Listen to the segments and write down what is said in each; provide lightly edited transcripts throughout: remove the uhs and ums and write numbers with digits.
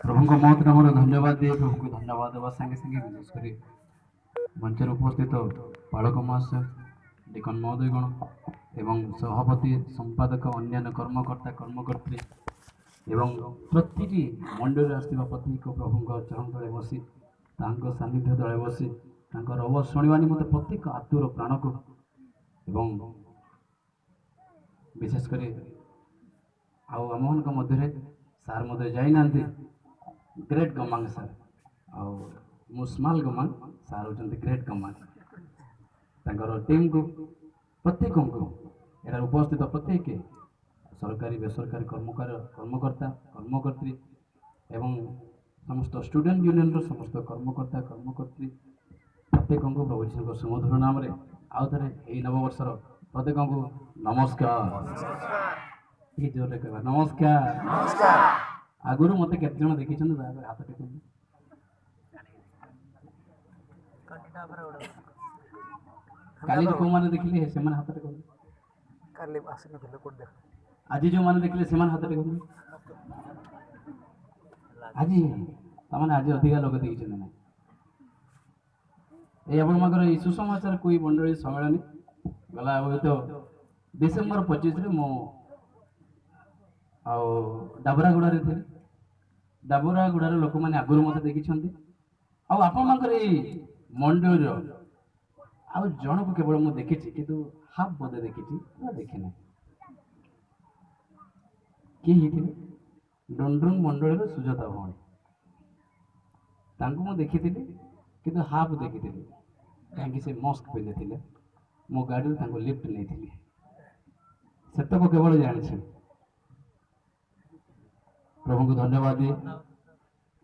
प्रभु को बहुत नाम धन्यवाद दिए प्रभु को धन्यवाद देवा संगे संगे विशेषकर मंचर उपस्थित बालक महाशय डिकन महोदयगण एवं सभापति संपादक अन्य कर्मकर्ता कर्मकर्त्री एवं प्रति मंडल आसवा प्रत्येक प्रभु चरण तले बसी सानिध्य तले बसी रव शुणा निमंते प्रत्येक आत्मर प्राण को एवं विशेषकर आम मध्य सार मध्य जाना ग्रेट गमांग सार आउ स्मॉल गमांग सार होती ग्रेट गमांग टीम को प्रत्येक को यहाँ उपस्थित प्रत्येक सरकारी बेसरकारी कर्मकर्ता कर्मकर्त्री एवं समस्त स्टूडेंट यूनियन समस्त कर्मकर्ता कर्मकर्त्री प्रत्येक को प्रभु जी सुमधुर नाम आउ थे यही नववर्षर प्रत्येक को नमस्कार ये जोर कह नमस्कार आगुरी मत के देखी हाथ टेक काली जो मैंने देखिले से हाथ टेक आज जो मैंने देखिले से हाथ टेक आज तमाने आज अधिका लोग देखी ना ये आप सुसमाचार कोई मंडली सम्मेलन गला तो डिसेम्बर 25 मो डाबरागुड़ा थे डाबरागुड़ार लोक मैंने आगुरी मत देखी आपर मंडल आउ जन को केवल मुझे देखी कि हाफ बोधे देखी देखी ना किए डंडरुंग मंडल सुजाता भौणी मुझे देखी कि हाफ देखी कहीं से मस्क पिंधि थे मो गाड़ी लिफ्ट नहीं थी से केवल जानी प्रभु को धन्यवाद दिए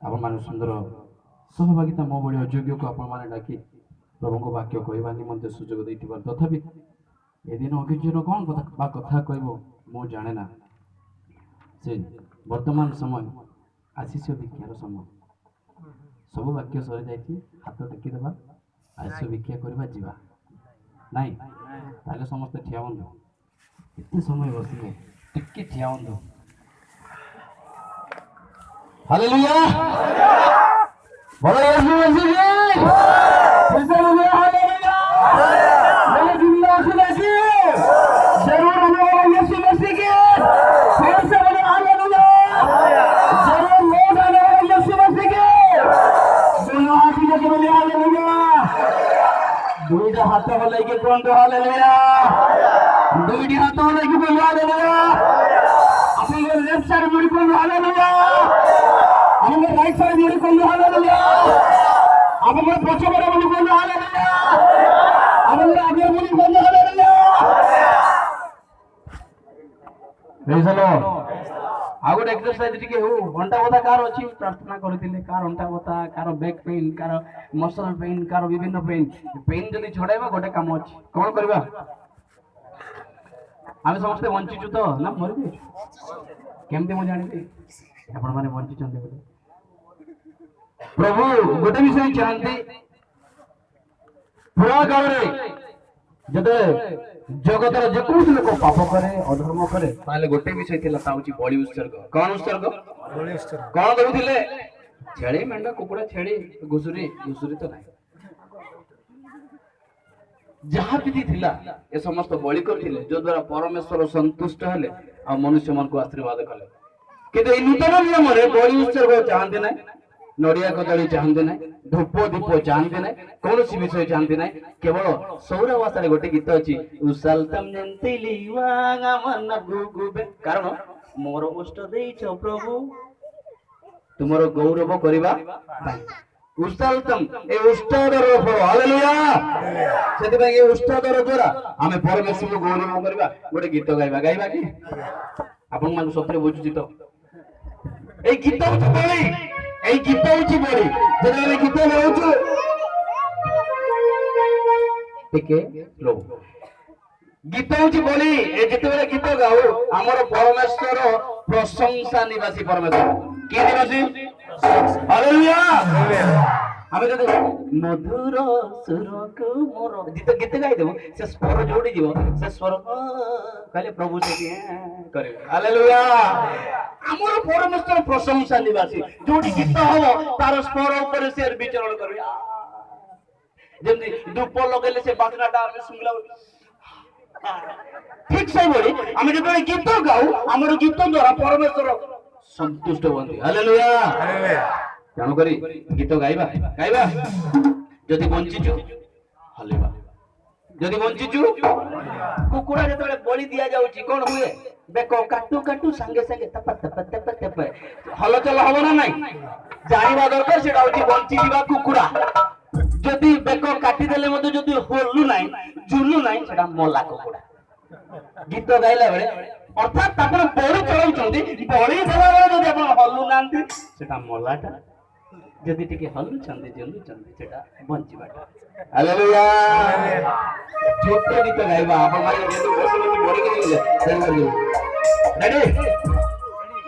आपण सुंदर सहभागिता मो भाई अयोग्य को आपण डाकी प्रभु को वाक्य कहवा निमंते सुजोग देथिबार तथापि ए दिन अभिज्ञ कौन कथा कहबो मो जाने ना से वर्तमान समय आशीष भिक्षार समय सब वाक्य सरी जाइए हाथ टेकीदेवा आशीष भिक्षा करवा जीवा नाई ताले समस्त ठिया बंधु एते समय बसिले टिके ठिया बंधु हालेलुया बोलो यीशु मसीह की हालेलुया हालेलुया बोलो जिंदा सुनासी जरूर बोलो यीशु मसीह की फिर से बोलो हालेलुया जरूर मोटा बोलो यीशु मसीह की दोनों हाथ लेके बोलो हालेलुया दुईटा हाथ बोले के कौन तो हालेलुया दुईटी हाथ बोले के बोलो हालेलुया अपने लेफ्ट साइड मुड़ी को हालेलुया अपने राइट साइड मुड़ी को हालेलुया अपने पीछे बड़े मुड़ी को हालेलुया अपने आगे मुड़ी को हालेलुया प्रेज द लॉर्ड आ गोटे एक्सरसाइज टिके हो घंटा बता कार अछि प्रार्थना करथिले कार घंटा बता car back pain car muscle pain car विभिन्न पेन जदी छडाइबा गोटे काम अछि कोन करबा आमे समस्त वंचित तो ना मर गए केमते मो जानि आपण माने वंचित चंदे बोले प्रभु गोटे विषय चाहते पूरा काल रे जदे जगतर जेकोस लोक पाप करे अधर्म करे ताले गोटे विषय थिला ताउची बलि उत्सर्ग कोन उत्सर्ग बलि उत्सर्ग कोन करूथिले छेड़ी मेंढा कुकुड़ा छेड़ी घुसुरी घुसुरी तो नाही जहाँ विधि थिला ए समस्त बलि करथिले जो द्वारा परमेश्वर संतुष्ट हेले आ मनुष्य मन को आशीर्वाद कले किंतु ए नूतन नियम रे बलि उत्सर्ग चाहते ना नड़िया कदली चाहते ना धूप दीप चाहते ना कौन सी विषय चाहते ना केवल सौर भाषा गोटे गीत अच्छी उसालतम जंतिली वांगा मन गुगुबे कारण मोर उष्ट देइछ प्रभु तुमरो गौरव करिबा उष्टालतम ए उष्टादर फल हालेलुया सेति भाई ए उष्टादर द्वारा आमे परमेश्वर को गौरव करबा गोटे गीत गाइबा कि आपन मान सत्रे बुझुची तो ए गीत बळी ए गीत होची बळी जेले गीत गाउछु टिके लो गीत होची बळी ए जेतेबेले गीत गाउ हमर परमेश्वर प्रशंसा निवासी परमेश्वर के निवासी हालेलुया ଆମେ ଯଦି ମଧୁର ସୁରକୁ ମୋର ଗୀତ ଗାଇଦେବୁ ସେ ସ୍ୱର ଯୋଉଠି ଯିବ ସେ ସ୍ୱର କହିଲେ ପ୍ରଭୁ ସେଠି କରିବେ। ହାଲେଲୁୟା। ଆମର ପରମେଶ୍ୱର ପ୍ରଶଂସା ନିବାସୀ ଯୋଉଠି ଗୀତ ହବ ତାର ସ୍ୱର ଉପରେ ସେ ବିଚରଣ କରିବେ। ଯେମିତି ଧୂପ ଲଗେଇଲେ ସେ ବାସ୍ନାଟା ଆମେ ଶୁଣିଲା ଠିକ ସେଇଭଳି ଆମେ ଯେତେବେଳେ ଗୀତ ଗାଉ ଆମର ଗୀତ ଦ୍ୱାରା ପରମେଶ୍ୱର ସନ୍ତୁଷ୍ଟ ହୁଅନ୍ତି। ହାଲେଲୁୟା। ତେଣୁକରି ଗୀତ ଗାଇବା ଗାଇବା ଯଦି ବଞ୍ଚିଛୁ ହଲିବା ଯଦି ବଞ୍ଚିଛୁ। କୁକୁଡ଼ା ଯେତେବେଳେ ବଳି ଦିଆଯାଉଛି କଣ ହୁଏ? ବେକ କାଟୁ କାଟୁ ସାଙ୍ଗେ ସାଙ୍ଗେ ତପା ତପା ତପା ତପା ହଲଚଲ ହବ ନା ନାଇଁ? ଜାଣିବା ଦରକାର ସେଟା ହଉଛି ବଞ୍ଚିଯିବା କୁକୁଡ଼ା। ଯଦି ବେକ କାଟିଦେଲେ ମଧ୍ୟ ଯଦି ହଲୁ ନାହିଁ ଝୁଲୁ ନାହିଁ ସେଟା ମଲା କୁକୁଡ଼ା। ଗୀତ ଗାଇଲା ବେଳେ ଅର୍ଥାତ୍ ଆପଣ ବଳି ଚଳାଉଛନ୍ତି, ବଳି ଦେଲା ବେଳେ ଯଦି ଆପଣ ହଲୁ ନାହାନ୍ତି ସେଟା ମଲାଟା, ଯଦି ଟିକେ ହଲୁଛନ୍ତି ଝୁଲୁଛନ୍ତି ସେଟା ବଞ୍ଚିବାଟା। ହାଲେଲୁୟା। ଛୋଟ ଗୀତ ଗାଇବା ଆପଣ ମାନେ ଯେହେତୁ ବସି ବସି ବଢିକି ରେଡି।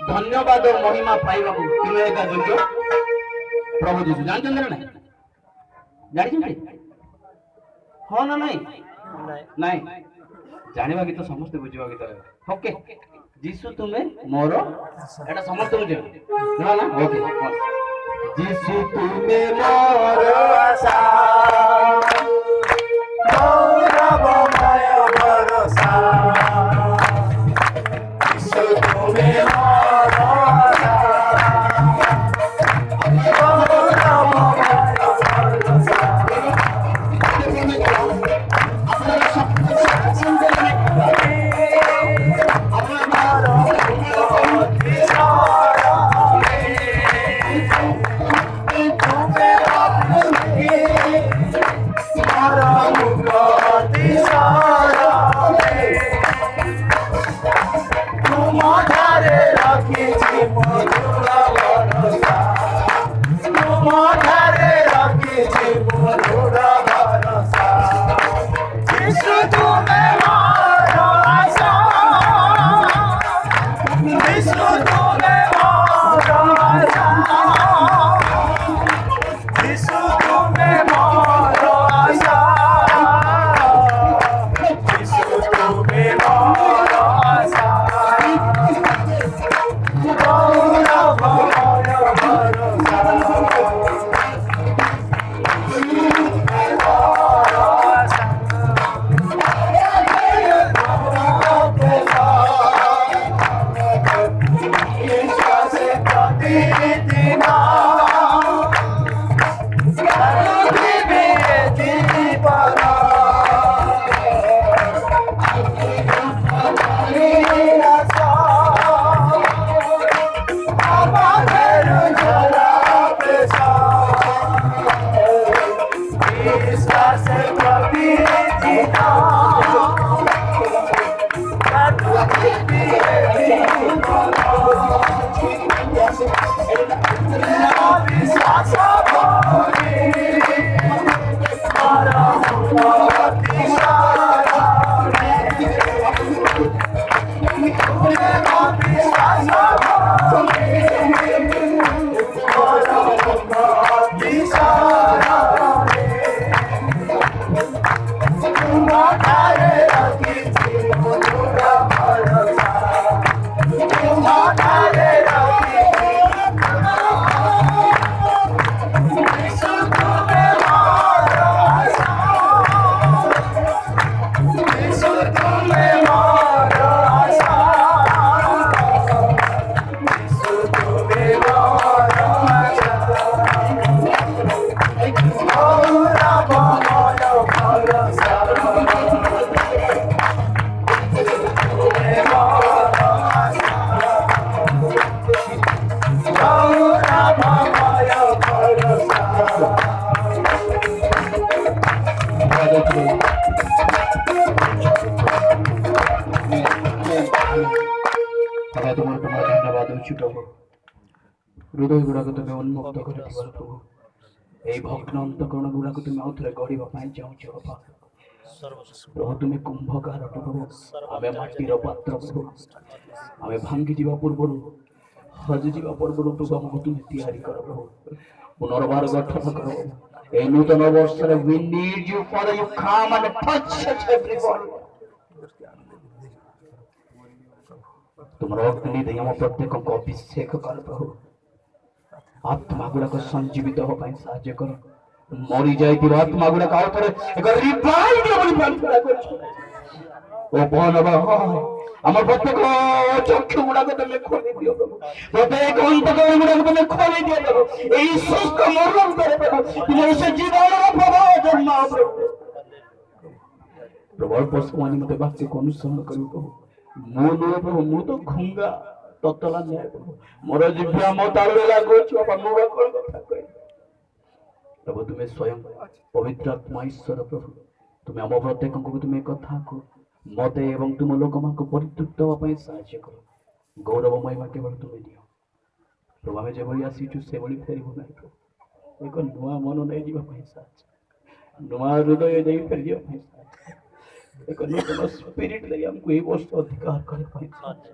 ଧନ୍ୟବାଦ ମହିମା ପାଇବାକୁ ତୁମେ ଏକା ଯୋଗ୍ୟ ପ୍ରଭୁ ଯୀଶୁ। ଜାଣିଛନ୍ତି ନା ନାଇଁ? ଜାଣିଛନ୍ତି ହଁ ନା ନାଇଁ? ନାଇଁ ଜାଣିବା ଗୀତ ସମସ୍ତେ ବୁଝିବା ଗୀତ। ଓକେ ଯୀଶୁ ତୁମେ ମୋର ଏଟା ସମସ୍ତେ ବୁଝିବେ ନା ନା? ଓକେ ଯୀଶୁ ତୁମେ ମୋର ଆଶା ଗୌରବମୟ ଭରସା। ଯୀଶୁ ତୁମେ ମୋର ଆଶା ଗୌରବମୟ ଭରସା। हृदय गुड़ाक तुम उन्मुक्त कर प्रभु यही भग्न अंतकरण गुड़ाक तुम आउ थे गढ़ा चाहू प्रभु तुम्हें कुंभकार प्रभु आम माटीर पात्र प्रभु आम भांगी जा पूर्व ହଜିଯିବା ପୂର୍ବରୁ ପ୍ରଭୁ ଆମକୁ ତୁମେ ତିଆରି କର ପ୍ରଭୁ, ପୁନର୍ବାର ଗଠନ କର। এই নূতন বর্ষরে we need you Father, you come and touch everybody। ତୁମର ଅଗ୍ନି ଦେଇ ଆମ ପ୍ରତ୍ୟେକଙ୍କୁ ଅଭିଷେକ କର ପ୍ରଭୁ, ଆତ୍ମା ଗୁଡାକ ସଞ୍ଜୀବିତ ହେବା ପାଇଁ ସାହାଯ୍ୟ କର। ମରି ଯାଇଥିବା ଆତ୍ମା ଗୁଡାକ ଆଉ ଥରେ ଏକ ରିଭାଇଭ ଦିଅ ବୋଲି ପ୍ରାର୍ଥନା କରୁଛୁ। ଓ ଭଗବାନ ଆମ ପ୍ରତ୍ୟେକ ଚକ୍ଷୁ ଗୁଡାକ ତମେ ଖୋଲି ଦିଅ ପ୍ରଭୁ, ପ୍ରତ୍ୟେକ ଅନ୍ତକରଣ ଗୁଡାକ ତମେ ଖୋଲି ଦିଅ ପ୍ରଭୁ। ଏହି ଶୁଷ୍କ ମରଣ ଭିତରେ ପ୍ରଭୁ ତୁମର ସେ ଜୀବନର ପ୍ରଭାବ ଜନ୍ମ ପ୍ରଭୁ। ପ୍ରଭୁ ଅଳ୍ପ ସମୟ ନିମନ୍ତେ ବାକ୍ୟକୁ ଅନୁସରଣ କରିବୁ ପ୍ରଭୁ। ମୁଁ ନୁହେଁ ପ୍ରଭୁ, ମୁଁ ତ ଘୁଙ୍ଗା ତତଲା ନ୍ୟାୟ ପ୍ରଭୁ, ମୋର ଜିଭ୍ୟା ମୋ ତାଳୁରେ ଲାଗୁଅଛି ବାପା, ମୁଁ ବା କଣ କଥା କହିବି ପ୍ରଭୁ। ତୁମେ ସ୍ୱୟଂ ପବିତ୍ର ଆତ୍ମା ଈଶ୍ୱର ପ୍ରଭୁ, ତୁମେ ଆମ ପ୍ରତ୍ୟେକଙ୍କୁ ତୁମେ କଥାକୁ ମତେ ଏବଂ ତୁମ ଲୋକମାନଙ୍କୁ ପରିତୃପ୍ତ ହେବା ପାଇଁ ସାହାଯ୍ୟ କର। ଗୌରବ ମହିମା କେବଳ ତୁମେ ଦିଅ ପ୍ରଭୁ। ଆମେ ଯେଭଳି ଆସିଛୁ ସେଭଳି ଫେରିବୁ ନାହିଁ ପ୍ରଭୁ। ଏକ ନୂଆ ମନ ନେଇଯିବା ପାଇଁ ସାହାଯ୍ୟ, ନୂଆ ହୃଦୟ ଦେଇ ଫେରିଯିବା ପାଇଁ ସାହାଯ୍ୟ, ଏକ ନୂତନ ସ୍ପିରିଟ୍ ଦେଇ ଆମକୁ ଏହି ବର୍ଷ ଅଧିକାର କରିବା ପାଇଁ ସାହାଯ୍ୟ।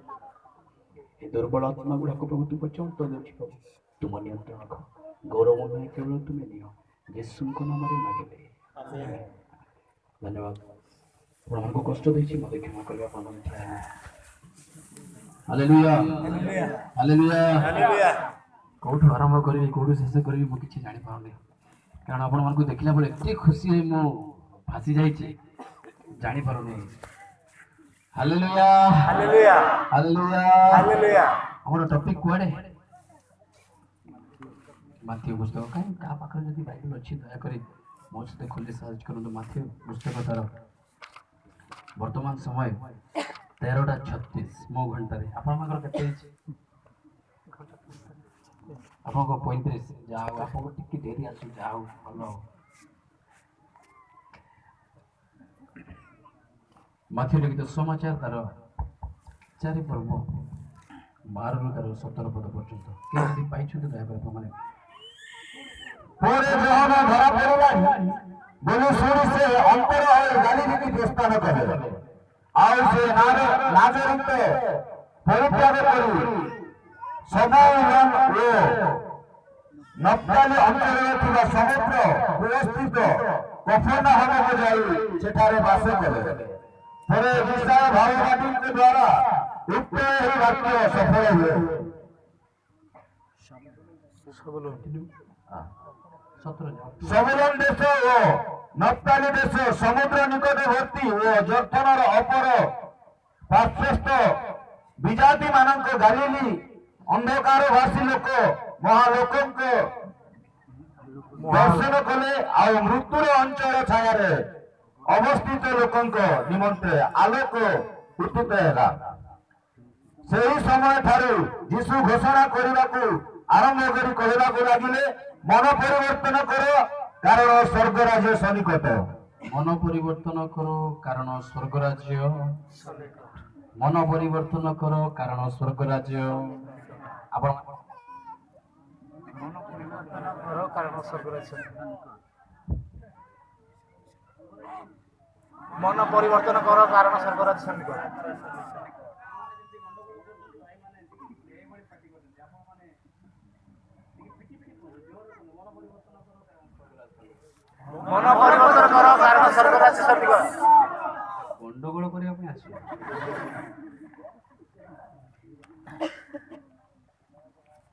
ଏ ଦୁର୍ବଳ ଆତ୍ମା ଗୁଡାକ ପ୍ରଭୁ ତୁମ ଚନ୍ତ ଦେଉଛି ପ୍ରଭୁ, ତୁମ ନିୟନ୍ତ୍ରଣ କର। ଗୌରବ ମହିମା କେବଳ ତୁମେ ନିଅ, ଯୀଶୁଙ୍କ ନାମରେ ମାଗିଲେ ଧନ୍ୟବାଦ। ଆପଣମାନଙ୍କୁ କଷ୍ଟ ଦେଇଛି ମୋତେ କ୍ଷମା କରିବା ଆପଣଙ୍କ ହାଲେଲୁୟା ହାଲେଲୁୟା। କୋଉଠୁ ଆରମ୍ଭ କରିବି କୋଉଠୁ ଶେଷ କରିବି ମୁଁ କିଛି ଜାଣିପାରୁନି, କାରଣ ଆପଣମାନଙ୍କୁ ଦେଖିଲା ବେଳେ ଏତେ ଖୁସି ମୁଁ ଭାସି ଯାଇଛି ଜାଣିପାରୁନି। Hallelujah hallelujah hallelujah hallelujah. ଆମର ଟପିକ୍ କୁଆଡ଼େ? ମାଥିଉ ପୁସ୍ତକ। କାହିଁ କାହା ପାଖରେ ଯଦି ବାଇବଲ ଅଛି ଦୟାକରି ମୋ ସହିତ ଖୋଲି ସାର୍ଚ୍ଚ କରନ୍ତୁ। ମାଥିଉ ପୁସ୍ତକ ତାର ବର୍ତ୍ତମାନ ସମୟ 13:36 ମୋ ଘଣ୍ଟାରେ। ଆପଣଙ୍କର କେତେ ହେଇଛି? ଆପଣଙ୍କ 35। ଯାହା ହଉ ଆପଣଙ୍କୁ ଟିକେ ଡେରି ଆସୁଛି, ଯାହା ହଉ ଭଲ। ମାଥିଉ ଲିଖିତ ସମାଚାର ତାର 4 ପର୍ବ 12ରୁ ତାର 17 ପଦ ପର୍ଯ୍ୟନ୍ତ କେହି ଯଦି ପାଇଛନ୍ତି ଦୟାକରି ଆପଣମାନେ। ପରେ ଯୋହନ ଧରା ପଡ଼ିଲାଣି ବୋଲି ଶୁଣି ସେ ଅନ୍ତର ହୋଇ ଗାଲିଲିକି ପ୍ରସ୍ଥାନ କଲେ। ଆଉ ସେ ନାଜରିତ ପରିତ୍ୟାଗ କରି ସବୂଲନ ଓ ନପ୍ତାଲି ଅଞ୍ଚଳରେ ଥିବା ସମୁଦ୍ର କୂଳସ୍ଥିତ କଫରନାହମକୁ ଯାଇ ସେଠାରେ ବାସ କଲେ। ପରେ ବିଶାଳ ଭାବବାଦୀଙ୍କ ଦ୍ୱାରା ଉକ୍ତ ଏହି ବାକ୍ୟ ସଫଳ ହୁଏ। ସବୂଲନ ଦେଶ ଓ ନପ୍ତାଲି ଦେଶ ସମୁଦ୍ର ନିକଟବର୍ତ୍ତୀ ଓ ଜର୍ଦ୍ଦନର ଅପର ପାର୍ଶ୍ୱସ୍ଥ ବିଜାତି ମାନଙ୍କ ଗାଲିଲି ଅନ୍ଧକାରଭାସୀ ଲୋକ ମହାଲୋକଙ୍କ ଦର୍ଶନ କଲେ। ଆଉ ମୃତ୍ୟୁର ଅଞ୍ଚଳ ଛାୟାରେ ଅବସ୍ଥିତ ଲୋକଙ୍କ ନିମନ୍ତେ ଆଲୋକ ଉତ୍ଥିତ ହେଲା। ସେହି ସମୟ ଠାରୁ ଯୀଶୁ ଘୋଷଣା କରିବାକୁ ଆରମ୍ଭ କରି କହିବାକୁ ଲାଗିଲେ, ମନ ପରିବର୍ତ୍ତନ କର କାରଣ ସ୍ୱର୍ଗ ରାଜ୍ୟ ସନ୍ନିକଟ। ମନ ପରିବର୍ତ୍ତନ କର କାରଣ ସ୍ୱର୍ଗ ରାଜ୍ୟ, ମନ ପରିବର୍ତ୍ତନ କର କାରଣ ସ୍ୱର୍ଗ ରାଜ୍ୟ। ଆପଣ ମନ ପରିବର୍ତ୍ତନ କର କାରଣ ସ୍ୱର୍ଗ ରାଜ୍ୟ, ମନ ପରିବର୍ତ୍ତନ କର କାରଣ ସ୍ୱର୍ଗ ରାଜ୍ୟ ସନ୍ନିକଟ। ମନ ପରିବର୍ତ୍ତନ କର କାରଣ ସ୍ୱର୍ଗ ରାଜ୍ୟ ସନ୍ନିକଟ। ଗଣ୍ଡଗୋଳ କରିବା ପାଇଁ ଆସିବ।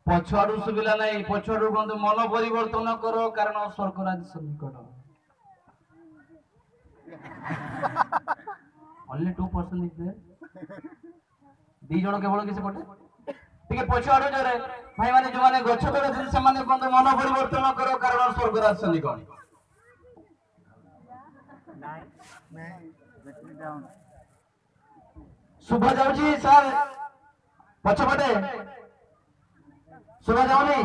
ପଛଆଡୁ ଶୁଭିଲା ନାହିଁ, ପଛଆଡୁ କୁହନ୍ତୁ ମନ ପରିବର୍ତ୍ତନ କର କାରଣ ସ୍ୱର୍ଗ ରାଜ୍ୟ ସନ୍ନିକଟ। only 2% is there। 2 ଜଣ କେବଳ କିଛି ପଟେ ଟିକେ ପଛଆଡୁ ଜୋରେ ଭାଇମାନେ ଯୋଉମାନେ ଗଛ ତଳେ ଅଛନ୍ତି ସେମାନେ କୁହନ୍ତୁ ମନ ପରିବର୍ତ୍ତନ କର କାରଣ ସ୍ୱର୍ଗ ରାଜ୍ୟ ସନ୍ନିକଟ। ଶୁଭା ଯାଉଛି ସାର୍? ପଛପଟେ ଶୁଭା ଯାଉନି?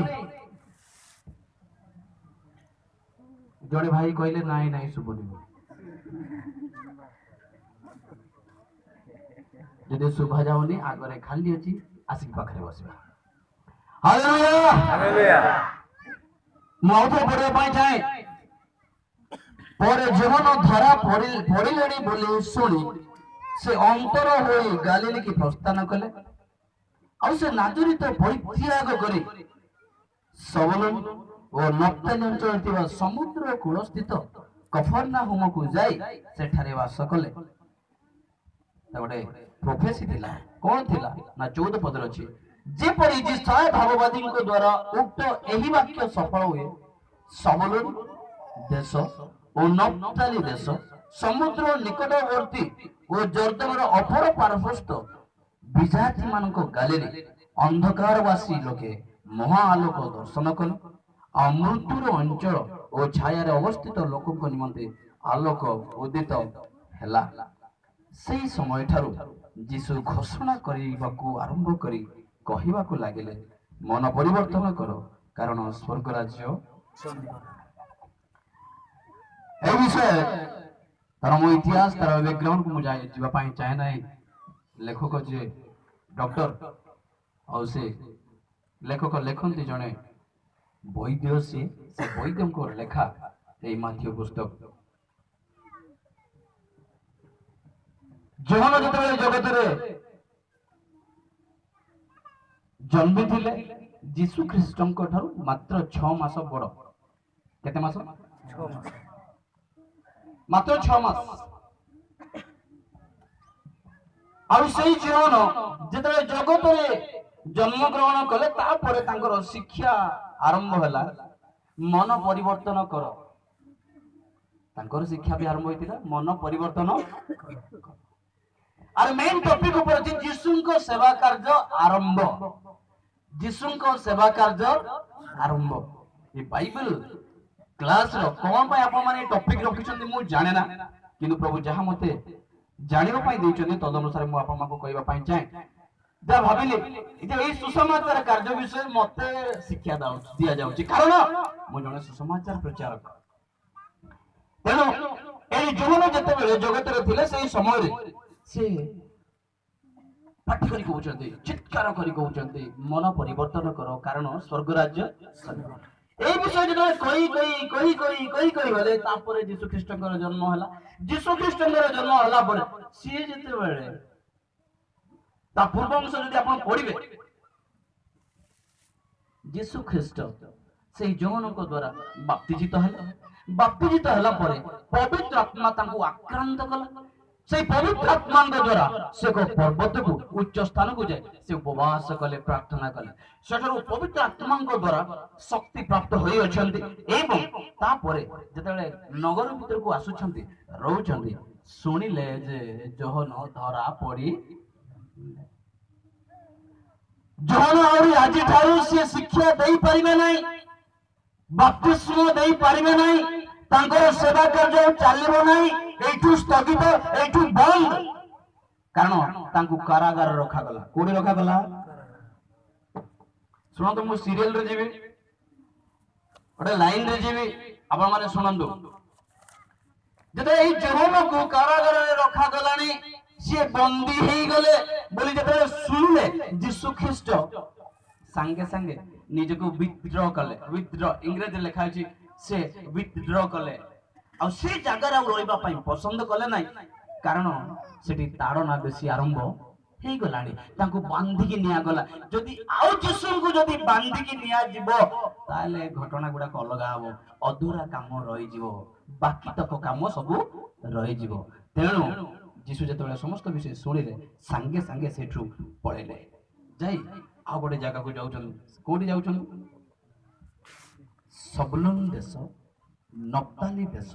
ଜଣେ ଭାଇ କହିଲେ ନାଇଁ ନାଇଁ ଶୁଭୁନି। ଯଦି ଶୁଭା ଯାଉନି ଆଗରେ ଖାଲି ଅଛି, ଆସିକି ପାଖରେ ବସିବା। Hallelujah hallelujah. ମୁଁ ଆଉଥରେ ପଢିବା ପାଇଁ ଚାହେଁ। ପରେ ଯୋହନ ଧରା ପଡ଼ିଲେଣି ବୋଲି ଶୁଣି ସେ ଅନ୍ତର ହୋଇ ଗାଲିଲିକି ପ୍ରସ୍ଥାନ କଲେ। ଆଉ ସେ ନାଜରିତ ପରିତ୍ୟାଗ କରି ସବଲୁନ ଓ ନପ୍ତାଲି ଅଞ୍ଚଳରେ ଥିବା ସମୁଦ୍ର କୂଳସ୍ଥିତ କଫରନାହୁମକୁ ଯାଇ ସେଠାରେ ବାସ କଲେ। ଗୋଟେ ପ୍ରୋଫେସି ଥିଲା, କଣ ଥିଲା ନା 14 ପଦରେ ଅଛି, ଯେପରି ଯିଶାୟ ଭାବବାଦୀଙ୍କ ଦ୍ୱାରା ଉକ୍ତ ଏହି ବାକ୍ୟ ସଫଳ ହୁଏ, ସବଲୁନ ଦେଶ ଓ ନପ୍ତାଲି ଦେଶ ସମୁଦ୍ର ନିକଟବର୍ତ୍ତୀ ଓ ଜର୍ଦାନର ଅପର ପାର୍ଶ୍ୱସ୍ଥ ବିଜାତି ମାନଙ୍କ ଗାଲିରେ ଅନ୍ଧକାରବାସୀ ଲୋକେ ମହା ଆଲୋକ ଦର୍ଶନ କଲେ। ଆଉ ମୃତ୍ୟୁର ଅଞ୍ଚଳ ଓ ଛାୟାରେ ଅବସ୍ଥିତ ଲୋକଙ୍କ ନିମନ୍ତେ ଆଲୋକ ଉଦିତ ହେଲା। ସେହି ସମୟ ଠାରୁ ଯୀଶୁ ଘୋଷଣା କରିବାକୁ ଆରମ୍ଭ କରି କହିବାକୁ ଲାଗିଲେ, ମନ ପରିବର୍ତ୍ତନ କର, କାରଣ ସ୍ୱର୍ଗ ରାଜ୍ୟ। এই বিষয়ে তার মো ইতিহাস তার ব্যাকগ্রাউন্ড মু ଯିବା ପାଇଁ ଚାହେଁ ନାହିଁ। ଲେଖକ ଯିଏ ଡକ୍ଟର ଆଉ ସେ ଲେଖକ ଲେଖନ୍ତି ଜଣେ ବୈଦ୍ୟ, ସେ ବୈଦ୍ୟଙ୍କ ଲେଖା এই ମାଥ୍ୟୁ ପୁସ୍ତକ। ଯୋହନ ଯେତେବେଳେ ଜଗତରେ ଜନ୍ମିଥିଲେ ଯୀଶୁ ଖ୍ରୀଷ୍ଟଙ୍କ ଠାରୁ ମାତ୍ର 6 ମାସ ବଡ଼। କେତେ ମାସ? 6 ମାସ। ମାତ୍ର 6 ମାସ। ଆଉ ସେଇ ଯୋହନ ଯେତେବେଳେ ଜଗତରେ ଜନ୍ମଗ୍ରହଣ କଲେ ତାପରେ ତାଙ୍କର ଶିକ୍ଷା ଆରମ୍ଭ ହେଲା, ମନ ପରିବର୍ତ୍ତନ କର। ତାଙ୍କର ଶିକ୍ଷା ବି ଆରମ୍ଭ ହୋଇଥିଲା, ମନ ପରିବର୍ତ୍ତନ। ଆରେ ମେନ୍ ଟପିକ ଉପରେ ଅଛି ଯୀଶୁଙ୍କ ସେବା କାର୍ଯ୍ୟ ଆରମ୍ଭ। ଯୀଶୁଙ୍କ ସେବା କାର୍ଯ୍ୟ ଆରମ୍ଭ। ଏ ବାଇବେଲ କ୍ଲାସର କଣ ପାଇଁ ଆପଣ ମାନେ ଟପିକ ରଖିଛନ୍ତି ମୁଁ ଜାଣେ ନା, କିନ୍ତୁ ପ୍ରଭୁ ଯାହା ମତେ ଜାଣିବା ପାଇଁ ଦେଇଛନ୍ତି ତଦନୁସାରେ ମୁଁ ଆପଣମାନଙ୍କୁ କହିବା ପାଇଁ ଚାହେଁ। ଯାହା ଭାବିଲି ଯେ ଏଇ ସୁସମାଚାର କାର୍ଯ୍ୟ ବିଷୟରେ ମତେ ଶିକ୍ଷା ଦିଆଯାଉଛି, କାରଣ ମୁଁ ଜଣେ ସୁସମାଚାର ପ୍ରଚାରକ। ତେଣୁ ଏଇ ଯୋହନ ଯେତେବେଳେ ଜଗତରେ ଥିଲେ ସେଇ ସମୟରେ ସେ ପାଟି କରି କହୁଛନ୍ତି, ଚିତ୍କାର କରି କହୁଛନ୍ତି, ମନ ପରିବର୍ତ୍ତନ କର, କାରଣ ସ୍ୱର୍ଗ ରାଜ୍ୟ। এই বিষয়ে যেତେବେଳେ କହି ଗଲେ ତାପରେ ଯୀଶୁ ଖ୍ରୀଷ୍ଟଙ୍କର ଜନ୍ମ ହେଲା। ଯୀଶୁ ଖ୍ରୀଷ୍ଟଙ୍କର ଜନ୍ମ ହେଲା ପରେ ସିଏ ଯେତେବେଳେ ତା ପୂର୍ବ ଅଂଶ ଯଦି ଆପଣ ପଢିବେ, ଯୀଶୁ ଖ୍ରୀଷ୍ଟ ସେଇ ଯୋହନଙ୍କ ଦ୍ୱାରା ବାପ୍ତିଜିତ ହେଲେ। ବାପ୍ତିଜିତ ହେଲା ପରେ ପବିତ୍ର ଆତ୍ମା ତାଙ୍କୁ ଆକ୍ରାନ୍ତ କଲା। সেই পবিত্র আত্মাଙ୍କ দ্বারা সে ଏକ ପର୍ବତକୁ ଉଚ୍ଚ ସ୍ଥାନକୁ ଯାଇ ସେ ଉପବାସ କଲେ, ପ୍ରାର୍ଥନା କଲେ। ସେଠାରୁ ପବିତ୍ର ଆତ୍ମାଙ୍କ ଦ୍ୱାରା ଶକ୍ତି ପ୍ରାପ୍ତ ହୋଇଅଛନ୍ତି ଏବଂ ତାପରେ ଯେତେବେଳେ ନଗର ଭିତରକୁ ଆସୁଛନ୍ତି, ରହୁଛନ୍ତି, ଶୁଣିଲେ ଯେ ଯୋହନ ଧରା ପଡ଼ି ଯୋହନ ଆହୁରି ଆଜିଠାରୁ ସେ ଶିକ୍ଷା ଦେଇପାରିବେ ନାହିଁ, ବାପ୍ତିସ୍ମ ଦେଇପାରିବେ ନାହିଁ, ତାଙ୍କର ସେବା କାର୍ଯ୍ୟ ଚାଲିବ ନାହିଁ, এইଠୁ ସ୍ଥଗିତ, এইଠୁ ବନ୍ଦ। କାରଣ ତାଙ୍କୁ କାରାଗାର ରଖାଗଲା। କୋଉଠି ରଖାଗଲା? ଶୁଣନ୍ତୁ, ମୁଁ ସିରିଏଲରେ ଯିବି, ଗୋଟେ ଲାଇନରେ ଯିବି, ଆପଣ ମାନେ ଶୁଣନ୍ତୁ। ଯେତେବେଳେ ଏଇ ଯୋହନକୁ କାରାଗାରରେ ରଖାଗଲାଣି, ସିଏ ବନ୍ଦୀ ହେଇଗଲେ ବୋଲି ଯେତେବେଳେ ଶୁଣିଲେ ଯୀଶୁ ଖ୍ରୀଷ୍ଟ ସାଙ୍ଗେ ସାଙ୍ଗେ ନିଜକୁ ୱିଥଡ୍ର କଲେ। ୱିଥଡ୍ର ଇଂରେଜୀରେ ଲେଖା ଅଛି, ସେ ୱିଥଡ୍ର କଲେ। ଆଉ ସେ ଜାଗାରେ ଆଉ ରହିବା ପାଇଁ ପସନ୍ଦ କଲେ ନାହିଁ, କାରଣ ସେଠି ତାଡ଼ନା ବେଶୀ ଆରମ୍ଭ ହେଇଗଲାଣି। ତାଙ୍କୁ ବାନ୍ଧିକି ନିଆଗଲା। ଯଦି ଆଉ ଯୀଶୁଙ୍କୁ ଯଦି ବାନ୍ଧିକି ନିଆଯିବ ତାହେଲେ ଘଟଣା ଗୁଡାକ ଅଲଗା ହବ, ଅଧୁରା କାମ ରହିଯିବ, ବାକି ତକ କାମ ସବୁ ରହିଯିବ। ତେଣୁ ଯୀଶୁ ଯେତେବେଳେ ସମସ୍ତ ବିଷୟ ଶୁଣିଲେ ସାଙ୍ଗେ ସାଙ୍ଗେ ସେଠୁ ପଳେଇଲେ, ଯାଇ ଆଉ ଗୋଟେ ଜାଗାକୁ ଯାଉଛନ୍ତି। କୋଉଠି ଯାଉଛନ୍ତି? ସବଲୁନ ଦେଶ, ନପ୍ତାଲି ଦେଶ,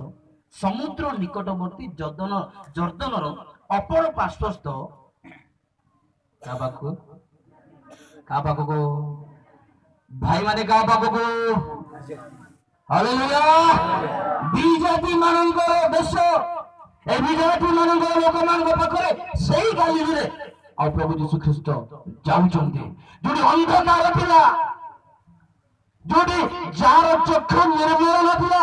ସମୁଦ୍ର ନିକଟବର୍ତ୍ତୀ ଜର୍ଦାନର ଅପର ପାର୍ଶ୍ୱସ୍ଥ କାହା ପାଖକୁ ଭାଇ ମାନେ କାହା ପାଖକୁ? ହାଲେଲୁୟା। ବିଜାତି ମାନଙ୍କର ଦେଶ, এই ବିଜାତି ମାନଙ୍କର ଲୋକମାନଙ୍କ ପାଖରେ ସେଇ ଗାଲିରେ ଆଉ ପ୍ରଭୁ ଯୀଶୁ ଖ୍ରୀଷ୍ଟ ଯାଉଛନ୍ତି। ଯୋଉଠି ଅନ୍ଧକାର ଥିଲା, ଯୋଉଠି ଯାହାର ଚକ୍ଷୁ ନିର୍ମଳ ନଥିଲା,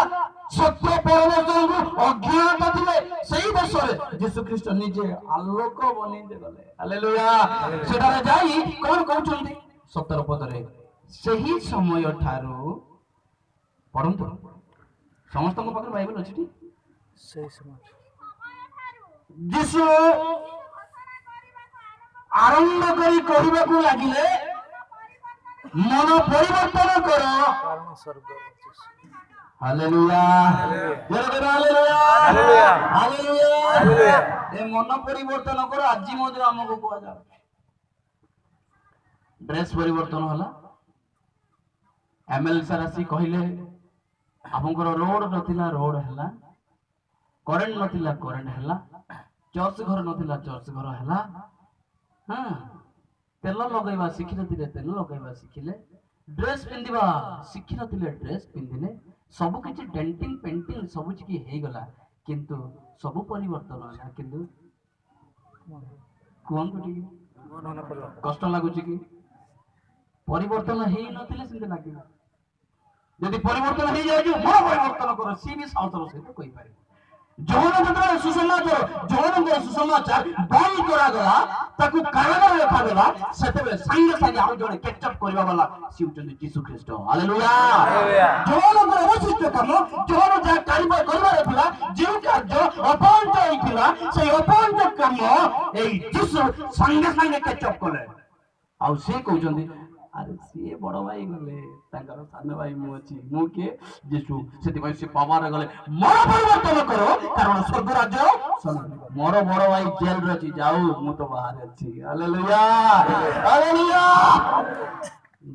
ସତ୍ୟ ପରମେଶ୍ୱରଙ୍କୁ ଅଜ୍ଞାତ ଥିଲେ, ସେଇ ଦେଶରେ ଯୀଶୁ ଖ୍ରୀଷ୍ଟ ନିଜେ ଆଲୋକ ବନେଇ ଗଲେ। ହାଲେଲୁୟା। ସେଠାରେ ଯାଇ କଣ କହୁଛନ୍ତି? 17 ପଦରେ, ସେହି ସମୟ ଠାରୁ ପଢନ୍ତୁ। ସମସ୍ତଙ୍କ ପାଖରେ ବାଇବେଲ ଅଛି ଟି? সেই সময় ଯୀଶୁ आरंभ करी कहबाकू लागिले मन परिवर्तन कर कारण स्वर्ग हालेलुया हालेलुया हालेलुया हालेलुया ए मन परिवर्तन कर आज मध्य हमको कुआ जा ड्रेस परिवर्तन होला एमएल सर आसी कहले आपनकर रोड नथिला रोड हला करेंट नथिला करेंट हला चर्च घर नथिला चर्च घर हला हां तेल लगाइबा शिखिनथिले तेल लगाइबा शिखिले ड्रेस पिंदिबा शिखिनथिले ड्रेस पिंदिले सब किछि डेंटिंग पेंटिंग सब किछि हे गला किंतु सब परिवर्तन होला किंतु कोन गुटी कष्ट लागुछि कि परिवर्तन हे नथिले सिंते लागिला यदि परिवर्तन हे जाय मन परिवर्तन करो सी भी साउथर सहित कहि पारे जौन सुसमाचार बंद करा गला ताकू कारागार रखा गला सेतेबे संगे संगे आउ जणे कैचअप करबा वाला सी उचंदी यीशु ख्रीष्ट हालेलुया जौन अवशिष्ट काम जौन जा कार्य करबा रथिला जे कार्य अपंत होइथिला से अपंत काम एई यीशु संगे संगे कैचअप कले आउ से कहउचंदी अरे सी बड़ भाई गले तांकर सान भाई मु अछि मु के यीशु सेति भाई से पावर गले मन परिवर्तन करो कारण स्वर्ग राज्य मोर बड़ भाई जेल रे छी जाऊ मु तो बाहर अछि हालेलुया हालेलुया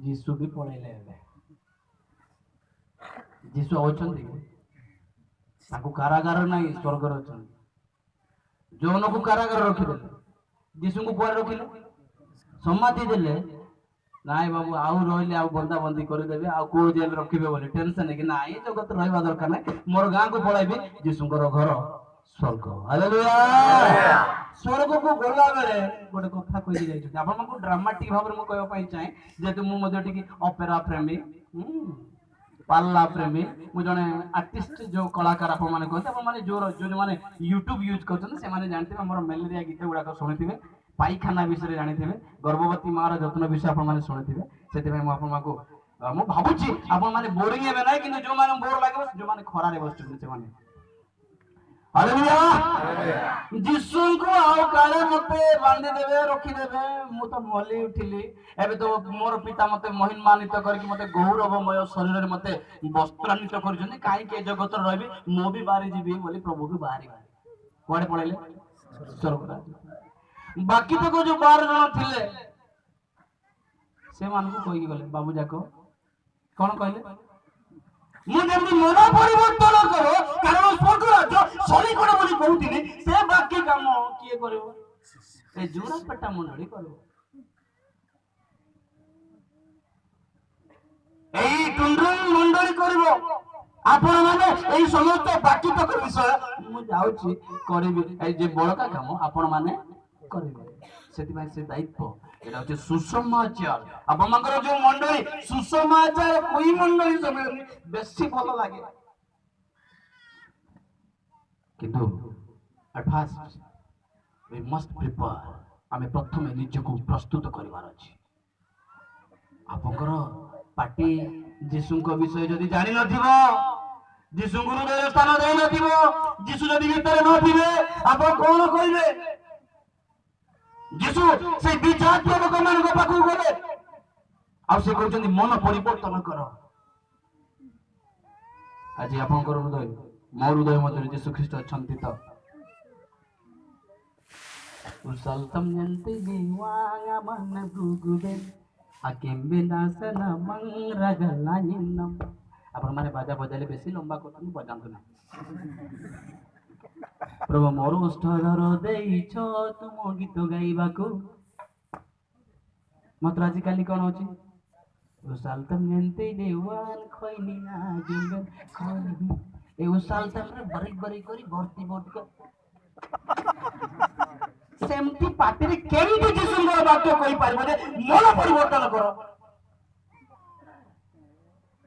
यीशु भी पळेले यीशु होचंदी ताकू कारागार नाही स्वर्ग रे अछन जोन को कारागार रखि देले यीशु को पर रखिले सम्मति देले नाई बाबू आउ रहिले आउ बंदा बंदी कर देबे आउ को जेल रखिबे बोले टेंशन है कि नाई जगत रहबा दरकार नै मोर गां को पळाइबे यीशुकर घर स्वर्ग हालेलुया स्वर्ग को गोला बेले गोटे कथा कहि जाय छै आपन को ड्रामाटिक भाव में कहबा पई चाहे जेतु मु मध्य टिकी ऑपेरा प्रेमी पाल्ला प्रेमी मु जने आर्टिस्ट जो कलाकार आप माने कहते आप माने जो माने YouTube यूज करछन से माने जानते हमर मलेरिया गीत गुडा को सुनिथिबे पाइखाना विषय जानिथिबे गर्भवती मार जत्न विषय आपण माने सुनिथिबे सेति भाई मु आपण माको मु भाबुची आपण माने बोरिंग हेबे नै किंतु जो माने बोर लागबो जो माने खरा रे बसछु से माने हालेलुया यीशु को आउ काले मते बांधी देबे रखि देबे मु तो मली उठिली एबे तो मोर पिता मते महिमान्वित करके मते गौरवमय शरीर रे मते वस्त्रान्वित करजनी काई के जगत रहबी मो भी बाहरी जीबी बोली प्रभु भी बाहरी कोडे पळेले स्वर्ग राज्य बाकी तो जो 12 जन थिले से मान को कहि गले बाबू जाको कोन कहले मु जेमि मन परिवर्तन करो कारण स्वर्ग राज्य सरी कोन बोली कहउतिनी से बाकी काम किए करबो ए जुरा पट्टा मंडली करबो एई टुंडुन मंडली करबो आपण माने एई समस्त बाकी तक विषय मु जाउची करबी ए जे बड़का काम आपण माने करबे सेति भाई से दायित्व एटा होचे सुसमाचार आपण मानकर जो मंडली सुसमाचार कोई मंडली सब बेसी भलो लागे किंतु at first we must prepare आमे प्रथमे निज को प्रस्तुत करिवार अछि आपनकर पार्टी यीशु को विषय जदी जानि नथिबो यीशु गुरु रे स्थान देइ नथिबो यीशु जदी भीतर नथिबे आपण कोन कइबे यीशु से विजातीय लोक मान को पाखु गले आ से कहउचंदी मन परिवर्तन कर आज आपनकर हृदय मोर हृदय मध्य यीशु ख्रीष्ट अछंती त उसालतम जंते देवांगा मन गुगुबे आकेम्बे नासन मंगरगलानिनम आपण माने बाजा बजाले बेसी लंबा कोतन बजांतु ना प्रभु मोर स्थलर देइछ तुम गीत गाइबाकू मात्र आज काली कोन होची उसालतम जंते देवान खइनी ना जिंगन खइनी ए उसालतम रे बरी बरी करी भर्ती भर्ती सेमती पार्टी रे केमिति जिसुंगर वाक्य कहि पारबो जे मन परिवर्तन करो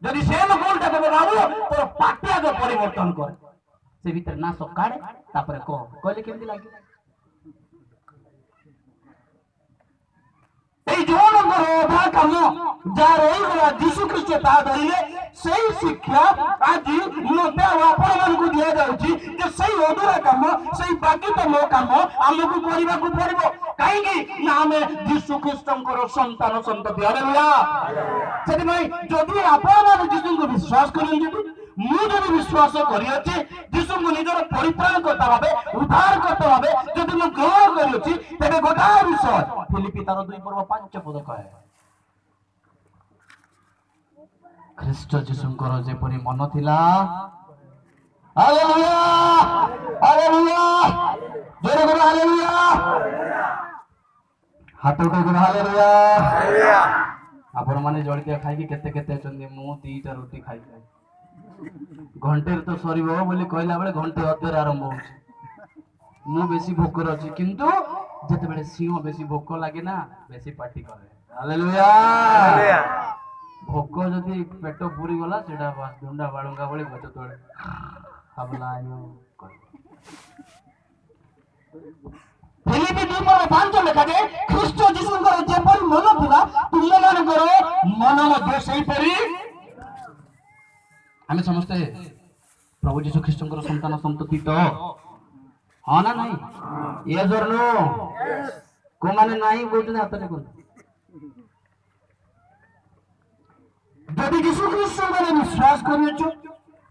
जदि से लोक उल्टा कहबे बाबू तोर पार्टी आगे परिवर्तन कर से भीतर ना सकाडे तापरे कहले केमति लागी এই জনগণ অধা কাম যা রইগলা যীশু খ্রিস্ট তা ধরিলে সেই শিক্ষা আজি মতে আপনাମାନଙ୍କୁ দিয়া যাଉଛି যে সেই অধুরা কাম সেই বাকিতম কাম ଆମକୁ କରିବାକୁ ପଡିବ कहीं ना आम जीशु ख्रीष्टर संतान संतति हालेलुया से जदि आपण जीशु को विश्वास करेंगे मुझे विश्वास करिए जीशु को निजर परित्राणकर्ता भावे उद्धारकर्ता भावे जदि मैं ग्रहण करिए तेरे गोटाए विषय फिलिपी तार 2 पर्व 5 पद कहे ख्रीष्ट जीशुंकर जेपरी मन थिला हालेलुया हालेलुया जोरे करो हालेलुया हाथ उठाई करो हालेलुया आपण माने जळिया खाई केते केते चंदी मु 2टा रोटी खाई घंटे तो सरीबो बोली कहला बेले घंटे अधेर आरंभ होछि मु बेसी भोकर अछि किंतु जते बेले सिंह बेसी भोक लागे ना बेसी पार्टी करे हालेलुया हालेलुया भोक जदि पेट पूरी गला सेटा बस डंडा बाळंगा बळे गच तोळे हबलायो फिलिपी 2:5 लेखा जे ख्रीष्ट जीशुंकर जेपरि मन थिला तुल्य मानकर मन मध्ये सेही परि आमे समस्ते प्रभु जीशु ख्रीष्टंकर संतान संतति तो हाँ ना नहीं ये जोर नो को माने नहीं बोलते हाथ रे कोन जदि जीशु ख्रीष्टंकर विश्वास करियो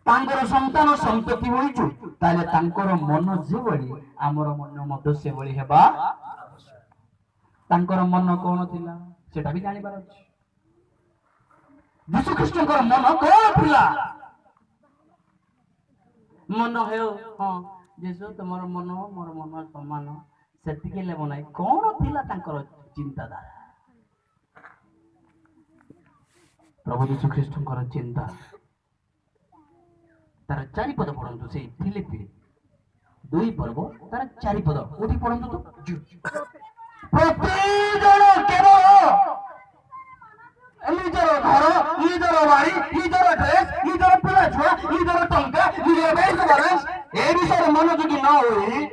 तांकर संतान संतति होइछु ताले तांकर मन जे बळी हमर मन मध्य से बळी हेबा तांकर मन कोन थिला सेटा भी जानि बार अछि जीशु ख्रीष्टंकर मन कोन थिला मन है हाँ जीशु तुमर मन मोर मन समान सेतिके लेबो नाही कोन थिला तांकर चिंताधारा प्रभु जीशु ख्रीष्टंकर चिंता तार 4 पद पढ़ंतु से फिलिपी 2 पर्व तार 4 पद ओठी पढ़ंतु तो प्रतिजन केवल निजर घर निजर बाड़ी निजर ड्रेस निजर पिला छुआ निजर टंका निजर बैंक बैलेंस ए विषय मनोयोगी न होई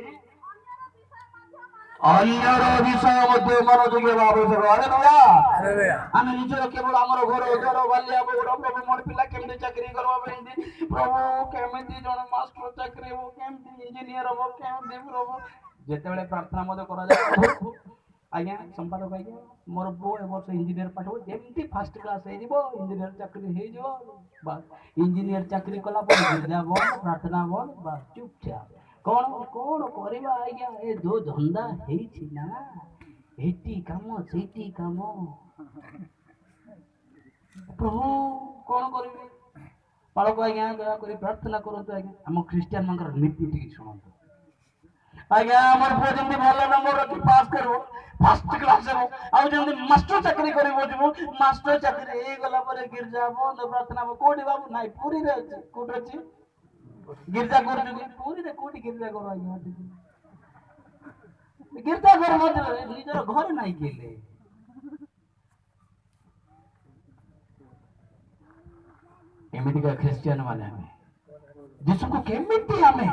अन्यर विषय मध्ये मनोयोगी आवश्यक हालेलुया आमे निजर केवल हमर घर घर बालिया बड़ प्रभु मोर पिला केमते चाकरी करबा बेंदी प्रभु केमते जण मास्टर चाकरी हो केमते इंजीनियर हो केमते प्रभु जेते बेले प्रार्थना मध्ये करा जाय आज्ञा संपादक आज्ञा मोर बो ए वर्ष इंजीनियर पाठ हो जेमती फर्स्ट क्लास हे दिबो इंजीनियर चाकरी हे जो बस इंजीनियर चाकरी कला पर गिरजा बोल प्रार्थना बोल बस चुपचाप कोन कोन करबा आज्ञा ए दो धंदा हेई छी ना एटी काम सेटी काम प्रभु कोन करबे पालक आज्ञा दया करी प्रार्थना करतो आज्ञा हम क्रिश्चियन मंगर नीति ठीक सुनतो आज्ञा हमर पुओ जंदी भलो नंबर रखी पास करबो फर्स्ट क्लास रो आ जंदी मास्टर चाकरी करबो जबो मास्टर चाकरी ए गला पर गिरजा बंद प्रार्थना कोडी बाबू नाही पूरी रे कोट अछि गिरजा कर जुगी पूरी रे कोडी गिरजा करो आज्ञा गिरजा कर मत निजर घर नाही गेले एमिति का क्रिश्चियन माने हमें जीसु को केमिति हमें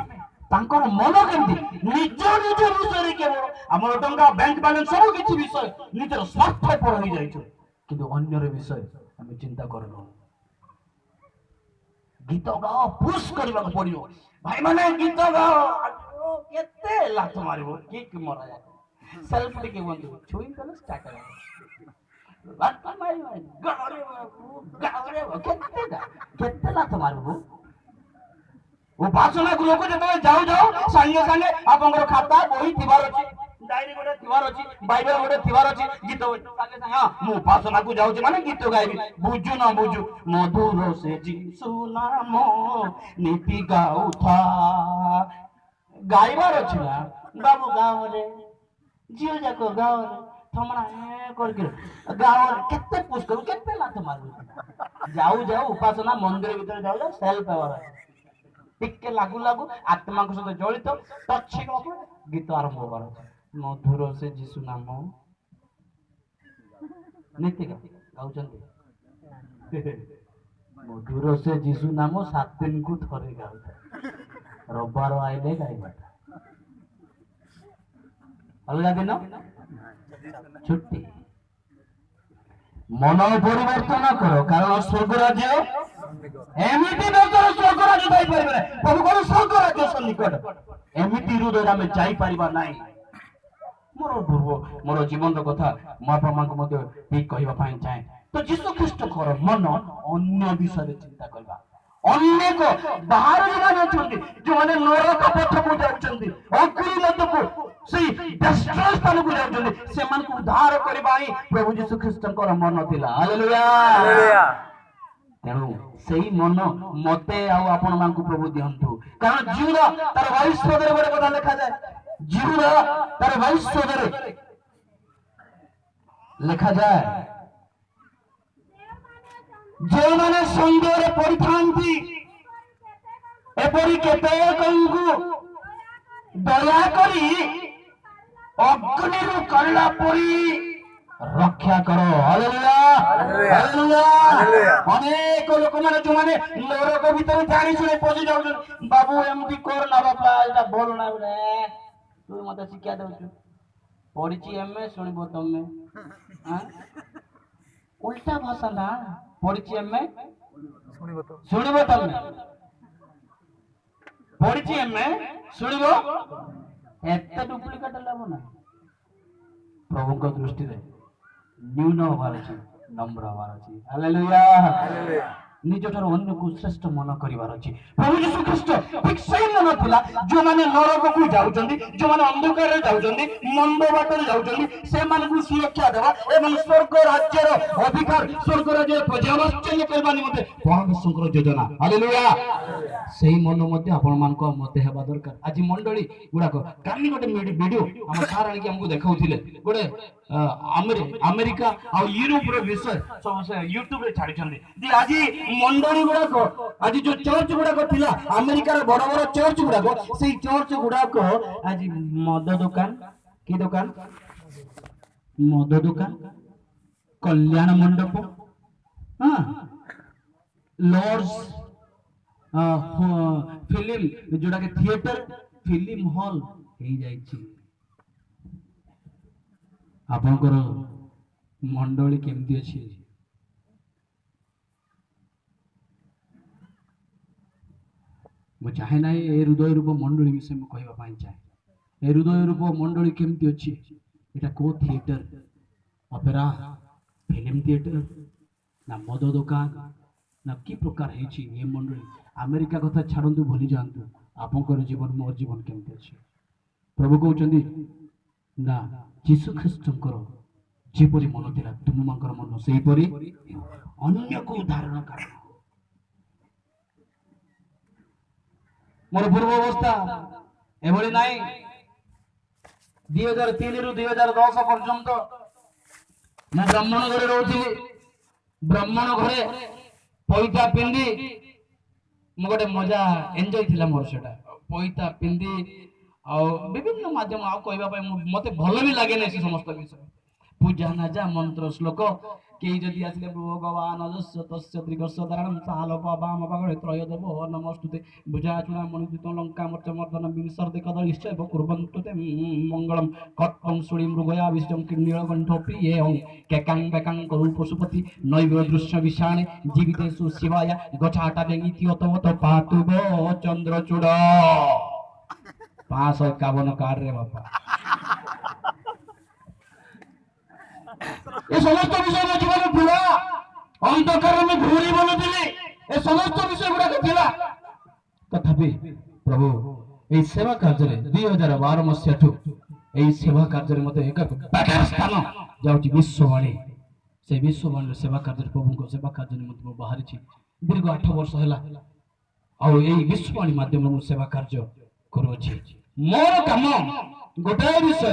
तांकर मन केमती निज निज विषय केवल हमर टंका बैंक बैलेंस सब किछि विषय निजर स्वार्थ पर होई जाय छै किंतु अन्यर विषय हम चिंता करलो गीत गाओ पुश करबा को पड़ियो भाई माने गीत गाओ केते लात मारिबो किक मरा जाय सेल्फ टिके बंदु छुई तले स्टार्ट कर लात मारि गारे केते लात मारिबो उपासना गृह को जब जाऊ जाऊ संगे संगे आपंकर खाता बही थिबार अछि डायरी गोटे थिबार अछि बाइबल गोटे थिबार अछि गीत संगे संगे हां मु उपासना को जाऊ माने गीत गाइबी बुझु न बुझु मधुर से जीसु नाम नीति गाऊ था गाइबार अछि ना बाबू गाँव रे जियो जाको गाँव रे थमना ए करके गाँव रे केते पुश करू केते लात मारू जाऊ जाऊ उपासना मंदिर भीतर जाऊ जाऊ सेल्फ पावर टिके लागू लागू आत्मा को सहित जड़ित टचिक गीत आरंभ कर मधुर से जीशु नाम नीतिका गाउचंती मधुर से जीशु नाम 7 दिन को थरे गाउता रविवार आइले गाइबाटा अलगा दिन छुट्टी मन परिवर्तन करो कारण स्वर्ग राज्य एमिति नजर स्वर्ग राज्य जाई परिबे प्रभु को स्वर्ग राज्य सन्निकट एमिति हृदय में जाई परिबा नाही ମୋର ପୂର୍ବ ମୋର ଜୀବନର କଥା ମୋ ବାପା ମାଙ୍କୁ ମଧ୍ୟ ଠିକ କହିବା ପାଇଁ ଚାହେଁ। ତ ଯୀଶୁ ଖ୍ରୀଷ୍ଟଙ୍କର ମନ ଅନ୍ୟ ବିଷୟରେ ଚିନ୍ତା କରିବା। ଅନେକ ବାହାର ଯେଉଁମାନେ ଅଛନ୍ତି, ଯେଉଁମାନେ ନରକ ପଥକୁ ଯାଉଛନ୍ତି, ଅଗ୍ନି ନଦକୁ ସେଇ ଡେଷ୍ଟ୍ରୟ ସ୍ଥାନକୁ ଯାଉଛନ୍ତି, ସେମାନଙ୍କୁ ଉଦ୍ଧାର କରିବା ହିଁ ପ୍ରଭୁ ଯୀଶୁ ଖ୍ରୀଷ୍ଟଙ୍କର ମନ ଥିଲା। ହାଲେଲୁୟା। ତେଣୁ ସେଇ ମନ ମତେ ଆଉ ଆପଣ ମାନଙ୍କୁ ପ୍ରଭୁ ଦିଅନ୍ତୁ। କାରଣ ଜିହୁଦା ତାର 22 ପଦରେ ଗୋଟେ କଥା ଲେଖାଯାଏ, ଜିହୁଦା ତାର 22 ପଦରେ ଲେଖାଯାଏ, ଯେଉଁମାନେ ସନ୍ଦେହରେ ପଡ଼ିଥାନ୍ତି ଏପରି କେତେକଙ୍କୁ ଦୟାକରି ଅଗ୍ନିରୁ କରିଲା ପରି ରକ୍ଷା କର। Hallelujah hallelujah. ଅନେକ ଲୋକମାନେ ଯୋଉମାନେ ନରକ ଭିତରେ ଜାଣି ଶୁଣି ପଶି ଯାଉଛନ୍ତି, ବାବୁ ଏମିତି କର ନା ବାପା, ଏଇଟା ଭଲ ନା ବୋଲେ ତୁ ମତେ ଶିକ୍ଷା ଦଉଛୁ, ପଢିଛି ଏମେ ଶୁଣିବ ତମେ। ଉଲ୍ଟା ଭାଷା ନା, ପଢିଛି ଏମେ ଶୁଣିବ ତମେ, ପଢିଛି ଏମେ ଶୁଣିବ, ଏତେ ଡୁପ୍ଲିକେଟ ଲାଭ ନାହିଁ। ପ୍ରଭୁଙ୍କ ଦୃଷ୍ଟିରେ ନ୍यून ହବାର ଅଛି, ନମ୍ର ହବାର ଅଛି। ହାଲେଲୁୟା। ନିଜଠାରୁ ଅନ୍ୟକୁ ଶ୍ରେଷ୍ଠ ମନ କରିବାର ଅଛି। ପ୍ରଭୁ ଯୀଶୁ ଖ୍ରୀଷ୍ଟ ଠିକ ସେଇ ମନ ଥିଲା, ଯୋଉମାନେ ନରକକୁ ଯାଉଛନ୍ତି, ଯୋଉମାନେ ଅନ୍ଧକାରରେ ଯାଉଛନ୍ତି, ମନ୍ଦ ବାଟରେ ଯାଉଛନ୍ତି, ସେମାନଙ୍କୁ ସୁରକ୍ଷା ଦେବା ଏବଂ ସ୍ୱର୍ଗ ରାଜ୍ୟର ଅଧିକାର, ସ୍ୱର୍ଗ ରାଜ୍ୟର ପ୍ରଜାବାଚଲ୍ୟ କରିବା ନିମନ୍ତେ ପରମେଶ୍ୱରଙ୍କର ଯୋଜନା। ହାଲେଲୁୟା। ସେଇ ମନ ମଧ୍ୟ ଆପଣମାନଙ୍କ ମତେ ହେବା ଦରକାର। ଆଜି ମଣ୍ଡଳୀ ଗୁଡାକ କାଲି ଗୋଟେ ଭିଡିଓ ଆମ ସାର୍ ଆଣିକି ଆମକୁ ଦେଖାଉଥିଲେ, ଗୋଟେ ଆମେରିକା ଆଉ ୟୁରୋପର ବିଷୟ ସବୁ ସେ ୟୁଟ୍ୟୁବରେ ଛାଡିଛନ୍ତି। ଆଜି ମଣ୍ଡଳୀ ଗୁଡାକ, ଆଜି ଯୋଉ ଚର୍ଚ୍ଚ ଗୁଡାକ ଥିଲା ଆମେରିକାର ବଡ ବଡ ଚର୍ଚ୍ଚ ଗୁଡାକ, ସେଇ ଚର୍ଚ୍ଚ ଗୁଡାକ ଆଜି ମଦ ଦୋକାନ, କି ଦୋକାନ? ମଦ ଦୋକାନ, କଲ୍ୟାଣ ମଣ୍ଡପ, ଲର୍ଡସ ଫିଲ୍ମ ଯୋଉଟାକି ଥିଏଟର, ଫିଲ୍ମ ହଲ୍ ହେଇଯାଇଛି। ଆପଣଙ୍କର ମଣ୍ଡଳୀ କେମିତି ଅଛି? ମୁଁ ଚାହେଁ ନାହିଁ ଏ ହୃଦୟ ରୂପ ମଣ୍ଡଳୀ ବିଷୟ ମୁଁ କହିବା ପାଇଁ ଚାହେଁ। ଏ ହୃଦୟ ରୂପ ମଣ୍ଡଳୀ କେମିତି ଅଛି? ଏଇଟା କୋଉ ଥିଏଟର, ଅପେରା, ଫିଲ୍ମ ଥିଏଟର, ନା ମଦ ଦୋକାନ, ନା କି ପ୍ରକାର ହେଇଛି ଏ ମଣ୍ଡଳୀ? ଆମେରିକା କଥା ଛାଡ଼ନ୍ତୁ, ଭୁଲି ଯାଆନ୍ତୁ। ଆପଣଙ୍କର ଜୀବନ, ମୋର ଜୀବନ କେମିତି ଅଛି? ପ୍ରଭୁ କହୁଛନ୍ତି ନା, ଯୀଶୁ ଖ୍ରୀଷ୍ଟଙ୍କର ଯେପରି ମନ ଥିଲା ତୁମମାନଙ୍କର ମନ ସେହିପରି ଅନ୍ୟକୁ ଉଦାହରଣ କାରଣ। ମୋର ପୂର୍ବ ଅବସ୍ଥା ଏଭଳି ନାହିଁ। 2003 ରୁ 2010 ପର୍ଯ୍ୟନ୍ତ ମୁଁ ବ୍ରାହ୍ମଣ ଘରେ ରହୁଥିଲି। ବ୍ରାହ୍ମଣ ଘରେ ପଇତା ପିନ୍ଧି ମୁଁ ଗୋଟେ ମଜା ଏନ୍ଜୟ ଥିଲା ମୋର, ସେଟା ପଇତା ପିନ୍ଧି ଆଉ ବିଭିନ୍ନ ମାଧ୍ୟମ, ଆଉ କହିବା ପାଇଁ ମତେ ଭଲ ବି ଲାଗେ ନାହିଁ ସେ ସମସ୍ତ ବିଷୟ। ପୂଜା ନାଜା ମନ୍ତ୍ର ଶ୍ଲୋକ, କେହି ଯଦି ଆସିଲେ ଭଗବାନ ତ୍ରିଗର୍ଷଧାରଣ ସାଲୋକ ବାମ ପାଗଳେ ତ୍ରୟୋଦେବ ନମସ୍ତୁତେ ବୁଝା ଚୁଣା ମଣିତ ଲଙ୍କା ମର୍ଚ ମର୍ଦନ ବିସର୍ଦେ କଦଳିଶ୍ଚ କୁର୍ବନ୍ତୁତେ ମଙ୍ଗଳମ୍ କଟ୍ଟଂ ସୁଳି ମୃଗୟା ବିଶ୍ୱଂ ନୀଳକଣ୍ଠ ପ୍ରିୟେୟଂ କେକାଂ ବେକାଂ କରୁ ପଶୁପତି ନୈବ ଦୃଶ୍ୟ ବିଷାଣେ ଜୀବିତେଷୁ ଶିବାୟ ଗଛାଟା ବେଙ୍ଗିତି ଅତବତ ପାତୁବ ଚନ୍ଦ୍ରଚୂଡ଼। 551 କାର୍ଡ ରେ ବାପା। ଏ ସମସ୍ତ ବିଷୟ ମୋ ଜୀବନରେ ଥିଲା। ଅନ୍ଧକାର ମୁଁ ଘୁରି ବୋଲୁଥିଲି, ଏ ସମସ୍ତ ବିଷୟ ଗୁଡାକ ଥିଲା। ତଥାପି ପ୍ରଭୁ এই সেবা କାର୍ଯ୍ୟରେ 2012 ମସିହାଠୁ এই সেବା କାର୍ଯ୍ୟରେ ମତେ ଏକ ବାଗାର ସ୍ଥାନ ଯାଉଛି ବିଶ୍ୱବାଣୀ। সেই ବିଶ୍ୱବାଣୀର ସେବା କାର୍ଯ୍ୟରେ, ପ୍ରଭୁଙ୍କ ସେବା କାର୍ଯ୍ୟ ନିମନ୍ତେ ମୁଁ ବାହାରିଛି। ଦୀର୍ଘ 8 ବର୍ଷ ହେଲା ଆଉ এই ବିଶ୍ୱବାଣୀ ମାଧ୍ୟମରେ ମୁଁ ସେବା କାର୍ଯ୍ୟ କରୁଅଛି। ମୋର କାମ ଗୋଟାଏ ବିଷୟ,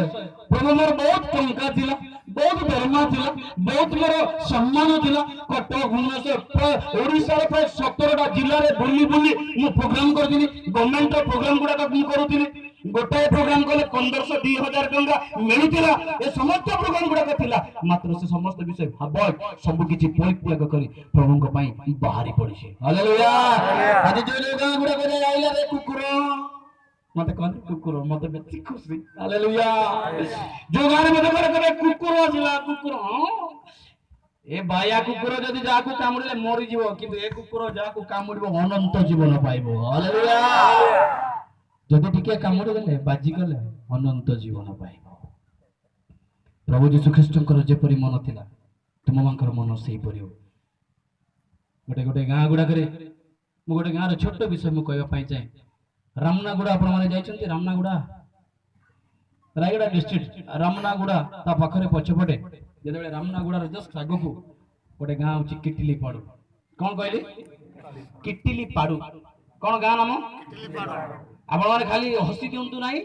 ପ୍ରଭୁ ମୋର ବହୁତ ଟଙ୍କା ଥିଲା, ବହୁତ ଦରମା ଥିଲା, ବହୁତ ମୋର ସମ୍ମାନ ଥିଲା। କଟକ, ଭୁବନେଶ୍ୱର, ପ୍ରାୟ ଓଡ଼ିଶାର ପ୍ରାୟ 17ଟା ଜିଲ୍ଲାରେ ବୁଲି ବୁଲି ମୁଁ ପ୍ରୋଗ୍ରାମ କରିଥିଲି। ଗଭର୍ଣ୍ଣମେଣ୍ଟର ପ୍ରୋଗ୍ରାମ ଗୁଡାକ ମୁଁ କରୁଥିଲି। ଗୋଟାଏ ପ୍ରୋଗ୍ରାମ କଲେ 1500-2000 ଟଙ୍କା ମିଳୁଥିଲା। ଏ ସମସ୍ତ ପ୍ରୋଗ୍ରାମ ଗୁଡାକ ଥିଲା, ମାତ୍ର ସେ ସମସ୍ତ ବିଷୟ ଭାବ ସବୁ କିଛି ପରିତ୍ୟାଗ କରି ପ୍ରଭୁଙ୍କ ପାଇଁ ବାହାରି ପଡିଛି। ହାଲେଲୁୟା। ଆଜି ଯୋଉ ଗାଁ ଗୁଡାକ ଆଇଲା ରେ କୁକୁର ମତେ କହନ୍ତି, କୁକୁର ମତେ ବେଶୀ ଖୁସି। ହାଲେଲୁୟା। ଯୋଉ ଗାଁରେ ମତେ କହିଲେ କୁକୁର ଆସିଲା, କୁକୁର ଏ ବାୟା କୁକୁର ଯଦି ଯାହାକୁ କାମୁଡ଼ିଲେ ମରିଯିବ, କିନ୍ତୁ ଏ କୁକୁର ଯାହାକୁ କାମୁଡ଼ିବ ଅନନ୍ତ ଜୀବନ ପାଇବ। ହାଲେଲୁୟା। ଯଦି ଟିକେ କାମୁଡ଼ି ଗଲେ, ବାଜିଗଲେ ଅନନ୍ତ ଜୀବନ ପାଇବ। प्रभु जीशु ख्रीष्टଙ୍କର ଯେପରି ମନ ଥିଲା ତୁମମାନଙ୍କର ମନ ସେହିପରି ହଉ। ଗୋଟେ ଗୋଟେ ଗାଁ ଗୁଡାକରେ ମୁଁ ଗୋଟେ ଗାଁର ଛୋଟ ବିଷୟ ମୁଁ କହିବା ପାଇଁ ଚାହେଁ। ରାମନାଗୁଡା ଆପଣମାନେ ଯାଇଛନ୍ତି? ରାମନାଗୁଡା ରାୟଗଡା ଡିଷ୍ଟ୍ରିକ୍ଟ ରାମନାଗୁଡା ତା ପାଖରେ ପଛପଟେ ଯେତେବେଳେ ରାମନାଗୁଡାର ଜଷ୍ଟ ଆଗକୁ ଗୋଟେ ଗାଁ ଅଛି କିଟିଲି ପାଡୁ। କଣ କହିଲି? କିଟିଲି ପାଡୁ। କଣ ଗାଁ ନାମ? ଆପଣମାନେ ଖାଲି ହସି ଦିଅନ୍ତୁ ନାହିଁ,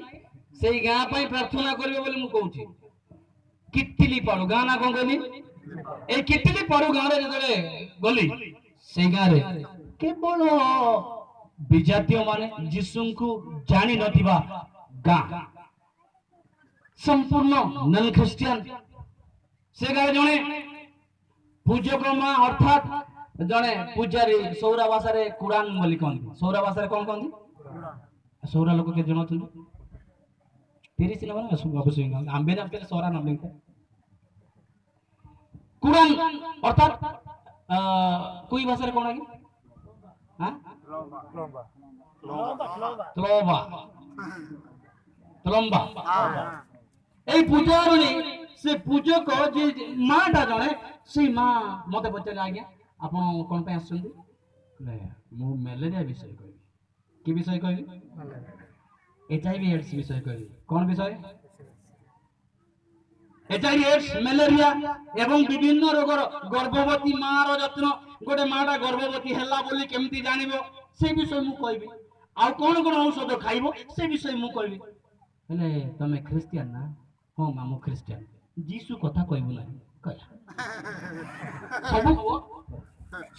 ସେଇ ଗାଁ ପାଇଁ ପ୍ରାର୍ଥନା କରିବେ ବୋଲି ମୁଁ କହୁଛି। କିଟିଲି ପାଡୁ ଗାଁ ନା କଣ କହିଲି? এই କିଟିଲି ପାଡୁ ଗାଁରେ ଯେତେବେଳେ ଗଲି, ସେଇ ଗାଁରେ କେବଳ ବିଜାତୀୟ ମାନେ ଯୀଶୁଙ୍କୁ ଜାଣି ନଥିବା ଗାଁ, संपूर्ण नन ख्रिस्टियन। से गाँव जड़े पूजक माँ अर्थात जड़े पूजारी सौरा भाषा रे कुरान बोली कहते। सौरा भाषा रे कौन कहते? सौरा लोक के जन 30 नंबर अवश्य आंबे ना सौरा नाम लिखते कुरान अर्थात कोई भाषा रे कौन है? हां तलोबा तलम्बा এই পূজারণী সে পূজক যে মাটা জনে সেই মা মতে পচারে আজ্ঞা আপন কোন পে আসছন্তি? মু ম্যালেরিয়া বিষয় কইবি। কি বিষয় কইবি? এইচআইভি এডস বিষয় কইবি। কোন বিষয়? এইচআইভি এডস ম্যালেরিয়া এবং বিভিন্ন রোগর গর্ভবতী মার যত্ন গোটে মাটা গর্ভবতী হেলা বলি কেমতি জানিব সেই বিষয় মু কইবি। আর কোন কোন ঔষধ খাইব সেই বিষয় মু কইবি। हेले तमे ख्रिस्टियन ना? हाँ मामू ख्रिस्टियन। जीसु कथा कहबू ना कहला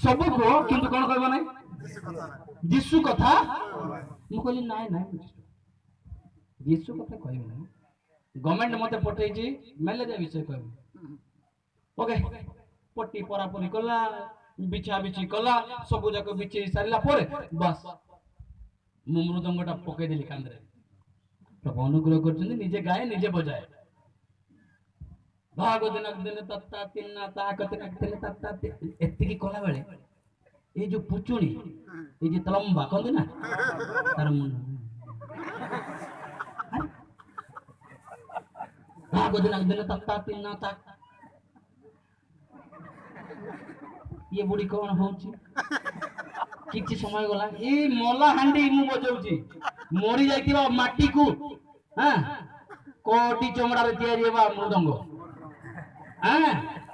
सबु को किंतु कोन कहबो नै? जीसु कथा मु कहली नाय नाय जीसु कथा कहबू ना। गवर्नमेंट मते पठै छी मैलेरिया विषय कहबू। ओके पट्टी परापरी कला बिछा बिछी कला सबु जाक बिछी सारिला परे बस मु मृदंगटा पकै देली कांदरे। प्रभु अनुग्रह करछन निजे गाए निजे बजाए। भाग दिन दिन तत्ता तिन्ना ताकत दिन तत्ता एत्ती की कला बेले ए जो पुचुनी ए जे तलम्बा कहते ना तार मन भाग दिन दिन तत्ता तिन्ना ताक ये बुढ़ी कौन होची किछि समय गला ए मोला हांडी मु बजाउची मरी जाइतिबा माटी को हां कोटी चमड़ा रे तयारी हेबा मृदंग हां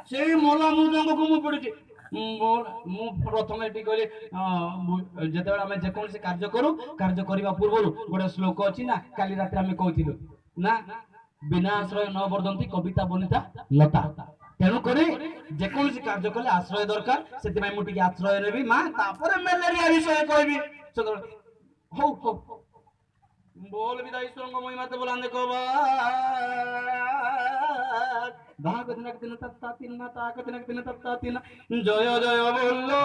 से मोला मृदंग को मु पड़ुची मु प्रथम एटी कहले जेतेबेला हमें जे कोन से कार्य करू कार्य करबा पूर्वरु गोटे श्लोक अछि ना काली रात हमें कहथिलु ना बिना आश्रय न वर्धंती कविता बनिता लता। तेणु करी जे कोन से कार्य कले आश्रय दरकार सेति मै मुटी आश्रय नेबी मां तापरे मैलेरिया विषय कहबी। हो हो बोल विदा ईश्वर को महिमा ते बोलांदे को भाग दिन तत्ता तीन ताकत दिन तत्ता तीन जय जय बोलो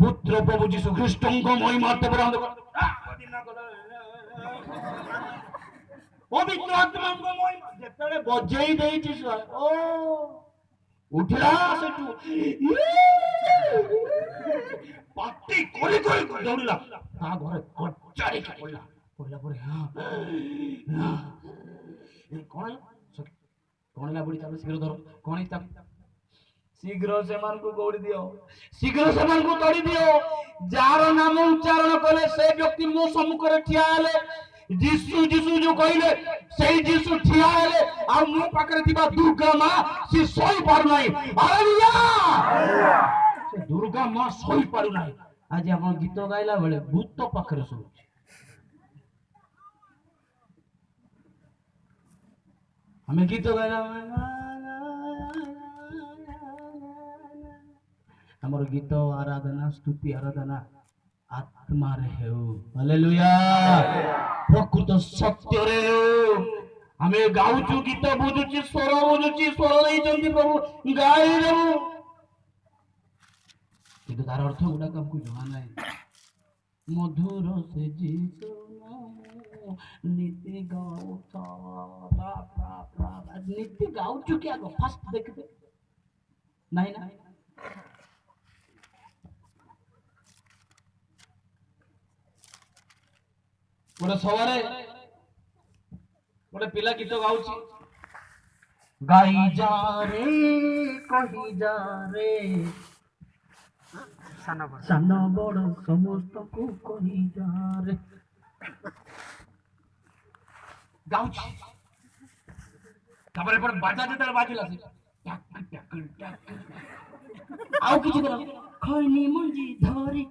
पुत्र प्रभु जीशु ख्रीष्ट को महिमा ते बोलांदे को पवित्र आत्मा को महिमा जेतेले बजेई देइछि ओ उठला सेठू पाटी कोली कोली दौड़ला ता घरे कचाड़ी के पड़ला पड़ला परे हां कोन कोनला बुड़ी चालो शीघ्र धरो कोन ता शीघ्र से मान को गौड़ी दियो शीघ्र से मान को तोड़ी दियो। जार नाम उच्चारण करे से व्यक्ति मो सम्मुख रे ठिया हेले जीसु जीसु जो कहले सही जीसु ठिया हेले आ मो पाखरे थिबा दुर्गा मां से सोई पारु नाही। हालेलुया से दुर्गा मां सोई पारु नाही। आज आपण गीत गाइला बेले भूत पाखरे सोउची हमें गीत गाइला हमर गीत आराधना स्तुति आराधना आत्मा रे हेउ। हालेलुया प्रकृत सत्य रे हमें गाउचु गीत बुझुची स्वर बुझुची स्वर देइचंती प्रभु गाई देउ किंतु तार अर्थ गुडा हमको जଣା नाही। मधुर से जीसु नीति गाउचा नीति गाउचु क्या गो फर्स्ट देखते नहीं ना ଗୋଟେ ସଭାରେ ଗୋଟେ ପିଲା ଗୀତ ଗାଉଛି, ଗାଇ ଯା ରେ କହି ଯା ରେ ସାନ ବଡ଼ ସମସ୍ତଙ୍କୁ କହି ଯା ରେ ଗାଉଛି। ତାପରେ ଏପଟେ ବାଜା ଯେତେବେଳେ ବାଜିଲା ସେ ଟାକ ଟାକ ଟାକ ଆଉ କିଛି କର ଖଇନି ମଞ୍ଜି ଧରି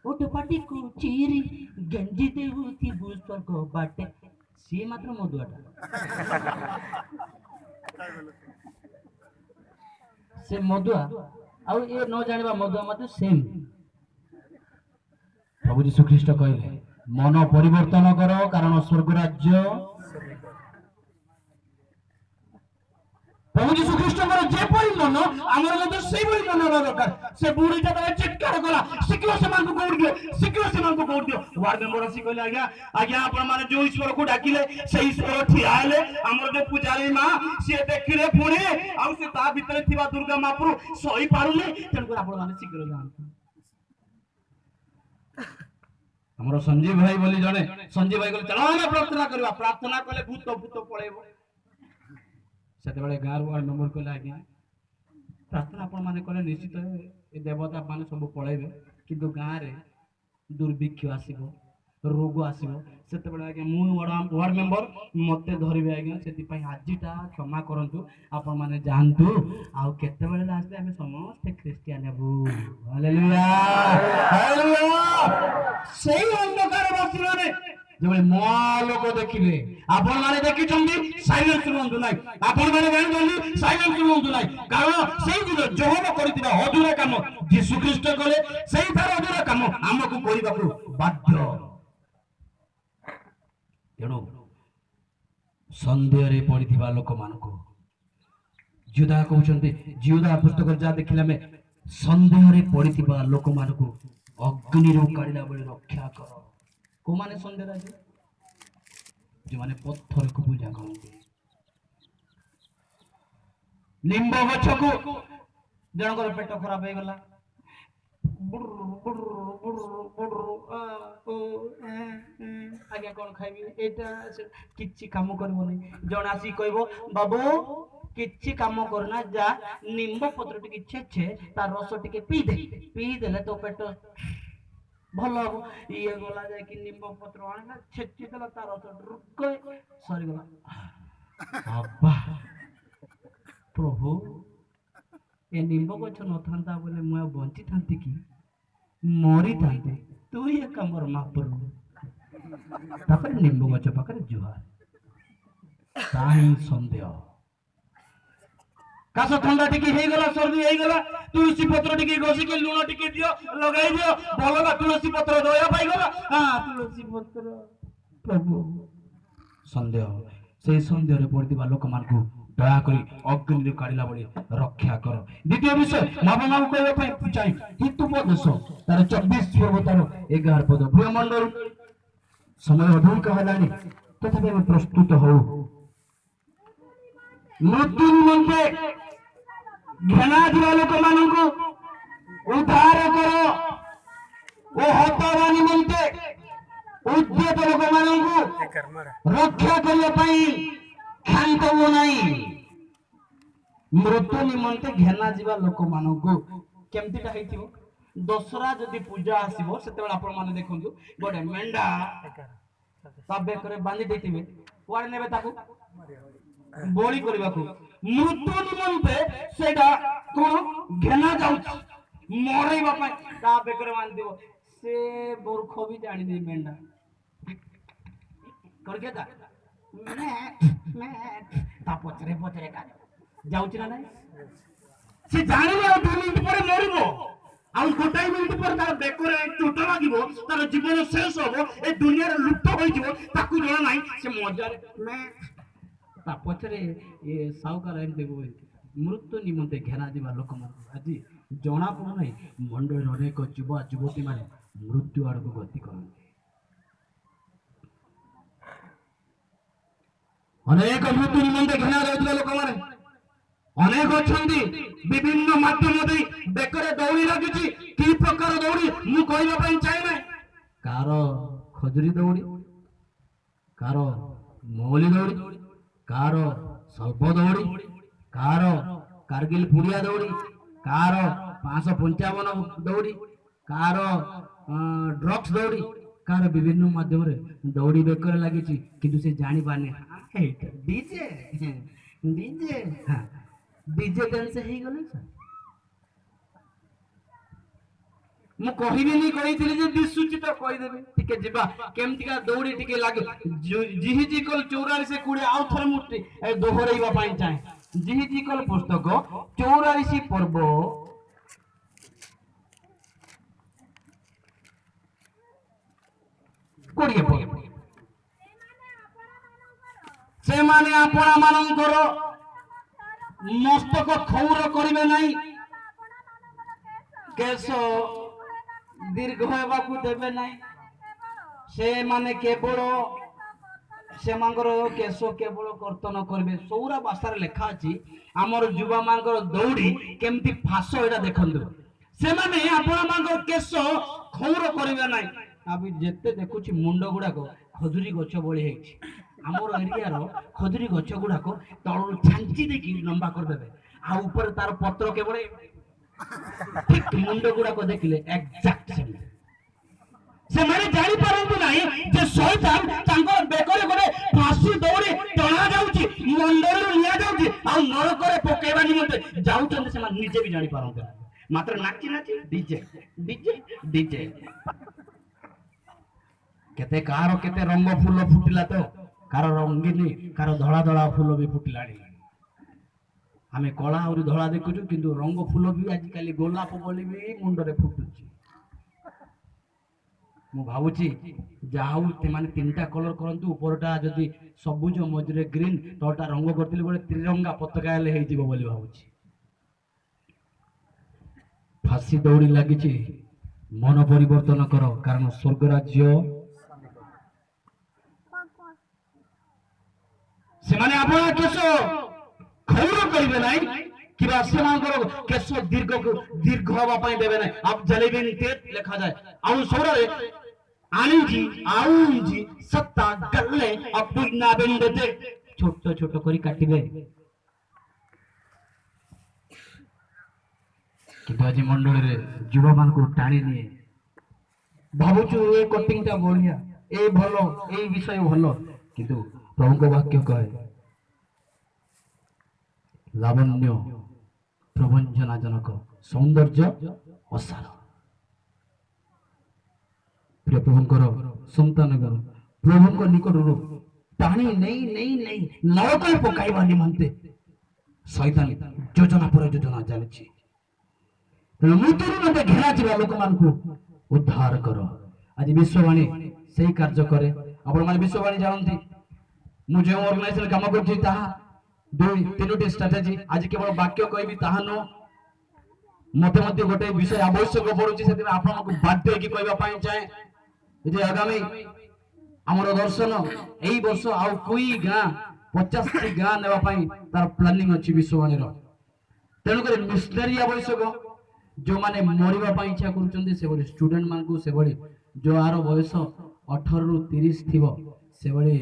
ଓଟ ପାଟିକୁ ଚିରି ଗେଞ୍ଜି ଦେଉଥିବୁ ସ୍ୱର୍ଗ ବାଟେ ସିଏ ମାତ୍ର ମଦୁଆଟା ସେ ମଦୁଆ ଆଉ ଏ ନ ଜାଣିବା ମଦୁଆ ମଧ୍ୟ ସେମ୍। ପ୍ରଭୁ ଯୀଶୁ ଖ୍ରୀଷ୍ଟ କହିଲେ ମନ ପରିବର୍ତ୍ତନ କର କାରଣ ସ୍ୱର୍ଗ ରାଜ୍ୟ। ପ୍ରଭୁ ଯୀଶୁ ଖ୍ରୀଷ୍ଟଙ୍କର ଯେପରି ମନ ଆମର ମଧ୍ୟ ସେଇଭଳି ମନ ହେବା ଦରକାର। ସେ ବୁଢୀ ଯେତେବେଳେ ଚିତ୍କାର କଲା ଶୀଘ୍ର ସେମାନଙ୍କୁ କଉଠି ଦିଅ, ଶୀଘ୍ର ସେମାନଙ୍କୁ କଉଠି ଦିଅ। ୱାର୍ଡ ମେମ୍ବର ଆସି କହିଲେ ଆଜ୍ଞା ଆଜ୍ଞା ଆପଣ ମାନେ ଯୋଉ ଈଶ୍ୱରକୁ ଡାକିଲେ ସେଇ ଈଶ୍ୱର ଠିଆ ହେଲେ। ଆମର ଯୋଉ ପୂଜାରୀ ମା ସିଏ ଦେଖିଲେ ପୁଣି ଆଉ ସେ ତା ଭିତରେ ଥିବା ଦୁର୍ଗା ମହାପ୍ରଭୁ ସହି ପାରୁନି, ତେଣୁକରି ଆପଣ ମାନେ ଶୀଘ୍ର ଯାଆନ୍ତୁ। ଆମର ସଞ୍ଜୀବ ଭାଇ ବୋଲି ଜଣେ, ସଞ୍ଜୀବ ଭାଇ କହିଲେ ଚାଲ ଆମେ ପ୍ରାର୍ଥନା କରିବା। ପ୍ରାର୍ଥନା କଲେ ଭୂତ ଭୂତ ପଳେଇବ। ସେତେବେଳେ ଗାଁରୁ ୱାର୍ଡ ମେମ୍ବର କହିଲେ ଆଜ୍ଞା ପ୍ରାର୍ଥନା ଆପଣ ମାନେ କଲେ ନିଶ୍ଚିତ ଏ ଦେବତା ମାନେ ସବୁ ପଳେଇବେ, କିନ୍ତୁ ଗାଁରେ ଦୁର୍ଭିକ୍ଷ ଆସିବ, ରୋଗ ଆସିବ। ସେତେବେଳେ ଆଜ୍ଞା ମୁଁ ୱାର୍ଡ ମେମ୍ବର ମତେ ଧରିବେ ଆଜ୍ଞା, ସେଥିପାଇଁ ଆଜିଟା କ୍ଷମା କରନ୍ତୁ, ଆପଣ ମାନେ ଯାଆନ୍ତୁ। ଆଉ କେତେବେଳେ ଆସିଲେ ଆମେ ସମସ୍ତେ ଖ୍ରୀଷ୍ଟିଆନ ହେବୁ। Hallelujah hallelujah. ସେଇ ଅନ୍ଧକାର ବାସୀମାନେ ଯେଭଳି ମହା ଲୋକ ଦେଖିଲେ, ଆପଣ ମାନେ ଦେଖିଛନ୍ତି ସାଇଲେନ୍ସ ରୁହନ୍ତୁ ନାହିଁ, ଆପଣ ମାନେ ଜାଣିଛନ୍ତି ସାଇଲେନ୍ସ ରୁହନ୍ତୁ ନାହିଁ, କାରଣ ସେଇ ଦିନ ଯହୋବା କରିଥିବା ଅଧୁରା କାମ ଯୀଶୁ ଖ୍ରୀଷ୍ଟ କଲେ, ସେଇଠାର ଅଧୁରା କାମ ଆମକୁ କରିବାକୁ ବାଧ୍ୟ। ତେଣୁ ସନ୍ଦେହରେ ପଡିଥିବା ଲୋକମାନଙ୍କୁ ଜିହୁଦା କହୁଛନ୍ତି, ଜିହୁଦା ପୁସ୍ତକରେ ଯାହା ଦେଖିଲେ ଆମେ ସନ୍ଦେହରେ ପଡିଥିବା ଲୋକମାନଙ୍କୁ ଅଗ୍ନିରୁ କାଢିଲା ବେଳେ ରକ୍ଷା କର। କୋଉମାନେ ସନ୍ଦେହ ଅଛି? ଯୋଉମାନେ ପଥରକୁ ପୂଜା କରନ୍ତି। ନିମ୍ବ ଗଛକୁ ଜଣଙ୍କର ପେଟ ଖରାପ ହେଇଗଲା, ଆଜ୍ଞା କଣ ଖାଇବି ଏଇଟା କିଛି କାମ କରିବନି। ଜଣେ ଆସିକି କହିବ ବାବୁ କିଛି କାମ କରନା, ଯା ନିମ୍ବ ପତ୍ର ଟିକେ ଛେଚେ ତା ରସ ଟିକେ ପିଇଦେଲେ ତୋ ପେଟ ଭଲ ହବ। ଇଏ ଗଲା ଯାଇକି ନିମ୍ବ ପତ୍ର ଆଣିଲା, ଛେଚି ଦେଲା, ତା ରସ ସରିଗଲା। ବାବା ପ୍ରଭୁ ଏ ନିମ୍ବ ଗଛ ନଥାନ୍ତା ବୋଲେ ମୁଁ ଆଉ ବଞ୍ଚିଥାନ୍ତି କି? ମରିଥାନ୍ତି। ତୁ ଏକା ମୋର ମହାପ୍ରଭୁ। ତାପରେ ନିମ୍ବ ଗଛ ପାଖରେ ଜୁହାର। କାହିଁ ସନ୍ଦେହ? କାଶ ଥଣ୍ଡା ଟିକେ ହେଇଗଲା, ସର୍ଦି ହେଇଗଲା, ତୁଳସୀ ପତ୍ର ଟିକେ ଘଷିକି ଲୁଣ ଟିକେ ଦିଅ, ଲଗାଇ ଦିଅ, ଭଲ ହେଲା। ତୁଳସୀ ପତ୍ର ଦୟା ପାଇଗଲା, ତୁଳସୀ ପତ୍ର। ପ୍ରଭୁ ସନ୍ଦେହ, ସେଇ ସନ୍ଦେହରେ ପଡିଥିବା ଲୋକମାନଙ୍କୁ ଦୟାକରି ଅଗ୍ନିରୁ କାଢିଲା ଭଳି ରକ୍ଷା କର। ଦ୍ୱିତୀୟ ବିଷୟ ଭାବନାକୁ କହିବା ପାଇଁ ଚାହେଁ ହିତୁପଦେଶ ତାର 24 ପର୍ବ ତାର 11 ପଦ। ପ୍ରିୟ ମଣ୍ଡଳୀ ସମୟ ଅଧିକ ହେଲାଣି, ତଥାପି ଆମେ ପ୍ରସ୍ତୁତ ହଉ। ମୃତ୍ୟୁ ନିମନ୍ତେ ଘେନାଥିବା ଲୋକମାନଙ୍କୁ ଉଦ୍ଧାର କର ଓ ହତାବା ନିମନ୍ତେ ଉଦ୍ୟତ ଲୋକମାନଙ୍କୁ ରକ୍ଷା କରିବା ପାଇଁ କ୍ଷାନ୍ତ ହୁଅ ନାହିଁ। ମୃତ୍ୟୁ ନିମନ୍ତେ ଘେନା ଯିବା ଲୋକମାନଙ୍କୁ କେମିତିଟା ହେଇଥିବ? ଦଶହରା ଯଦି ପୂଜା ଆସିବ ସେତେବେଳେ ଆପଣ ମାନେ ଦେଖନ୍ତୁ ଗୋଟେ ମେଣ୍ଢା ତା ବେକରେ ବାନ୍ଧି ଦେଇଥିବେ, କୁଆଡେ ନେବେ ତାକୁ? ବଳି କରିବାକୁ। ମୃତ୍ୟୁ ନିମନ୍ତେ ସେଇଟା କଣ ଘେନା ଯାଉଛି, ମରେଇବା ପାଇଁ ତା ବେକରେ ବାନ୍ଧିଥିବ। ସେ ମୂର୍ଖ ବି ଜାଣିନି ମେଣ୍ଢା କରିକେ ତା ପଛରେ ପଛରେ ଯାଉଛି ନା ନାଇଁ? ସେ ଜାଣିବ ଆଉ 2 ମିନିଟ ପରେ ମରିବ, ଆଉ ଗୋଟାଏ ମିନିଟ ପରେ ତାର ବେକରେ ଚୋଟ ଲାଗିବ, ତାର ଜୀବନ ଶେଷ ହବ, ଏ ଦୁନିଆରେ ଲୁପ୍ତ ହୋଇଯିବ, ତାକୁ ଜଣା ନାହିଁ। ସେ ମଜାରେ ତା ପଛରେ ସାଉକାର ଏମିତି ମୃତ୍ୟୁ ନିମନ୍ତେ ଘେରା ଯିବା ଲୋକମାନଙ୍କୁ ଆଜି ଜଣା ପଡୁନାହିଁ। ମଣ୍ଡଳୀର ଅନେକ ଯୁବା ଯୁବତୀ ମାନେ ମୃତ୍ୟୁ ଆଡକୁ ଗତି କରନ୍ତି। ଅନେକ ମୃତ୍ୟୁ ନିମନ୍ତେ ଘେରା ଯାଉଥିବା ଲୋକମାନେ ଅନେକ ଅଛନ୍ତି। ବିଭିନ୍ନ ମାଧ୍ୟମ ଦେଇ ବେକରେ ଦଉଡ଼ି ଲାଗିଛି। କି ପ୍ରକାର ଦଉଡ଼ି ମୁଁ କହିବା ପାଇଁ ଚାହେଁ ନାହିଁ। କାହାର ଖଜୁରୀ ଦଉଡ଼ି, କାର ମୌଲି ଦୌଡ଼ି, କାର ସ୍ୱଳ୍ପ ଦୌଡ଼ି, କାର କାର୍ଗିଲ ପୁଡ଼ିଆ ଦୌଡ଼ି, କାର 555 ଦୌଡ଼ି, କାର ଡ୍ରଗ୍ସ ଦୌଡ଼ି, କାର ବିଭିନ୍ନ ମାଧ୍ୟମରେ ଦୌଡ଼ି ବେକରେ ଲାଗିଛି, କିନ୍ତୁ ସେ ଜାଣିପାରୁନି ଡିଜେ ଡିଜେ ଡିଜେ ଡ୍ୟାନ୍ସ ହେଇଗଲେ ସାର୍। ମୁଁ କହିବିନି କହିଥିଲି ଯେ ଦିଶୁଛି ତ କହିଦେବି। ଟିକେ ଯିବା କେମିତିକା ଦୌଡ଼ି ଟିକେ ଲାଗେ ଜିହିଜିକଲ 44 ଆଉ ଥରେ ମୁଁ ଦୋହରାଇବା ପାଇଁ ଚାହେଁ। ଜିହିଜିକଲ ପୁସ୍ତକ 44 ପର୍ବ 20 ସେମାନେ ଆପଣା ମାନଙ୍କର ମସ୍ତକ କ୍ଷୌର କରିବେ ନାହିଁ, କେଶ ଦୀର୍ଘ ହେବାକୁ ଦେବେ ନାହିଁ। ସେମାନେ କେବଳ ସେମାନଙ୍କର କେଶ କେବଳ କର୍ତ୍ତନ କରିବେ। ସୌରା ଭାଷାରେ ଲେଖା ଅଛି ଆମର ଯୁବା ମାନଙ୍କର ଦୌଡ଼ି କେମିତି ଫାସ, ଏଇଟା ଦେଖନ୍ତୁ। ସେମାନେ ଆପଣ ମାନଙ୍କର କେଶ କ୍ଷୌର କରିବେ ନାହିଁ। ଆବି ଯେତେ ଦେଖୁଛି ମୁଣ୍ଡ ଗୁଡାକ ଖଜୁରୀ ଗଛ ଭଳି ହେଇଛି। ଆମର ଏରିଆର ଖଜୁରୀ ଗଛ ଗୁଡାକ ତଳରୁ ଛାଞ୍ଚି ଦେଇକି ଲମ୍ବା କରିଦେବେ, ଆଉ ଉପରେ ତାର ପତ୍ର କେବଳ ଠିକ ମୁଣ୍ଡ ଗୁଡାକ ଦେଖିଲେ ଏକ୍ସାକ୍ଟ ସେମିତି। ସେମାନେ ଜାଣିପାରନ୍ତି ନାହିଁ ଯେ ଶୈତାନ ତାଙ୍କର ବେକରେ ଗୋଟେ ଫାଶୀ ଦୌଡ଼ି ଟଣା ଯାଉଛି, ମଣ୍ଡଳରୁ ନିଆଯାଉଛି, ଆଉ ନରକରେ ପକେଇବା ନିମନ୍ତେ ଯାଉଛନ୍ତି। ସେମାନେ ନିଜେ ବି ଜାଣିପାରନ୍ତି ନାହିଁ, ମାତ୍ର ନାଚି ନାଚି ଡିଜେ ଡିଜେ ଡିଜେ। କେତେ କାହାର କେତେ ରଙ୍ଗ ଫୁଲ ଫୁଟିଲା ତ, କାର ରଙ୍ଗିନୀ, କାର ଧଳା ଧଳା ଫୁଲ ବି ଫୁଟିଲାଣି। ଆମେ କଳା ଆହୁରି ଧଳା ଦେଖୁଛୁ, କିନ୍ତୁ ରଙ୍ଗ ଫୁଲ ବି ଆଜିକାଲି ଗୋଲାପ ଭଳି ବି ମୁଣ୍ଡରେ ଫୁଟୁଛି। ମୁଁ ଭାବୁଛି ଯାହା ହଉ ସେମାନେ 3ଟା କଲର କରନ୍ତୁ, ଉପରଟା ଯଦି ସବୁଜ ମଝିରେ ଗ୍ରୀନ, ତଳଟା ରଙ୍ଗ କରିଥିଲେ ଗୋଟେ ତ୍ରିରଙ୍ଗା ପତାକା ହେଲେ ହେଇଯିବ ବୋଲି ଭାବୁଛି। ଫାଶୀ ଦୌଡ଼ି ଲାଗିଛି, ମନ ପରିବର୍ତ୍ତନ କର, କାରଣ ସ୍ୱର୍ଗ ରାଜ୍ୟ। ସେମାନେ ଆପଣ କେଶ କ୍ଷୌର କରିବେ ନାହିଁ, କିମ୍ବା ସେମାନଙ୍କର କେଶ ଦୀର୍ଘ ହବା ପାଇଁ ଦେବେ ନାହିଁ। ଆପ ଜଲେବିନ ତେଜ ଲେଖାଯାଏ। ଆଉ ସୌରରେ ଆଣିଜି ଆଉଜି ସତ୍ତା ଗଲେ ଅବୁନା ବେଣ୍ଡେ ଛୋଟ ଛୋଟ କରି କାଟିବେ। କିନ୍ତୁ ଆଜି ମଣ୍ଡଳରେ ଯୁବମାନଙ୍କୁ ଟାଣି ନିଏ। ଭାବୁଛୁ ଏ କଟିଂଟା ବଢିଆ, ଏ ଭଲ, ଏଇ ବିଷୟ ଭଲ, କିନ୍ତୁ ପ୍ରଭୁଙ୍କ ବାକ୍ୟ କହେ ଲାବଣ୍ୟ ପ୍ରଭଞ୍ଜନାଜନକ, ସୌନ୍ଦର୍ଯ୍ୟ ଅସାର। ପ୍ରିୟ ପ୍ରଭୁଙ୍କର ସନ୍ତାନଗଣ, ପ୍ରଭୁଙ୍କ ନିକଟରୁ ଟାଣି ନେଇ ନେଇ ନେଇ ନରକରେ ପକାଇବା ନିମନ୍ତେ ଶୈତାନ ଯୋଜନା ପରେ ଯୋଜନା ଚାଲିଛି। ତେଣୁ ମୃତ୍ୟୁରୁ ମତେ ଘେରାଯିବା ଲୋକମାନଙ୍କୁ ଉଦ୍ଧାର କର। ଆଜି ବିଶ୍ୱବାଣୀ ସେଇ କାର୍ଯ୍ୟ କରେ। ଆପଣମାନେ ବିଶ୍ୱବାଣୀ ଜାଣନ୍ତି, ମୁଁ ଯେଉଁ ଅର୍ଗାନାଇଜେସନ କାମ କରୁଛି ତାହା 2-3ଟି ଷ୍ଟ୍ରାଟେଜି। ଆଜି କେବଳ ବାକ୍ୟ କହିବି ତାହା ନୁହଁ, ମତେ ମଧ୍ୟ ଗୋଟେ ବିଷୟ ଆବଶ୍ୟକ ପଡୁଛି, ସେଥିପାଇଁ ଆପଣଙ୍କୁ ବାଧ୍ୟ ହେଇକି କହିବା ପାଇଁ ଚାହେଁ ଯେ ଆଗାମୀ ଆମର ଦର୍ଶନ ଏଇ ବର୍ଷ ଆଉ 20 ଗାଁ 50ଟି ଗାଁ ନେବା ପାଇଁ ତାର ପ୍ଲାନିଂ ଅଛି ବିଶ୍ୱବାଣୀର। ତେଣୁକରି ମିଶନାରୀ ଆବଶ୍ୟକ, ଯେଉଁମାନେ ମରିବା ପାଇଁ ଇଚ୍ଛା କରୁଛନ୍ତି ସେଭଳି ଷ୍ଟୁଡେଣ୍ଟ ମାନଙ୍କୁ, ସେଭଳି ଯାହାର ବୟସ 18ରୁ 30 ଥିବ ସେଭଳି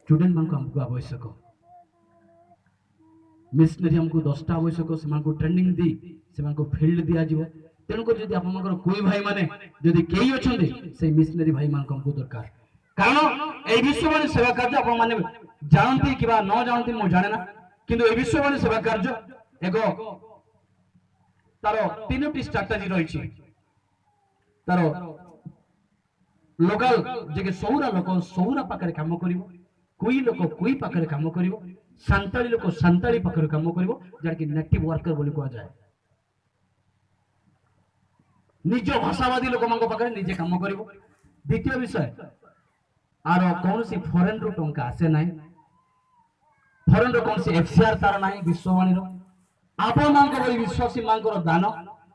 ଷ୍ଟୁଡେଣ୍ଟ ମାନଙ୍କୁ ଆମକୁ ଆବଶ୍ୟକ। ମିଶନାରୀ ଆମକୁ 10ଟା ଆବଶ୍ୟକ, ସେମାନଙ୍କୁ ଟ୍ରେନିଂ ଦେଇ ସେମାନଙ୍କୁ ଫିଲ୍ଡ ଦିଆଯିବ। ତେଣୁକରି ଯଦି ଆପଣଙ୍କର କୋଇ ଭାଇ ମାନେ ଯଦି କେହି ଅଛନ୍ତି, ସେଇ ମିଶନାରୀ ଭାଇ ମାନଙ୍କୁ ଆମକୁ ଦରକାର। କାରଣ এই ବିଶ୍ୱବାଣୀ ସେବା କାର୍ଯ୍ୟ ଆପଣମାନେ ଜାଣନ୍ତି କିମ୍ବା ନ ଜାଣନ୍ତି ମୁଁ ଜାଣେ ନା, କିନ୍ତୁ এই ବିଶ୍ୱବାଣୀ ସେବା କାର୍ଯ୍ୟ ଏକ ତାର 3ଟି ଷ୍ଟ୍ରାଟେଜି ରହିଛି। ତାର ଲୋକାଲ ଯେ ସୌରା ଲୋକ ସୌରା ପାଖରେ କାମ କରିବ, କୁଇ ଲୋକ କୁଇ ପାଖରେ କାମ କରିବ, ସାନ୍ତାଳୀ ଲୋକ ସାନ୍ତାଳୀ ପାଖରେ କାମ କରିବ, ଯାହାକି ନେଟିଭ ୱାର୍କର ବୋଲି କୁହାଯାଏ। ନିଜ ଭାଷାବାଦୀ ଲୋକମାନଙ୍କ ପାଖରେ ନିଜେ କାମ କରିବ। ଦ୍ୱିତୀୟ ବିଷୟ, ଆର କୌଣସି ଫରେନରୁ ଟଙ୍କା ଆସେ ନାହିଁ, ଫରେନର କୌଣସି ଏଫସିଆର ତାର ନାହିଁ। ବିଶ୍ୱବାଣୀର ଆପଣମାନଙ୍କ ଭଳି ବିଶ୍ୱାସୀ ମାନଙ୍କର ଦାନ,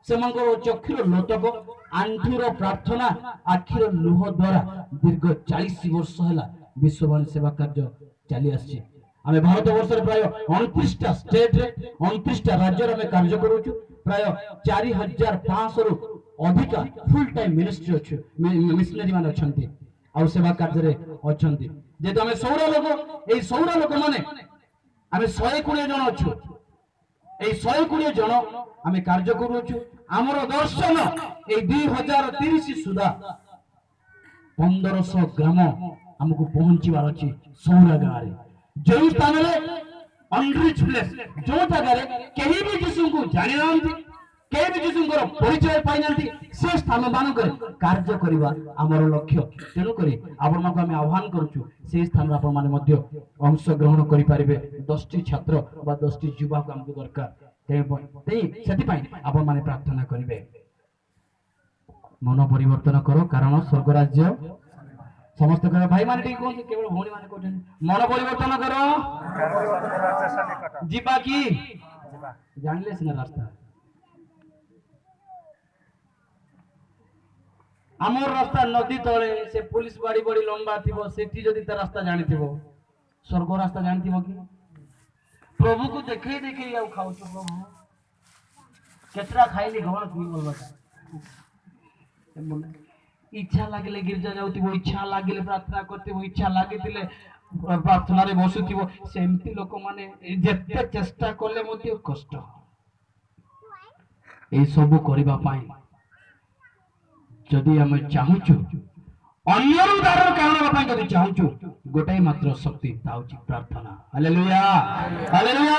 ସେମାନଙ୍କର ଚକ୍ଷୁର ଲୋତକ, ଆଣ୍ଠୁର ପ୍ରାର୍ଥନା, ଆଖିର ଲୁହ ଦ୍ୱାରା ଦୀର୍ଘ 40 ବର୍ଷ ହେଲା ବିଶ୍ୱବାଣୀ ସେବା କାର୍ଯ୍ୟ ଚାଲି ଆସିଛି। ଆମେ ଭାରତ ବର୍ଷରେ ପ୍ରାୟ 29ଟା ଷ୍ଟେଟରେ 29ଟା ରାଜ୍ୟରେ ଆମେ କାର୍ଯ୍ୟ କରୁଛୁ। ପ୍ରାୟ 4500ରୁ ଅଧିକ ଫୁଲ ଟାଇମ ମିନିଷ୍ଟ୍ରି ଅଛି, ମିଶନାରୀ ମାନେ ଅଛନ୍ତି ଆଉ ସେବା କାର୍ଯ୍ୟରେ ଅଛନ୍ତି। যেহেতু আমি সৌর লোক, এই সৌর লোক মানে আমি 120 জন অছু। এই 120 জন আমি কার্য করুছু। আমার দর্শন এই 2030 সুদ্ধা 1500 গ্রাম ଆମକୁ ପହଞ୍ଚିବାର ଅଛି ସୌରା ଗାଁରେ। ଯେଉଁ ସ୍ଥାନରେ ଅନରିଚ ପ୍ଲେସ, ଯେଉଁ ଜାଗାରେ କେହି ବି ଯୀଶୁଙ୍କୁ ଜାଣିନାହାନ୍ତି, କେହି ବି ଯୀଶୁଙ୍କର ପରିଚୟ ପାଇନାହାନ୍ତି, ସେ ସ୍ଥାନ ମାନଙ୍କରେ କାର୍ଯ୍ୟ କରିବା ଆମର ଲକ୍ଷ୍ୟ। ତେଣୁକରି ଆପଣମାନଙ୍କୁ ଆମେ ଆହ୍ୱାନ କରୁଛୁ ସେହି ସ୍ଥାନରେ ଆପଣମାନେ ମଧ୍ୟ ଅଂଶଗ୍ରହଣ କରିପାରିବେ। 10ଟି ଛାତ୍ର ବା 10ଟି ଯୁବକ ଆମକୁ ଦରକାର। ସେଥିପାଇଁ ଆପଣମାନେ ପ୍ରାର୍ଥନା କରିବେ। ମନ ପରିବର୍ତ୍ତନ କର, କାରଣ ସ୍ୱର୍ଗ ରାଜ୍ୟ ସମସ୍ତେ କହିବେ। ଭାଇ ମାନେ ଟିକେ କୁହନ୍ତୁ, କେବଳ ଭଉଣୀ ମାନେ କହୁଛନ୍ତି ମନ ପରିବର୍ତ୍ତନ କର। ଯିବା କି ଜାଣିଲେ ସିନା ରାସ୍ତା। ଆମର ରାସ୍ତା ନଦୀ ତଳେ, ସେ ପୁଲିସ ବାଡି ବଡି ଲମ୍ବା ଥିବ, ସେଠି ଯଦି ତା ରାସ୍ତା ଜାଣିଥିବ, ସ୍ୱର୍ଗ ରାସ୍ତା ଜାଣିଥିବ କି? ପ୍ରଭୁକୁ ଦେଖେଇ ଦେଖେଇ ଆଉ ଖାଉଛୁ। ପ୍ରଭୁ କେତେଟା ଖାଇଲି ଘର ପିଇ ବୋଲବା। ଇଚ୍ଛା ଲାଗିଲେ ଗିର୍ଜା ଯାଉଥିବ, ଇଚ୍ଛା ଲାଗିଲେ ପ୍ରାର୍ଥନା କରୁଥିବ, ଇଚ୍ଛା ଲାଗିଥିଲେ ପ୍ରାର୍ଥନାରେ ବସୁଥିବ। ସେମିତି ଲୋକମାନେ ଯେତେ ଚେଷ୍ଟା କଲେ ମଧ୍ୟ କଷ୍ଟ। এই ସବୁ କରିବା ପାଇଁ ଯଦି ଆମେ ଚାହୁଁଛୁ, ଅନ୍ୟର ଉଦାହରଣ କାରଣ ହେବା ପାଇଁ ଯଦି ଚାହୁଁଛୁ, ଗୋଟାଏ ମାତ୍ର ଶକ୍ତି, ତା ହେଉଛି ପ୍ରାର୍ଥନା। Hallelujah, hallelujah.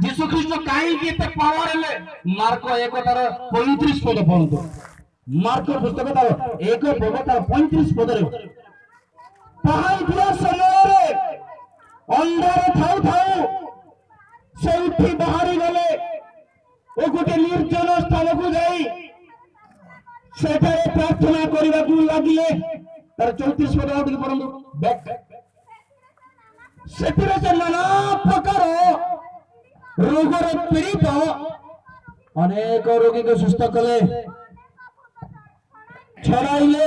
ଯୀଶୁ ଖ୍ରୀଷ୍ଟ କାହିଁକି ଏତେ ପାୱାର ହେଲେ? ମାର୍କ 1:35 ପଦ ପଢନ୍ତୁ। ମାର୍କ ପୁସ୍ତକ ତାର 1:35 ପଦରେ, ପହଞ୍ଚିବା ସମୟରେ ଅନ୍ଧାର ଥାଉ ଥାଉ ସେ ଉଠି ବାହାରି ଗଲେ ଓ ଗୋଟେ ନିର୍ଜନ ସ୍ଥାନକୁ ଯାଇ ସେଠାରେ ପ୍ରାର୍ଥନା କରିବାକୁ ଲାଗିଲେ। ତାର 34 ପଦ ଆଉ ଟିକେ ପଢନ୍ତୁ। ସେଥିରେ ସେ ନାନା ପ୍ରକାର ରୋଗରେ ପୀଡ଼ିତ ଅନେକ ରୋଗୀଙ୍କୁ ସୁସ୍ଥ କଲେ, ଛଡ଼ାଇଲେ,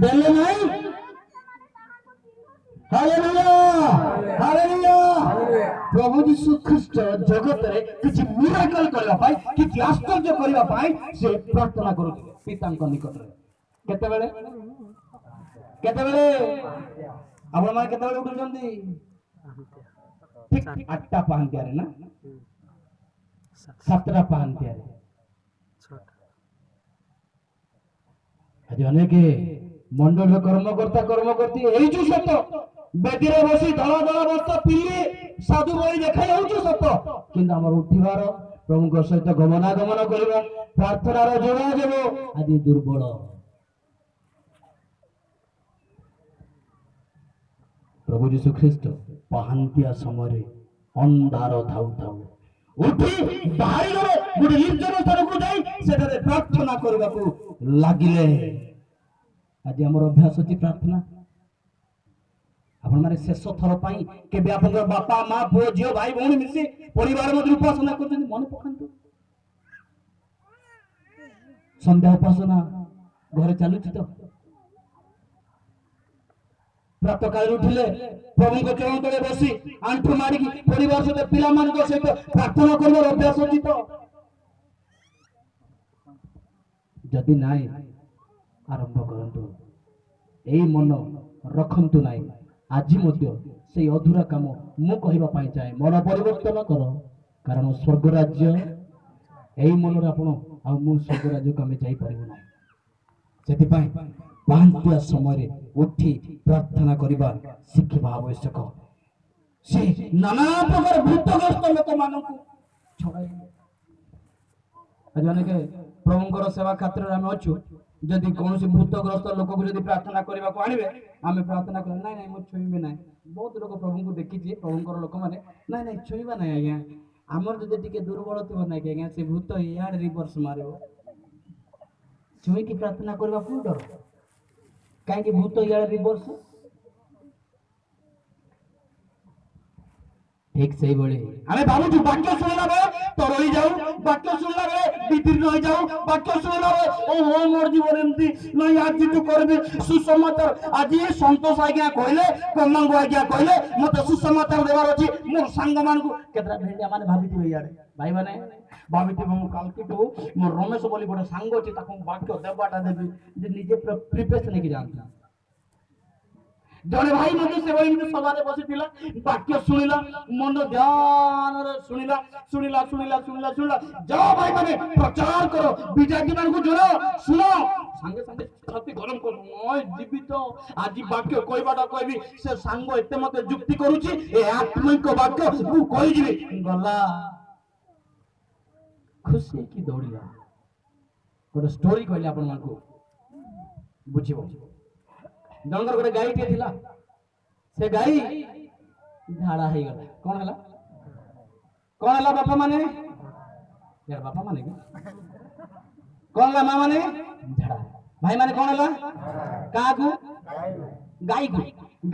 ଦେଲେ ନାହିଁ। Hallelujah, hallelujah. ପ୍ରଭୁ ଯୀଶୁ ଖ୍ରୀଷ୍ଟ ଜଗତରେ କିଛି ମିରାକଲ କରିବା ପାଇଁ, କିଛି ଆଶ୍ଚର୍ଯ୍ୟ କରିବା ପାଇଁ ସେ ପ୍ରାର୍ଥନା କରୁଥିଲେ ପିତାଙ୍କ ନିକଟରେ। କେତେବେଳେ କେତେବେଳେ ଆପଣମାନେ କେତେବେଳେ ଉଠୁଛନ୍ତି? ଠିକ 8ଟା ପାହାନ୍ତିଆରେ ନା 7ଟା ପାହାନ୍ତିଆରେ। ଆଜି ଅନେକ ମଣ୍ଡଳର କର୍ମକର୍ତ୍ତା କର୍ମକର୍ତ୍ତୀ ହେଇଛୁ ସତ, ବେଦିରେ ବସି ଧଳା ଧଳା ବସ୍ତ୍ର ପିନ୍ଧି ସାଧୁ ଭଳି ଦେଖାଇ ହଉଛୁ ସତ, କିନ୍ତୁ ଆମର ଉଠିବାର, ପ୍ରଭୁଙ୍କ ସହିତ ଗମନାଗମନ କରିବା, ପ୍ରାର୍ଥନାର ଯୋଗାଯୋଗ ଆଜି ଦୁର୍ବଳ। ପ୍ରଭୁ ଯୀଶୁ ଖ୍ରୀଷ୍ଟ ପାହାନ୍ତିଆ ସମୟରେ ଅନ୍ଧାର ଥାଉ ଥାଉ ଉଠି ବାହାରି ଗଲେ, ଗୋଟେ ନିର୍ଜନ ସ୍ଥାନକୁ ଯାଇ ସେଠାରେ ପ୍ରାର୍ଥନା କରିବାକୁ ଲାଗିଲେ। ଆଜି ଆମର ଅଭ୍ୟାସ ଅଛି ପ୍ରାର୍ଥନା। ଆପଣମାନେ ଶେଷ ଥର ପାଇଁ କେବେ ଆପଣଙ୍କର ବାପା ମା ପୁଅ ଝିଅ ଭାଇ ଭଉଣୀ ମିଶି ପରିବାର ମଧ୍ୟରେ ଉପାସନା କରୁଛନ୍ତି? ମନେ ପକାନ୍ତୁ। ସନ୍ଧ୍ୟା ଉପାସନା ଘରେ ଚାଲୁଛି ତ? ପ୍ରାତଃକାଳରେ ଉଠିଲେ ପ୍ରଭୁଙ୍କ ଚରଣ ତଳେ ବସି ଆଣ୍ଠୁ ମାରିକି ପରିବାର ସହିତ, ପିଲାମାନଙ୍କ ସହିତ ପ୍ରାର୍ଥନା କରିବାର ଅଭ୍ୟାସ ଅଛି ତ? ଯଦି ନାହିଁ, ଆରମ୍ଭ କରନ୍ତୁ। ଏଇ ମନ ରଖନ୍ତୁ ନାହିଁ। ଆଜି ମଧ୍ୟ ସେଇ ଅଧୁରା କାମ ମୁଁ କହିବା ପାଇଁ ଚାହେଁ, ମନ ପରିବର୍ତ୍ତନ କର, କାରଣ ସ୍ୱର୍ଗ ରାଜ୍ୟ ଏଇ ମନରେ ଆପଣ ଆଉ ମୁଁ ସ୍ୱର୍ଗ ରାଜ୍ୟକୁ ଆମେ ଯାଇପାରିବୁ ନାହିଁ। ସେଥିପାଇଁ ପାହାନ୍ତିଆ ସମୟରେ ଉଠି ପ୍ରାର୍ଥନା କରିବା ଶିଖିବା ଆବଶ୍ୟକ। ସେ ନାନା ପ୍ରକାର ଭୂତଗ୍ରସ୍ତ ଲୋକମାନଙ୍କୁ ଛଡ଼ାଇଲେ। ଆଜି ଅନେକ ପ୍ରଭୁଙ୍କର ସେବା କ୍ଷେତ୍ରରେ ଆମେ ଅଛୁ, ଯଦି କୌଣସି ଭୂତଗ୍ରସ୍ତ ଲୋକକୁ ଯଦି ପ୍ରାର୍ଥନା କରିବାକୁ ଆଣିବେ, ଆମେ ପ୍ରାର୍ଥନା କରିବା ନାଇଁ ନାଇଁ ମୁଁ ଛୁଇଁବି ନାହିଁ। ବହୁତ ଲୋକ ପ୍ରଭୁଙ୍କୁ ଦେଖିଛି, ପ୍ରଭୁଙ୍କର ଲୋକମାନେ ନାଇଁ ନାଇଁ ଛୁଇଁବା ନାହିଁ ଆଜ୍ଞା, ଆମର ଯଦି ଟିକେ ଦୁର୍ବଳ ଥିବ ନାଇଁ କି ଆଜ୍ଞା, ସେ ଭୂତ ଇଆଡେ ରିଭର୍ସ ମାରିବ। ଛୁଇଁକି ପ୍ରାର୍ଥନା କରିବା କୋଉ ଡର? କାହିଁକି ଭୂତ ଇଆଡେ ରିଭର୍ସ? ঠিক সেইভাবে আমি ভাবুছি বাক্য শুনলা ବେଳେ ତରଳି ଯାଉ, ବାକ୍ୟ ଶୁଣିଲା ବେଳେ ବିଦୀର୍ଣ୍ଣ ହୋଇଯାଉ, ବାକ୍ୟ ଶୁଣିଲା ବେଳେ ଓ ହୋ ମୋର ଜୀବନ ଏମିତି ନାଇଁ, ଆଜିଠୁ କରିବି ସୁସମାଚାର। ଆଜି ସନ୍ତୋଷ ଆଜ୍ଞା କହିଲେ, କମଙ୍ଗ ଆଜ୍ଞା କହିଲେ ମତେ ସୁସମାଚାର ଦେବାର ଅଛି ମୋର ସାଙ୍ଗମାନଙ୍କୁ। କେତେଟା ଭେଣ୍ଡିଆ ମାନେ ଭାବିଥିବେ ଇଆଡେ, ଭାଇ ମାନେ ଭାବିଥିବେ ମୁଁ କାଲକିଠୁ ମୋର ରମେଶ ବୋଲି ଗୋଟେ ସାଙ୍ଗ ଅଛି, ତାକୁ ବାକ୍ୟ ଦେବାଟା ଦେବି, ଯେ ନିଜେ ପ୍ରିପେରେସନ ହେଇକି ଯାଆନ୍ତି। ଜଣେ ଭାଇ ମଧ୍ୟ ସେଭଳି ଏମିତି ସଭାରେ ବସିଥିଲା, ବାକ୍ୟ ଶୁଣିଲା, ମନ ଧ୍ୟାନରେ ଶୁଣିଲା ଶୁଣିଲା ଶୁଣିଲା ଶୁଣିଲା ଶୁଣିଲା ଯାଅ ଭାଇ ମାନେ ପ୍ରଚାର କର, ବିଜାତି ମାନଙ୍କୁ ଜଣାଅ, ଶୁଣ। ସାଙ୍ଗେ ସାଙ୍ଗେ ଛାତି ଗରମ କର, ଯିବି ତ ଆଜି ବାକ୍ୟ କହିବାଟା କହିବି। ସେ ସାଙ୍ଗ ଏତେ ମତେ ଯୁକ୍ତି କରୁଛି, ଏ ଆତ୍ମିକ ବାକ୍ୟ ମୁଁ କହିଯିବି। ଗଲା ଖୁସି ହେଇକି ଦୌଡ଼ିଲା। ଗୋଟେ ଷ୍ଟୋରି କହିଲେ ଆପଣମାନଙ୍କୁ ବୁଝିବ। ଜଣଙ୍କର ଗୋଟେ ଗାଈଟିଏ ଥିଲା, ସେ ଗାଈ ଝାଡା ହେଇଗଲା। କଣ ହେଲା? କଣ ହେଲା ବାପା ମାନେ? ବାପା ମାନେ କଣ ହେଲା? ମା ମାନେ ଝାଡା। ଭାଇ ମାନେ କଣ ହେଲା? କାହାକୁ? ଗାଈକୁ।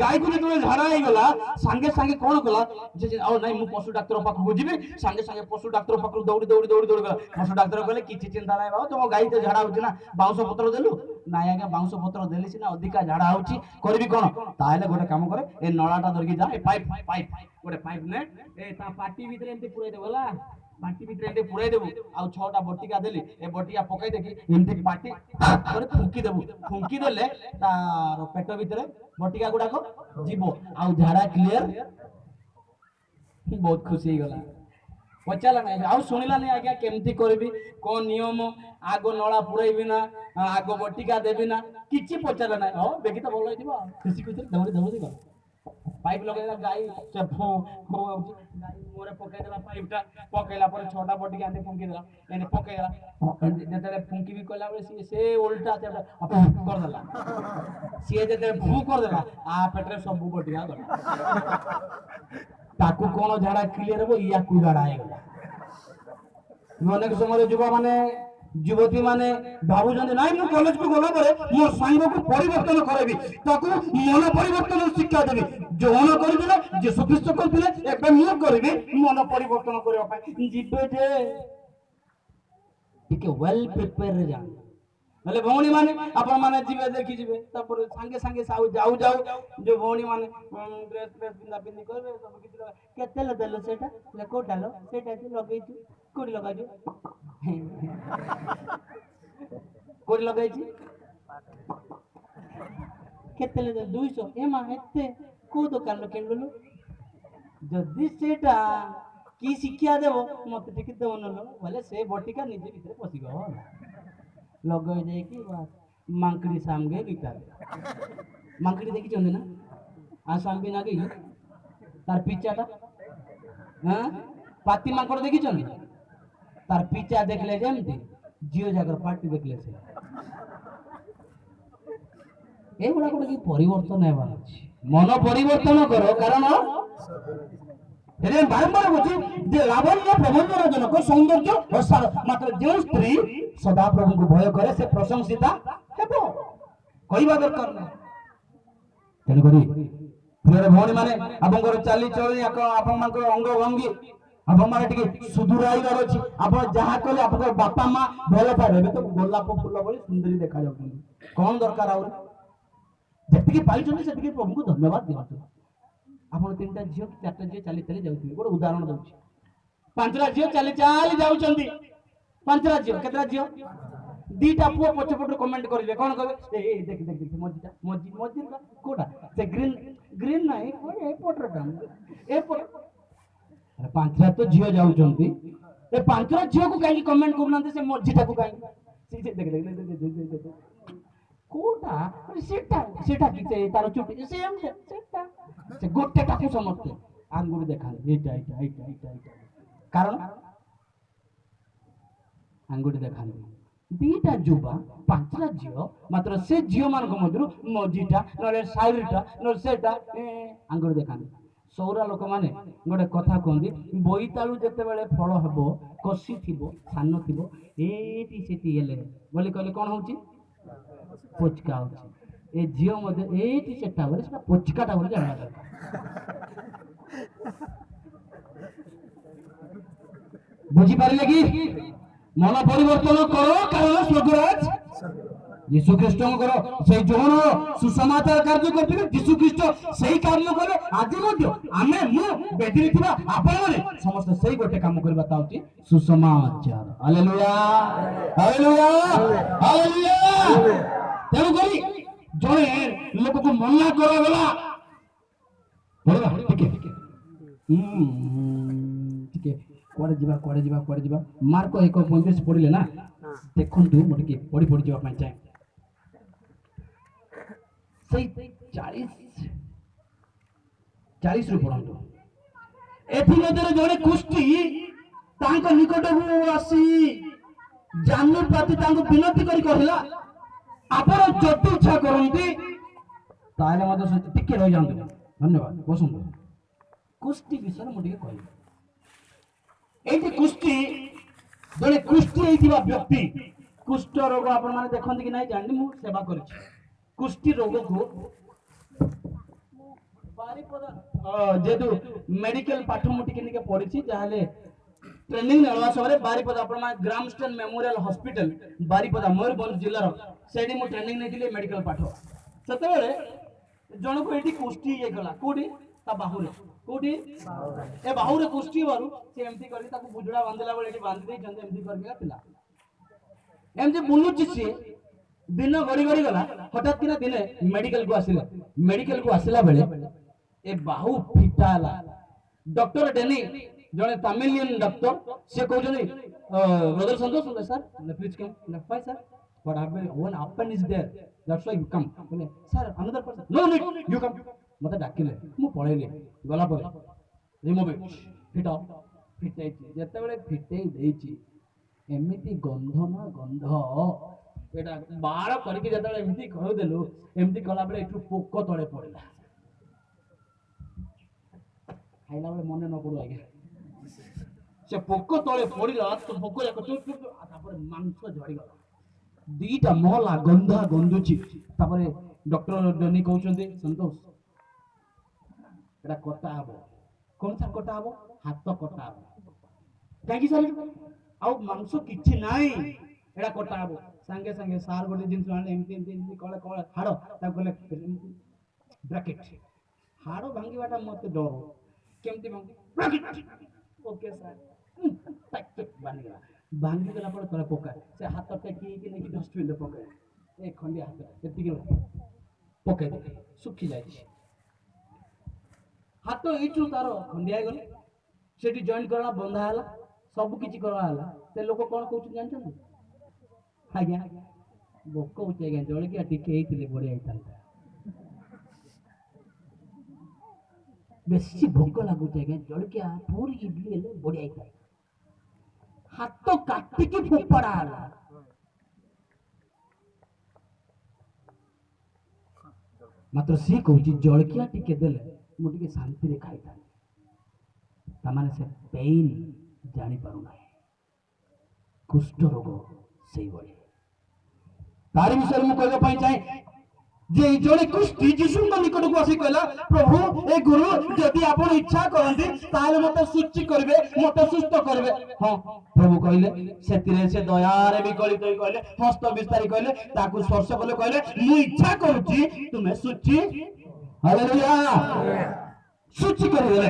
ଗାଈକୁ ଯେତେବେଳେ ଝାଡା ହେଇଗଲା, ସାଙ୍ଗେ ସାଙ୍ଗେ କଣ କଲା? ଆଉ ନାଇଁ ମୁଁ ପଶୁ ଡାକ୍ତର ପାଖକୁ ଯିବି। ସାଙ୍ଗେ ସାଙ୍ଗେ ପଶୁ ଡାକ୍ତର ପାଖକୁ ଦୌଡ଼ି ଦୌଡ଼ି ଦୌଡ଼ି ଦୌଡ଼ି ଗଲା। ପଶୁ ଡାକ୍ତର କହିଲେ କିଛି ଚିନ୍ତା ନାହିଁ ବାବା, ତମ ଗାଈ ତ ଝାଡା ହଉଛି ନା, ବାଉଁଶ ପତ୍ର ଦେଲୁ? ନାଇଁ ଆଜ୍ଞା, ବାଉଁଶ ପତ୍ର ଦେଲି ସିନା ଅଧିକା ଝାଡା ହଉଛି, କରିବି କଣ? ତାହେଲେ ଗୋଟେ କାମ କରେ, ଏ ନଳାଟା ଧରିକି ଯା, ଏ ପାଇପ୍ ଗୋଟେ ପାଇପ୍ ନେ, ଏ ତା ପାଟି ଭିତରେ ଏମିତି ପୁରେଇ ଦେବ ହେଲା। ପାଟି ଭିତରେ ଏମିତି ପୁରେଇ ଦେବୁ। ଆଉ 6ଟା ବଟିକା ଦେଲି, ଏ ବଟିକା ପକେଇ ଦେଇକି ଏମିତି ପାଟି করে ଫୁଙ୍କି ଦେବୁ। ଫୁଙ୍କି ଦେଲେ ତାର ପେଟ ଭିତରେ ବଟିକା ଗୁଡାକ ଯିବ, ଆଉ ଝାଡା କ୍ଲିୟର। ବହୁତ ଖୁସି ହେଇଗଲା। ପଚାରିଲା ନାହିଁ, ଆଉ ଶୁଣିଲାନି ଆଜ୍ଞା କେମିତି କରିବି, କଣ ନିୟମ, ଆଗ ନଳା ପୁରେଇବି ନା ଆଗ ବଟିକା ଦେବି ନା, କିଛି ପଚାରିଲା ନାହିଁ। ହଁ ବେଗି ତ ଭଲ ହେଇଯିବ। ଖୁସି ଖୁସିରେ ଦୌଡ଼ି ଦୌଡ଼ି ଗଲା। ପାଇପ୍ ଲଗେଇଦେଲା, ଗାଈ ଫୁ ଫୁ ହଉଛି, ଗାଈ ମୁହଁରେ ପକେଇଦେଲା ପାଇପଟା। ପକେଇଲା ପରେ 6ଟା ବଟିକା ଏମିତି ଫୁଙ୍କି ଦେଲା, ଏମିତି ପକେଇଦେଲା। ଯେତେବେଳେ ଫୁଙ୍କିବି କଲା ବେଳେ ସେ ଓଲଟା କରିଦେଲା। ସିଏ ଯେତେବେଳେ ଫୁ କରିଦେଲା, ପେଟରେ ସବୁ ବଟିକା ଗଲା। ତାକୁ କଣ ଝାଡା କ୍ଲିୟର ହବ, ୟାକୁ ଝାଡା ହେଇଗଲା। ଅନେକ ସମୟରେ ଯୁବତୀ ମାନେ ଭାବୁଛନ୍ତି ନାଇଁ ମୁଁ କଲେଜକୁ ଗଲା ପରେ ମୋ ସାଙ୍ଗକୁ ପରିବର୍ତ୍ତନ କରାଇବି, ତାକୁ ମନ ପରିବର୍ତ୍ତନ ଶିକ୍ଷା ଦେବି। ଯୌନ କରିଥିଲେ, ଯୀଶୁ ଖ୍ରୀଷ୍ଟ କରିଥିଲେ, ଏବେ ମୁଁ କରିବି ମନ ପରିବର୍ତ୍ତନ କରିବା ପାଇଁ। ଯିବେ ଯେ ଟିକେ ୱେଲ୍ ପ୍ରିପେୟାର ରେ ଯାଆନ୍ତୁ। ହେଲେ ଭଉଣୀ ମାନେ ଆପଣ ମାନେ ଯିବେ, ଦେଖି ଯିବେ, ତାପରେ ସାଙ୍ଗେ ସାଙ୍ଗେ ଯାଉ ଯାଉ ଯୋଉ ଭଉଣୀ ମାନେ ଡ୍ରେସ୍ ପିନ୍ଧା ପିନ୍ଧି କରିବେ, ସବୁ କିଛି କେତେ ଦେଲ ସେଇଟା, କୋଉଟା लो ସେଇଟା ଲଗେଇଛୁ, କୋଉଠି ଲଗାଇଛୁ, କୋଉଠି ଲଗେଇଛି, କେତେ 200, ଏ ମା ଏତେ କୋଉ ଦୋକାନରୁ କିଣିଲୁ? ଯଦି ସେଇଟା କି ଶିକ୍ଷା ଦେବ ମତେ ଟିକେ ଦଉନଲ, ବୋଲେ ସେ ବଟିକା ନିଜେ ଭିତରେ ପଶିଗଲା। ଲଗେଇ ଦେଇକି ମାଙ୍କଡି ସାମगे ଗୀତା ମାଙ୍କଡି ଦେଖିଛନ୍ତି ନା, ଆସାମ ବି ନାଗି ତାର ପିଚାଟା, ପାତି ମାଙ୍କଡ ଦେଖିଛନ୍ତି? ତାର ପିଚା ଦେଖିଲେ ଯେମିତି ଝିଅ ଜାଗର ପାଟି ଦେଖିଲେ ସେ। ଏଗୁଡା ଗୋଟେ କି ପରିବର୍ତ୍ତନ ହେବାର ଅଛି। ମନ ପରିବର୍ତ୍ତନ କର, କାରଣ ବାରମ୍ବାର କହୁଛି ଯେ ଲାବଣ୍ୟ ପ୍ରବଞ୍ଚନା ଜନକ ସୌନ୍ଦର୍ଯ୍ୟ ପ୍ରସାର, ମାତ୍ର ଯେଉଁ ସ୍ତ୍ରୀ ସଦାପ୍ରଭୁଙ୍କୁ ଭୟ କରେ ସେ ପ୍ରଶଂସିତା ହେବ। କହିବା ଦରକାର ନାହିଁ। ତେଣୁକରି ପ୍ରିୟ ଭଉଣୀ ମାନେ ଆପଣଙ୍କର ଚାଲିଚଳଣି, ଆପଣଙ୍କର ଅଙ୍ଗ ଭଙ୍ଗୀ ଆପଣମାନେ ଟିକେ ସୁଧୁରାଇବାର ଅଛି। ଆପଣ ଯାହା କଲେ ଆପଣଙ୍କର ବାପା ମା ଭଲ ପାଇବେ। ଏବେ ତ ଗୋଲାପ ଫୁଲ ଭଳି ସୁନ୍ଦରୀ ଦେଖାଯାଉଛନ୍ତି, କଣ ଦରକାର ଆହୁରି? ଯେତିକି ପାଇଛନ୍ତି ସେତିକି ପ୍ରଭୁଙ୍କୁ ଧନ୍ୟବାଦ ଦିଅନ୍ତୁ। ଆପଣ 3ଟା ଝିଅ କି 4ଟା ଝିଅ ଚାଲି ଚାଲି ଯାଉଥିବେ, ଗୋଟେ ଉଦାହରଣ ଦଉଛି। 5ଟା ଝିଅ ଚାଲି ଚାଲି ଯାଉଛନ୍ତି, 5ଟା ଝିଅ, କେତେଟା ଝିଅ? 2ଟା ପୁଅ ପଛପଟରୁ କମେଣ୍ଟ କରିବେ, କଣ କହିବେ? ଦେଖି ଦେଖି ଦେଖି ମଝିଟା, ମଝି କୋଉଟା? ସେ ଗ୍ରୀନ ନାହିଁ, ଏପଟଟା, ଏପଟ। 5ଟା ତ ଝିଅ ଯାଉଛନ୍ତି, ଏ 5ଟା ଝିଅକୁ କାହିଁକି କମେଣ୍ଟ କରୁନାହାନ୍ତି ସେ ମଝିଟାକୁ କାହିଁକି? କୋଉଟା? ସେଟା ସେଟା କି ତାର ଚୁଟି ସେଟା, ସେ ଗୋଟେଟାକୁ ସମସ୍ତେ ଆଙ୍ଗୁଳି ଦେଖାନ୍ତି, ଏଇଟା ଏଇଟା ଏଇଟା ଏଇଟା ଏଇଟା। କାରଣ ଆଙ୍ଗୁଠି ଦେଖାନ୍ତି। 2ଟା ଯୁବା, 5ଟା ଝିଅ, ମାତ୍ର ସେ ଝିଅ ମାନଙ୍କ ମଧ୍ୟରୁ ମଝିଟା ନହେଲେ ସାଇଡଟା ନହେଲେ ସେଟା ଆଙ୍ଗୁଠି ଦେଖାନ୍ତି। ସୌରା ଲୋକମାନେ ଗୋଟେ କଥା କୁହନ୍ତି, ବୋଇତାଳୁ ଯେତେବେଳେ ଫଳ ହେବ, କଷି ଥିବ, ସାନ ଥିବ, ଏଇଠି ସେଠି ହେଲେ ବୋଲି କହିଲେ କଣ ହଉଛି? ପଚକା ହଉଛି। ଏ ଝିଅ ମଧ୍ୟ ଏଇଠି ସେଟା ବୋଲି ସେଟା ପଚକାଟା ବୋଲି ଜାଣିବା ଦରକାର। ବୁଝିପାରିଲେ କି? ମନ ପରିବର୍ତ୍ତନ କର, କାରଣ ସ୍ୱର୍ଗରାଜ ଯୀଶୁ ଖ୍ରୀଷ୍ଟଙ୍କର ସେଇ ଯୌନ ସୁସମାଚାର କାର୍ଯ୍ୟ କରିଥିଲେ। ଯୀଶୁ ଖ୍ରୀଷ୍ଟ ସେଇ କାର୍ଯ୍ୟ କଲେ। ଆଜି ମଧ୍ୟ ଆମେ, ମୁଁ, ବେଦିରେ ଥିବା ଆପଣମାନେ ସମସ୍ତେ ସେଇ ଗୋଟେ କାମ କରିବା, ତା ହଉଛି ସୁସମାଚାର। Hallelujah, hallelujah, hallelujah. ତେଣୁକରି ଜଣେ ଲୋକକୁ ମନା କରାଗଲା ପଢିବା ଟିକେ ଟିକେ କୁଆଡେ ଯିବା ମାର୍କ 1.35 ପଢିଲେ ନା ଦେଖନ୍ତୁ ମୁଁ ଟିକେ ପଢି ଯିବା ପାଇଁ ଚାହେଁ ସେଇ 40 ରୁ ପଢନ୍ତୁ ଏଥିମଧ୍ୟରେ ଜଣେ କୁଷ୍ଟି ତାଙ୍କ ନିକଟକୁ ଆସି ଜାନୁ ପ୍ରତି ତାଙ୍କୁ ବିନତି କରି କହିଲା ଆପଣ ଯଦି ଇଚ୍ଛା କରନ୍ତି ତାହେଲେ ମଧ୍ୟ ଟିକେ ରହିଯାଆନ୍ତୁ ଧନ୍ୟବାଦ ବସନ୍ତୁ କୁଷ୍ଟି ବିଷୟରେ ମୁଁ ଟିକେ କହିବି ଏଇଠି କୁଷ୍ଟି ଜଣେ କୁଷ୍ଟି ହେଇଥିବା ବ୍ୟକ୍ତି କୁଷ୍ଠ ରୋଗ ଆପଣ ମାନେ ଦେଖନ୍ତି କି ନାହିଁ ଜାଣିନି ମୁଁ ସେବା କରିଛି କୁଷ୍ଟି ରୋଗକୁ ଯେହେତୁ ମେଡିକାଲ ପାଠ ମୁଁ ଟିକେ ପଢିଛି ଯାହେଲେ ट्रेनिंग नेलवा समरे बारीपदा आपण मा ग्रामस्टन मेमोरियल हॉस्पिटल बारीपदा मयूरभंज जिल्लार सेडी मो ट्रेनिंग नेतिले मेडिकल पाठ सेते बेले जण को एठी कुष्टी हे गला कोडी ता बाहुरे कोडी ए बाहुरे कुष्टी बारू से एमती करी ताको बुजड़ा बांधला बेले एठी बांधी दे जंदे एमती करके थिला एमती बुलुची से दिन गड़ी गला हठात किना दिने मेडिकल को आसिला बेले ए बाहु फिटाला डॉक्टर डेनी जने तमिलियन डॉक्टर से कहउजनी brother Santosh sir please come left by sir what happened one upon is there that's why you come बोले sir another person no need you come मते डाकिले मु पळेली गला पर रिमूव इट फिटाई जेते बेले फिटाई देछि एमिति गंध ना गंध एटा बाळ करके जेते बेले एमिति कहउ देलु एमिति कला बेले एठु पोक तळे पड़िला खाइला बेले मने न पड़ो आगे से पोक तले पड़िला तो पोक जाक तापर मांस झड़ी गला दीटा महला गंधा गंधुची तापर डॉक्टर डनी कहउचंदी संतोष एटा कटा हबो कोन सा कटा हबो हाथ कटा हबो काकी सर आउ मांस किछि नाही एटा कटा हबो संगे संगे सार गोटे जिंस आने एमती कळे हाड़ ता कहले ब्रैकेट हाड़ भांगीबाटा मते डर केमती भांगी ओके सर भांगी गला पर तले पका से हाथ टेकी कि नहीं डस्टबिन रे पका ए खंडी हाथ एति पके दे सुखी जाय हाथ इचु तारो खंडिया गले सेठी जॉइंट करला बंधा हला सब किछि करला हला ते लोक कोन कहउछ जानछन आज्ञा बोको उचे आज्ञा जळे कि टिके हेतिले बढिया आइतांता बेसी भोक लागुचे आज्ञा जळकिया पूरी इडली हेले बढिया आइता हाथ काटी की फोपड़ा हला मात्र सी कहउची जळकिया टिके देले मु टिके शांति रे खाइता ता माने से पेन जानि पारु ना कुष्ठ रोग सही बळे तारि विषय मु कहबा पई चाहे जे जणे कुष्ठी जीशुଙ୍କ निकटକୁ आसी कहला प्रभु ए गुरु यदि आपण इच्छा करंती ताले मते सुचि करबे मते सुस्थ करबे हां प्रभु कहले सेतिरे से दयारे भी गलित होई कहले हस्त विस्तारी कहले ताकू स्पर्श कले कहले मु इच्छा करूची तुमे सुचि हालेलुया सुचि करबे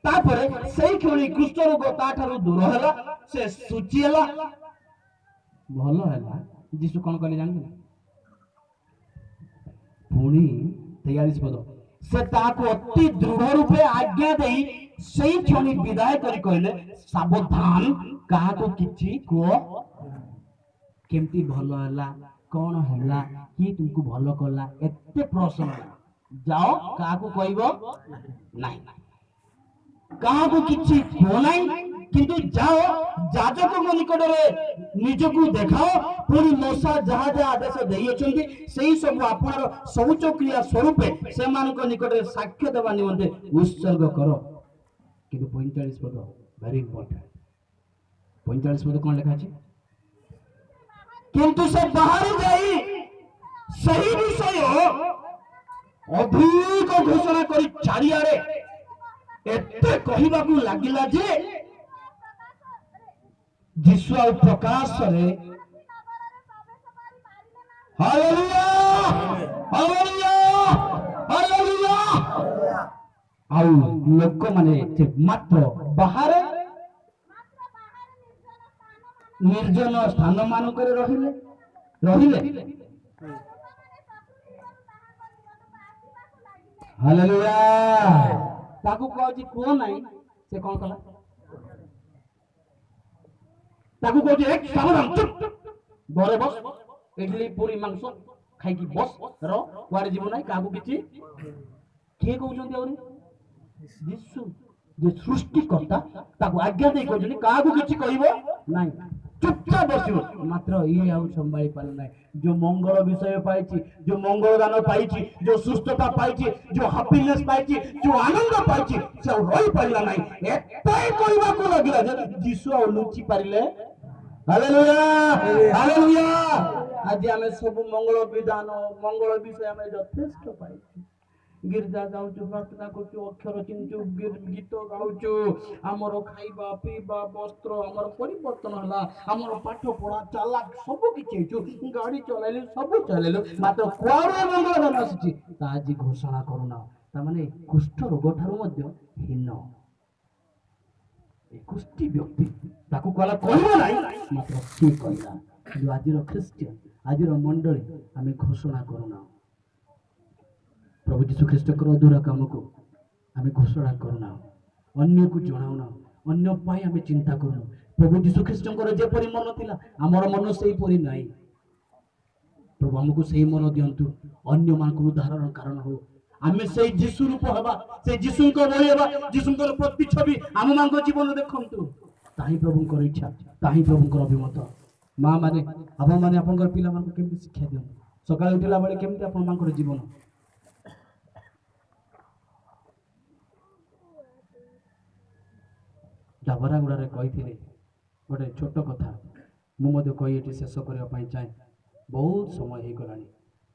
तापरे सेई खणी कुष्ठ रोग ताठारु दूर होला से सुचि होला भलो होला जीशु कोन कहले जानबे पुणी 43 पद से ताको अति दृढ़ रूपे आज्ञा देई सही क्षणी विदाय करी कहले सावधान काहा को किछि को केमती भलो हला कोन हला कि तुमको भलो करला एते प्रश्न जाओ काहा को कहबो नाही काहा को किछि को नाही किंतु जाओ जाजक निकट रे निजको देखाओ पुणी मोसा जहा जहा आदेश देइछन्ती सेही सब आपनर शौच क्रिया स्वरूप से मानक निकट रे साक्ष्य देवा निमंते उत्सर्ग करो किंतु 45 पद वेरी इंपोर्टेंट 45 पद कोन लिखा अछि किंतु से बाहर जाई सही विषय अधिक घोषणा करी चारियारे एते कहिबाकू लागिला जे जीशु आ प्रकाश रे हालेलुया हालेलुया हालेलुया आउ लोक माने मात्र बाहर निर्जन स्थान मान रहिले ହାଲେଲୁୟା। ତାକୁ କହୁଛି କୁହ ନାହିଁ, ସେ କଣ କଲା? ତାକୁ କହୁଛି ଏକ ସାବଧାନ ଚୁପ ଘରେ ବସ, ଇଡଲି ପୁରୀ ମାଂସ ଖାଇକି ବସ ର, କୁଆଡେ ଯିବୁ ନାହିଁ, କାହାକୁ କିଛି। କିଏ କହୁଛନ୍ତି ଆହୁରି? ଯୀଶୁ, ଯେ ସୃଷ୍ଟିକର୍ତ୍ତା ତାକୁ ଆଜ୍ଞା ଦେଇ କହୁଛନ୍ତି କାହାକୁ କିଛି କହିବ ନାହିଁ, ଚୁପଚାପ ବସିବ। ମାତ୍ର ଇଏ ଆଉ ସମ୍ଭାଳି ପାରୁ ନାହିଁ। ଯୋଉ ମଙ୍ଗଳ ବିଷୟ ପାଇଛି, ଯୋଉ ମଙ୍ଗଳ ଦାନ ପାଇଛି, ଯୋଉ ସୁସ୍ଥତା ପାଇଛି, ଯୋଉ ହାପିନେସ ପାଇଛି, ଯୋଉ ଆନନ୍ଦ ପାଇଛି, ସେ ଆଉ ରହିପାରିଲା ନାହିଁ। ଏତେ କହିବାକୁ ଲାଗିଲା ଯେ ଯୀଶୁ ଆଉ ଲୁଚି ପାରିଲେ। Hallelujah, hallelujah. ଆଜି ଆମେ ସବୁ ମଙ୍ଗଳ ବିଧାନ, ମଙ୍ଗଳ ବିଷୟ ଆମେ ଯଥେଷ୍ଟ ପାଇଛୁ। ଗିର୍ଜା ଯାଉଛୁ, ପ୍ରାର୍ଥନା କରୁଛୁ, ଅକ୍ଷର ଚିହ୍ନୁଛୁ, ଗୀତ ଗାଉଛୁ, ଆମର ଖାଇବା ପିଇବା ବସ୍ତ୍ର ଆମର ପରିବର୍ତ୍ତନ ହେଲା, ଆମର ପାଠ ପଢା ଚାଲାକ ସବୁ କିଛି ହେଇଛୁ, ଗାଡି ଚଲାଇଲୁ, ସବୁ ଚଲେଇଲୁ, ମାତ୍ର କୁଆଡୁ ମଙ୍ଗଳ ଦାନ ଆସିଛି ତା ଆଜି ଘୋଷଣା କରୁନା। ତାମାନେ କୁଷ୍ଠ ରୋଗ ଠାରୁ ମଧ୍ୟ ହୀନ ଏ କୁଷ୍ଟି ବ୍ୟକ୍ତି, ତାକୁ କହିଲା କହିବ ନାହିଁ, ମାତ୍ର ସିଏ କହିଲା। କିନ୍ତୁ ଆଜିର ଖ୍ରୀଷ୍ଟିଆନ, ଆଜିର ମଣ୍ଡଳୀ ଆମେ ଘୋଷଣା କରୁନା। ପ୍ରଭୁ ଯୀଶୁ ଖ୍ରୀଷ୍ଟଙ୍କର ଅଧୁରା କାମକୁ ଆମେ ଘୋଷଣା କରୁନା, ଅନ୍ୟକୁ ଜଣାଉନା, ଅନ୍ୟ ପାଇଁ ଆମେ ଚିନ୍ତା କରୁନା। ପ୍ରଭୁ ଯୀଶୁ ଖ୍ରୀଷ୍ଟଙ୍କର ଯେପରି ମନ ଥିଲା ଆମର ମନ ସେହିପରି ନାହିଁ। ପ୍ରଭୁ ଆମକୁ ସେହି ମନ ଦିଅନ୍ତୁ, ଅନ୍ୟମାନଙ୍କୁ ଉଦାହରଣ କାରଣ ହଉ, ଆମେ ସେଇ ଯୀଶୁ ରୂପ ହେବା, ସେଇ ଯୀଶୁଙ୍କ ଭଳି ହେବା, ଯୀଶୁଙ୍କର ପ୍ରତିଛବି ଆମମାନଙ୍କ ଜୀବନ ଦେଖନ୍ତୁ। ତାହିଁ ପ୍ରଭୁଙ୍କର ଇଚ୍ଛା, ତାହିଁ ପ୍ରଭୁଙ୍କର ଅଭିମତ। ମା ମାନେ, ଆପଣମାନେ ଆପଣଙ୍କର ପିଲାମାନଙ୍କୁ କେମିତି ଶିକ୍ଷା ଦିଅନ୍ତୁ, ସକାଳେ ଉଠିଲା ବେଳେ କେମିତି ଆପଣମାନଙ୍କର ଜୀବନ। ଡାବରାଗୁଡ଼ାରେ କହିଥିଲେ ଗୋଟେ ଛୋଟ କଥା, ମୁଁ ମଧ୍ୟ କହି ଏଠି ଶେଷ କରିବା ପାଇଁ ଚାହେଁ। ବହୁତ ସମୟ ହେଇଗଲାଣି,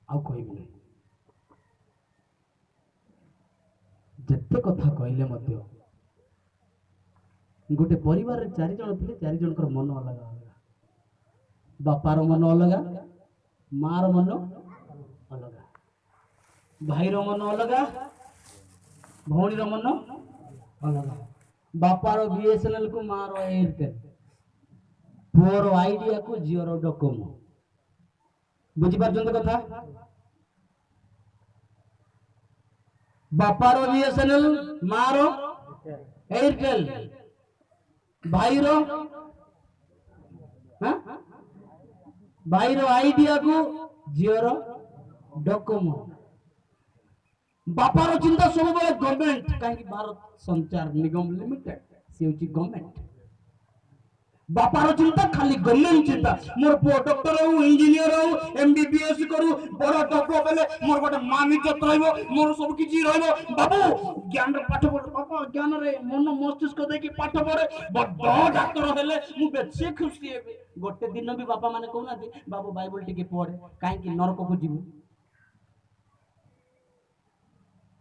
ଆଉ କହିବି ନାହିଁ। ଯେତେ କଥା କହିଲେ ମଧ୍ୟ ଗୋଟେ ପରିବାରରେ 4 ଜଣ ଥିଲେ, 4 ଜଣଙ୍କର ମନ ଅଲଗା ଅଲଗା। ବାପାର ମନ ଅଲଗା, ମାର ମନ ଅଲଗା, ଭାଇର ମନ ଅଲଗା, ଭଉଣୀର ମନ ଅଲଗା। ବାପାର BSNL କୁ ମାର ଏୟାରଟେଲ, ପୁଅର ଆଇଡିଆ କୁ ଝିଅର ଡୋକୋମୋ। ବୁଝିପାରୁଛନ୍ତି କଥା? ବାପାର BSNL, ମାର ଏୟାରଟେଲ, ଭାଇର ଆଇଡିଆ କୁ ଝିଅର ଡୋକୋମୋ। ବାପାର ଚିନ୍ତା ସବୁବେଳେ ଗଭର୍ଣ୍ଣମେଣ୍ଟ, କାହିଁକି ଭାରତ संचार निगम लिमिटेड से होची गवर्नमेंट। बापार चिंता खाली गवर्नमेंट चिंता, मोर पुओ डॉक्टर हो, इंजीनियर हो, MBBS करू, बड़ डॉक्टर बेले मोर गोटे मान इज्जत रहइबो, मोर सब किछि रहइबो। बाबू ज्ञान रे पाठ पढ़, बाबा ज्ञान रे मन मस्तिष्क दे कि पाठ पढ़े, बड़ डॉक्टर हेले मु बेसे खुशी हेबे। गोटे दिन भी बापा माने कहना दे बाबू बाइबल टिके पढ़े, काहे कि नरक को जीवु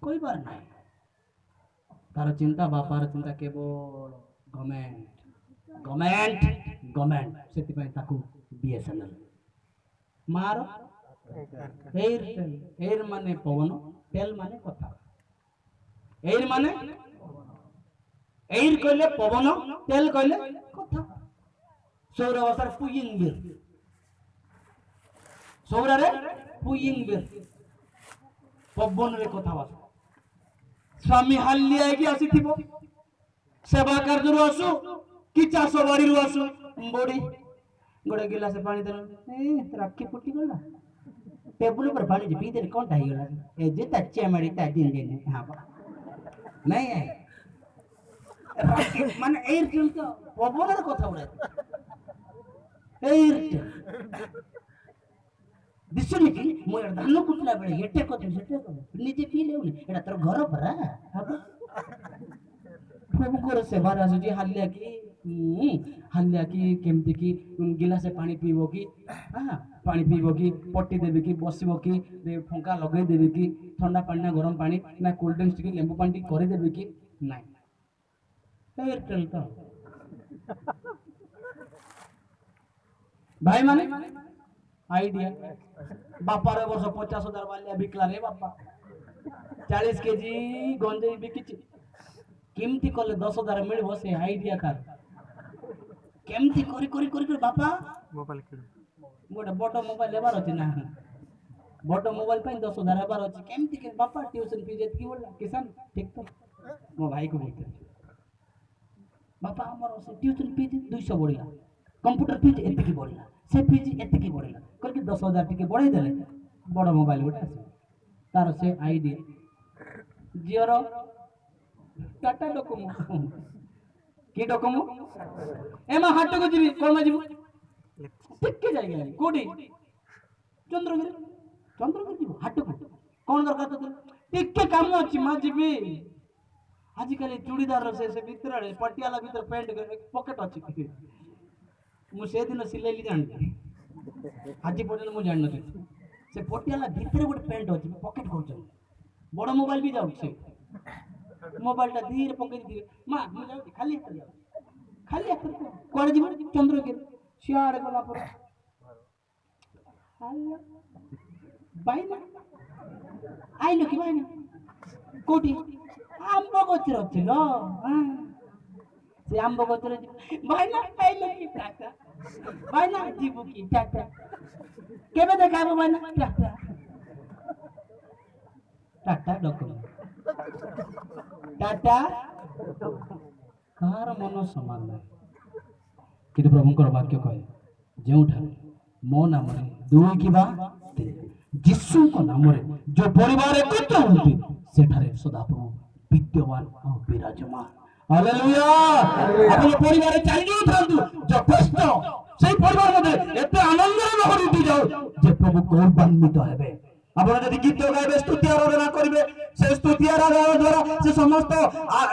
कोई बार नहीं। तार चिंता, बापार चिंता केवल गवर्नमेंट गवर्नमेंट गवर्नमेंट, सेति पय ताकू BSNL। मार एयरटेल, एयर माने पवन, टेल माने कथा। एयर माने एयर कहले पवन, टेल कहले कथा। सौर भाषार पुयिंग बिर, सौर रे पुयिंग बिर, पवन रे कथा भाषा। स्वामी हालिया की आसीथिबो, सेवा कार्य आसु कि चाष बाड़ी आसु, बड़ी गोटे गिलास पानी देन, राखी फुटी गला, टेबुल पर पानी पी दे, कौन ढाई गला ए जे तच्चे मड़ी ता दिन दिन। हां नहीं है राखी माने एयरटेल का पवनर कथा उड़ाय, एयरटेल दिसुनी कि मो धान कुटला बेले एटे कथे सेटे निजे फील हेउनी, एटा तोर घर परा हाबो। प्रभु को सेवा राजुजी हालिया की केमती की गिलासे पानी पीबो की, हां पानी पीबो की, पट्टी देबे की, बसिबो की, फंका लगे देबे की, ठंडा पानी ना गरम पानी ना कोल्ड ड्रिंक्स की लेंबू पानी करे देबे की नहीं। एयरटेल तो भाई माने आइडिया बापा रे वर्ष 50,000 वालिया बिकला रे बापा, 40 केजी गंजे बिकिछि, केमती कले 10,000 मिलबो से आइडिया तार, केमती करी करी करी बापा मोबाइल किन, गोटे बड़ मोबाइल लेबार अछि ना, बड़ मोबाइल पे 10,000 हेबार अछि केमति के बापा ट्यूशन फीस एतकी बोलला किसान ठीक तो मो भाई को बोलते बापा हमर से ट्यूशन फीस 200 बढ़िला कंप्यूटर फीस एतकी बढ़िला से फीस एतकी बढ़िला करके 10,000 टिके बढ़ाई देले बड़ मोबाइल गोटे आसी तार से आईडिया जिओर टाटा डोकोमो की डोकोमो एमा हाट को जीवी कोन में जीवो टिके जाइए कोडी चंद्रगिरी चंद्रगिरी जीवो हाट को कोन दरकार तो टिके काम अछि मा जीवी आजिकल चूड़ीदार से भीतर पटियाला भीतर पैंट पॉकेट अच्छी मु से दिन सिलेली जानती आज पर्यटन मुझे जान नथि से पटियाला भीतर गोटे पैंट अच्छी पॉकेट कर बड़ मोबाइल भी जाऊँ मोबाइल धीरे पकेट दिए माँ मुझे जाऊँ खाली हाथ जाऊँ खाली हाथ कौन जीव चंद्रगिरी सियाड़े गला पर बाइना आइल कि बाइना कोठी आंब गचर अच्छे से आंब गचर बाइना आइल कि टाटा बाइना जीवु कि टाटा केबे देखाबो बाइना टाटा टाटा डॉक्टर टाटा कार मन समान ना कि प्रभुंकर वाक्य कहे जो मो नाम दुई कि जीशु को नाम जो परिवार एकत्र होती सेठारे सदाप्रभु विद्यमान और विराजमान हालेलुया अपन परिवार चली थांतु जथेष्ट सेही परिवार मध्ये एते आनंदर लहरी उठी जाऊ जे प्रभु गौरवान्वित हेबे आपण जदि गीत गाइबे स्तुति आराधना करिवे से स्तुति आराधना द्वारा से समस्त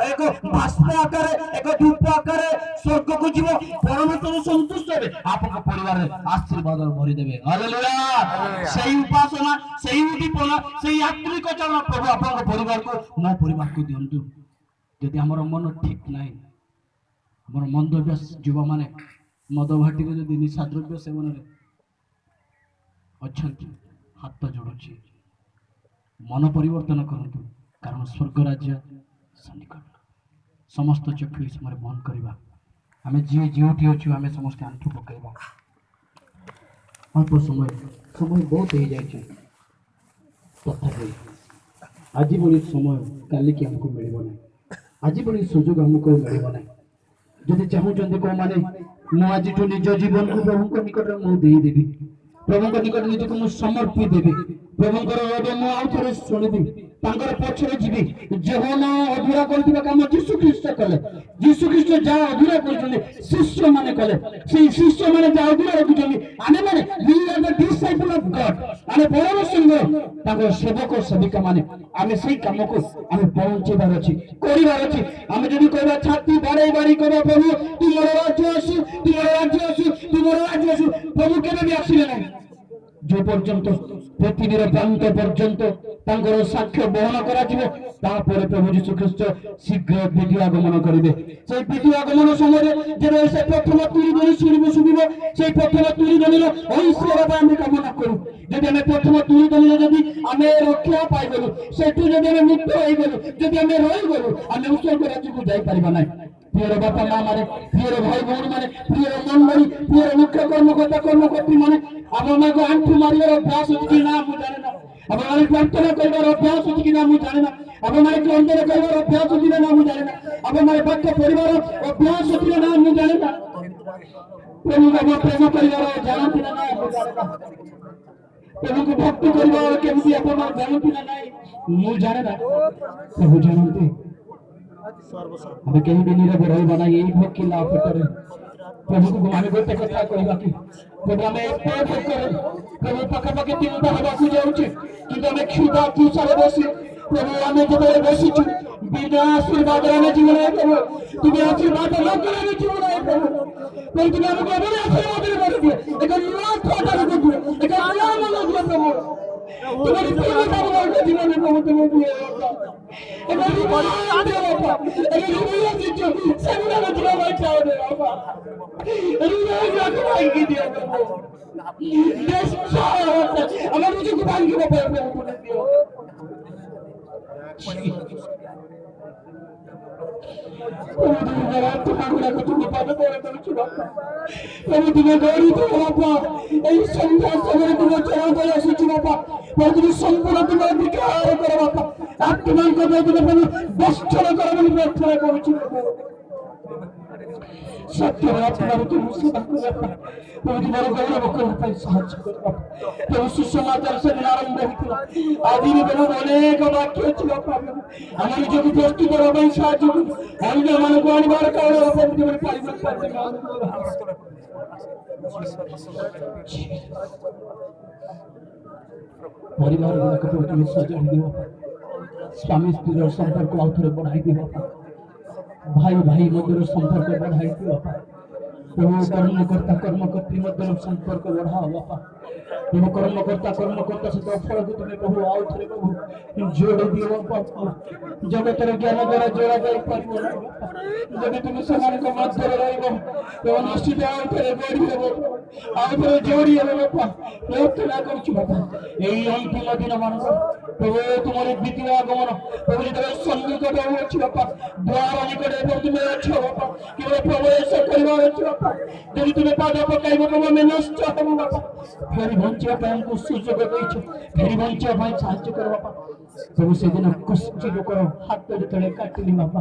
एक बाष्प आकारे एक धूप आकारे स्वर्ग को जीव परमेश्वर संतुष्ट हेबे आपन परिवार आशीर्वाद भरि देबे हालेलुया सेही उपासना सेही उद्दीपना सेही आत्मिक चरण प्रभु आपन परिवार को मो परिवार को दियंतु यदि हमर मन ठीक नाही हमर मंदव्यास युवा माने मद भाटी रे यदि निशा द्रव्य सेवन रे अछंती हाथ जोड़ुची मन परिवर्तन करंतु कारण स्वर्ग राज्य सन्निकट समस्त चक्षु इस समय बंद करवा आमे जी जीवटी अच्छु आमे समस्त आंठु पकड़वा अल्प समय समय बहुत हो जाए तथापि आज भली समय काली की हमको मिलबो ना आज भली सुजोग हमको मिलबो ना जदि चाहूचंदी को माने मु आज निज जीवन को प्रभु को निकट में दे देबी प्रभु को निकट निज को समर्पी देबी प्रभु को मु आउ थरे सुनिबी तांकर पछरे जीवी जेहोना अधूरा करथिबा काम यीशु ख्रीष्ट कले यीशु ख्रीष्ट जा अधूरा करछले शिष्य माने कले से शिष्य माने जा अधूरा रखुछले आने माने we are the disciple of God आने परमेश्वर तांकर सेवक सेविका माने आमे सेही काम को आमे पहुंचेबार अछि करिबार अछि आमे जदि कहबा छाती बारे बारी कहबा प्रभु तुमरो राज्य आसु तुमरो राज्य आसु तुमरो राज्य आसु प्रभु केबे भी आसीले नै जो पर्यंत पृथ्वीर प्रांत पर्यंत तांकर साक्ष्य बहन करा तापर प्रभु जीशु ख्रीष्ट शीघ्र द्वितीय आगमन करेंगे से द्वितीय आगमन समय जेबे से प्रथम तुरी ध्वनि शुणिबो शुणिबो से प्रथम तुरी ध्वनि ऐश्वर्य आमे कामना करू जदि आमे प्रथम तुरी ध्वनि जदि आमे रक्षा पाई गलु सेठु जदि आमे मुक्त होई गलु जदि आमे रहि गलु आमे स्वर्ग राज्य को जाई परिबा नै प्रिय बापा माँ माने प्रिय भाई भौणी माने प्रिय मंडली प्रिय मुख्य कर्मकर्ता कर्मकर्ती माने आपण को आंठू मारिबार अभ्यास अछि कि ना मु जाने ना आपण प्रार्थना करबार अभ्यास अछि कि ना मु जाने ना आपण क्रंदन करबार अभ्यास अछि ना मु जाने ना आपण वाक्य परिवार अभ्यास अछि ना मु जाने ना प्रभु को प्रेम परिवार जानती ना मु जाने ना प्रभु को भक्ति परिवार केमती आपण जानती ना मु जाने ना प्रभु जानती हमें कहीं भी नीरव रहबा ना यही भक्ति लाभ करे प्रभु को हमें गोटे कथा कहबा कि प्रभु हमें एते करे प्रभु पक्का पक्के तीनटा हवा को जाउची कि हमें क्षुधा तुसारे बसी प्रभु हमें जब बसी बिना आशीर्वाद रे जीवन है प्रभु तुम्हें आशीर्वाद न करे जीवन है प्रभु तुम्हें हमको अपने आशीर्वाद रे कर दियो एक नया थोड़ा कर दियो एक नया मन दियो प्रभु तुम्हारी प्रेम का वर्ग जीवन में प्रभु तुम्हें दियो एक रिवाज दे बाबा एक रिवाज जो सेमिनार में जीवन में चाहो दे बाबा रिवाज को भाई दियो प्रभु देश चाहो हमें मुझे को भाई को प्रभु दियो प्रभु तुम्हारा आत्मा को तुम पाद करे करूछु बापा प्रभु तुम्हें गौरी दो बापा এই সন্ধ্যা সময় তুমি চরণ করে এসেছি বাপা প্রভু তুমি সম্পূর্ণ তুমি অধিকার করো বাপা আত্মাকে তুমি প্রভু বস্ত্র করো বলে প্রার্থনা করছি সত্য আত্মার তুমি সেবা করো বাপা প্রভু তোমার গৌরব করার পাই সাহায্য করো বাপা প্রভু সুসমাচার সেদিন আরম্ভ হয়েছিল আদির প্রভু অনেক বাক্য ছিল বাপা আমার যদি প্রস্তুত করা পাই সাহায্য করো অন্য মানুষ আনিবার কারণে প্রভু তোমার পরিবর্তন परिवार गुड़ाक प्रभु तुम सजाई दिव स्वामी स्त्री संपर्क आउ थे बढ़ाई दिव भाई भाई मध्य संपर्क बढ़ाई दिव प्रभु कर्मकर्ता कर्मकर्त्री मध्य संपर्क बढ़ाओ बापा प्रभु कर्मकर्ता कर्मकर्ता सहित फल को तुम प्रभु आउ थे प्रभु जोड़ दिव बापा जगतर ज्ञान द्वारा जोड़ा जाई पारिबो जब तुम समान मध्य रहिबो तो निश्चित आउ थे जोड़ी हेबो आउ थे जोड़ी हेबो बापा प्रार्थना करछु बापा এই অন্তিম দিন মানুষ প্রভু তোমার দ্বিতীয় আগমন প্রভু যেটা সন্নিকট হচ্ছে বাপা দ্বার নিকটে প্রভু তুমি আছো বাপা কেবল প্রবেশ করিবার আছে বাপা যদি তুমি পাদ পকাইব প্রভু আমি নষ্ট হব বাপা ফেরি বঞ্চিবা ପାଇଁ ଆମକୁ ସୁଯୋଗ ଦେଇଛ ଫେରି ବଞ୍ଚିବା ପାଇଁ ସାହାଯ୍ୟ କର ବାପା ପ୍ରଭୁ ସେଦିନ କୁଷ୍ଠି ଲୋକର ହାତ ଯେତେବେଳେ କାଟିଲି ବାପା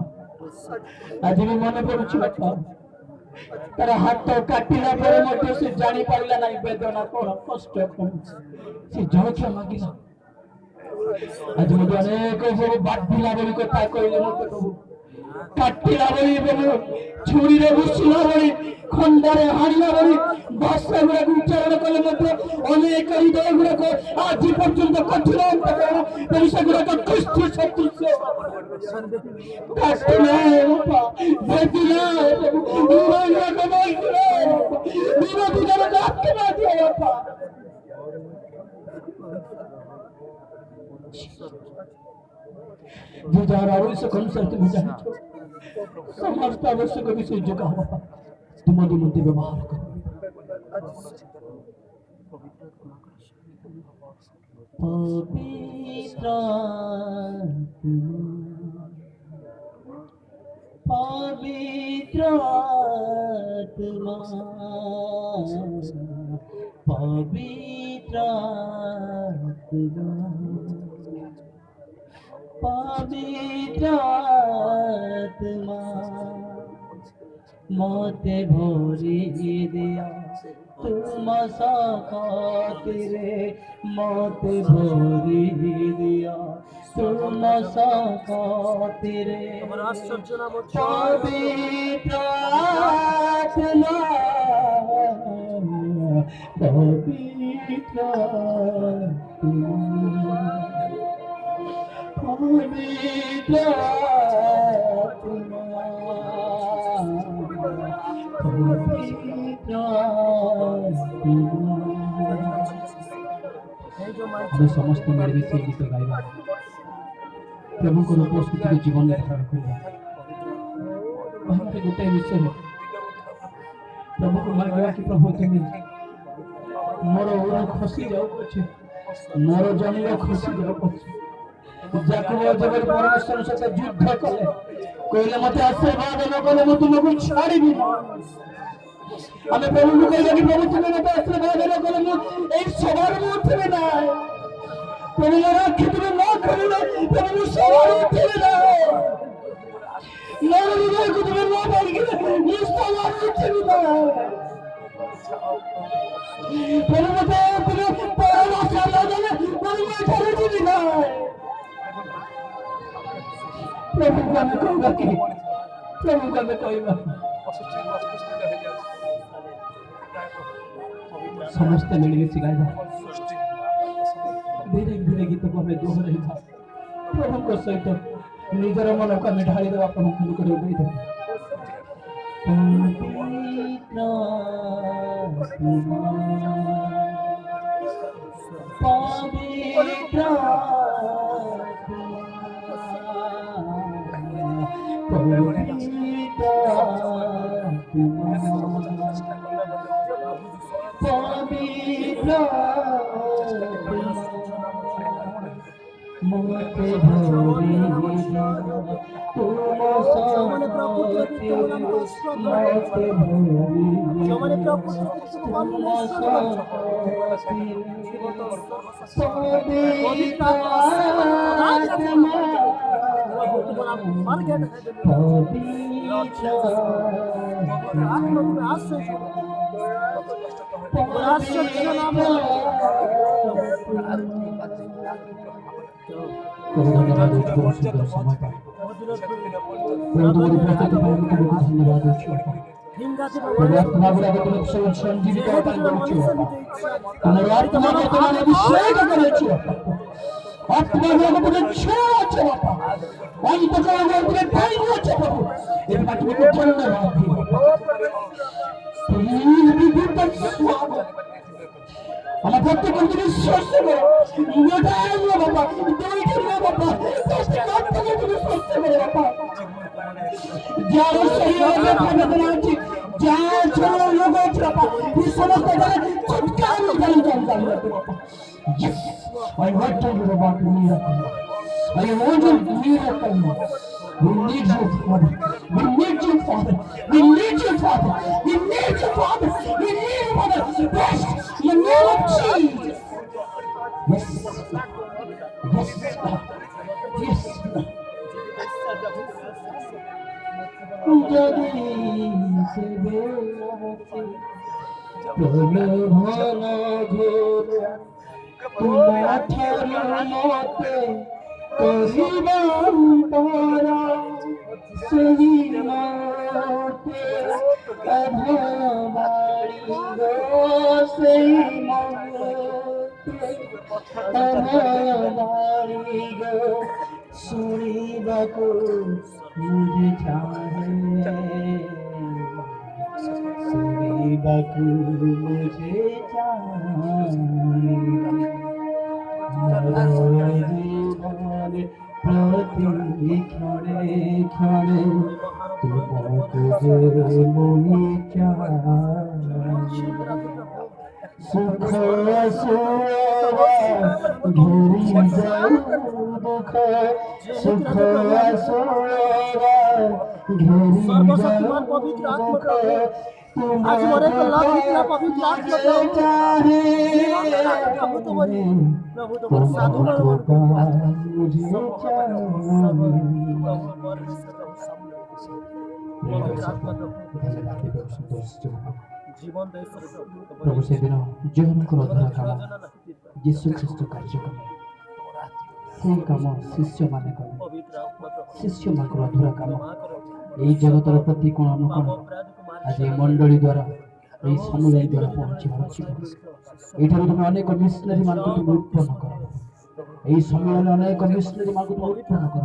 ଆଜି ବି ମନେ ପଡୁଛି ବାପା तार हाथ काटिला पर मध्य से जानी पारिला नहीं वेदना कौन कष्ट कौन से जलक्षा मागिला आज मध्य अनेक प्रभु बाधिला बोली कथा कहले मते प्रभु काटिला बोली प्रभु छुरी रे घुसिला बोली खंडारे हाड़िला बोली भाषा गुड़ा उच्चारण कले मते अनेक हृदय गुड़ा को आज पर्यंत कठिन प्रभु से गुड़ा को कष्ट सदृश काटिला बापा वेदना जो जहाँ आवश्यक अनुसार तुम जानो समस्त आवश्यक विषय जो कहा बापा तुम्हारे मध्य व्यवहार करो पवित्र पवित्र आत्मा पवित्र आत्मा पवित्र आत्मा मोते भोरी दिया तुम सखातिरे मोते भोरी दिया तुम सखातिरे पवित्र आत्मा पवित्र पवित्र हम समस्त मिलकर से गीत गाइबा प्रभु को उपस्थित के जीवन निर्धारण करबा हमारे गोटे विषय प्रभु को मांगबा कि प्रभु तुम मोर ओरा खुशी जाओ पछे मोर जंग खुशी जाओ पछे जाकुब जब परमेश्वर सहित युद्ध कले कहले मते आशीर्वाद न कले मैं तुमको छाड़ीबी हमें प्रभु को कहले कि प्रभु तुम मते आशीर्वाद न कले मैं ए सवार में उठबे ना प्रभु मेरा तुम न करिले प्रभु सवार उठबे ना मेरे हृदय को तुम न पाइले मैं सवार उठबे ना प्रभु मते तुम पराला साला देले प्रभु मैं छाड़ीबी ना प्रभु को हमें कहूँगा कि प्रभु को हमें कहूँगा समस्त मिलमिशी गाइबा धीरे धीरे गीत को हमें दोहराइबा प्रभु को सहित निजर मन को हमें ढाली देवा प्रभु को निकट उठाई दे पवित्र पवित्र मोते भोरी तुम ଯେଉଁମାନେ ପ୍ରକୃତିରେ ବିଦ୍ୟମାନ ନାମକୁ ଉତ୍ସର୍ଗ କରିଛନ୍ତି, ଯେଉଁମାନେ ପ୍ରକୃତିରେ ବିଦ୍ୟମାନ ନାମକୁ ଉତ୍ସର୍ଗ କରିଛନ୍ତି, ଜୀବନ୍ତ ସର୍ବଶକ୍ତି ପବିତ୍ର ଆତ୍ମା ପ୍ରଭୁ ତୁମ ନାମ ମାର୍କେଟ ଆତ୍ମା ତୁମେ ଆଶ୍ରୟ ଆଶ୍ଚର୍ଯ୍ୟ ନାମ ধন্যবাদ সুন্দর সময় পাই ধন্যবাদ সঞ্জীবিত করছি তোমার আত্মা বর্তমানে অভিষেক করেছি আত্মা ভগবানের ছোঁয়া আছে বাবা অন্তকাল ভগবানের টাইম আছে প্রভু এই মাটিকে ধন্যবাদ দিই আমার প্রত্যেকের তুমি স্পর্শ করো গোটাই বাবা বাবা তুমি স্পর্শ করো বাবা যার শরীরে বেদনা আছে যা ছোট রোগ আছে বাবা এই সমস্ত জায়গায় চিৎকার জানি বাবা Yes, I want to hear about miracle. I want a miracle. We need you, Father. We need you, Father. We need you, Father. We need you, Father. We need you, Father. Yes, in the name of Jesus. Yes, yes, yes. মতে কহিবাম পরা সেই মতে অধবাড়ি গো সেই মতে অধবাড়ি গো শুনিବାକୁ মুঝে চাহে শুনিବାକୁ মুঝে চাহে জীবনে প্রতি ক্ষণে ক্ষণে তোমাকে যে মনে চায় সুখ ঘেরি যাও দুঃখ সুখ ঘেরি যাও দুঃখ आज मरे को लाभ इतना पवित्र आत्मा चाहे प्रभु तुम्हारे साधु जीवन प्रभु से दिन जीवन को अधूरा काम यीशु ख्रीष्ट कार्य कले से काम शिष्य माने कले शिष्य मानकर अधूरा काम এই জগতর প্রতি কোণ অনুকোণ আজ এই মন্ডলী দ্বারা এই সমুদায় দ্বারা পৌঁছিবার ଅଛି ଏଇଠାରୁ তুমি ଅନେକ ମିଶନାରୀ ମାନଙ୍କୁ তুমি ଉତ୍ପନ୍ନ କର এই ସମୟରେ ଅନେକ ମିଶନାରୀ ମାନଙ୍କୁ তুমি ଉତ୍ପନ୍ନ କର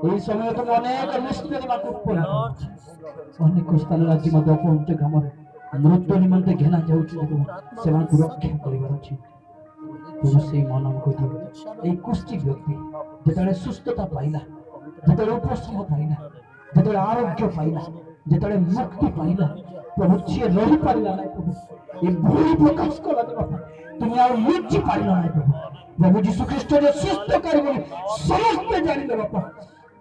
এই ସମୟରେ তুমি ଅନେକ ମିଶନାରୀ ମାନଙ୍କୁ ଉତ୍ପନ୍ନ କର ଅନେକ ସ୍ଥାନରେ ଆଜି ମଧ୍ୟ ପହଞ୍ଚ ଗ୍ରାମରେ ମୃତ୍ୟୁ ନିମନ୍ତେ ଘେନା ଯାଉଛି ସେମାନଙ୍କୁ ରକ୍ଷା କରିବାର ଅଛି তুমি সেই ମନକୁ ଦିଅ এই କୁଷ୍ଠି ବ୍ୟକ୍ତି ଯେତେବେଳେ ସୁସ୍ଥତା ପାଇଲା ଯେତେବେଳେ ଉପଶମ ପାଇଲା ଯେତେବେଳେ ଆରୋଗ୍ୟ ପାଇଲା ଯେତେବେଳେ ମୁକ୍ତି ପାଇଲା ପ୍ରଭୁ ସିଏ ରହିପାରିଲା ନାହିଁ ପ୍ରଭୁ ଏ ଭୂମି ପ୍ରକାଶ କଲାନି ବାପା ତୁମେ ଆଉ ଲୁଚି ପାରିଲ ନାହିଁ ପ୍ରଭୁ ପ୍ରଭୁ ଯୀଶୁ ଖ୍ରୀଷ୍ଟ ଯେ ସୁସ୍ଥକାରୀ ବୋଲି ସମସ୍ତେ ଜାଣିଲେ ବାପା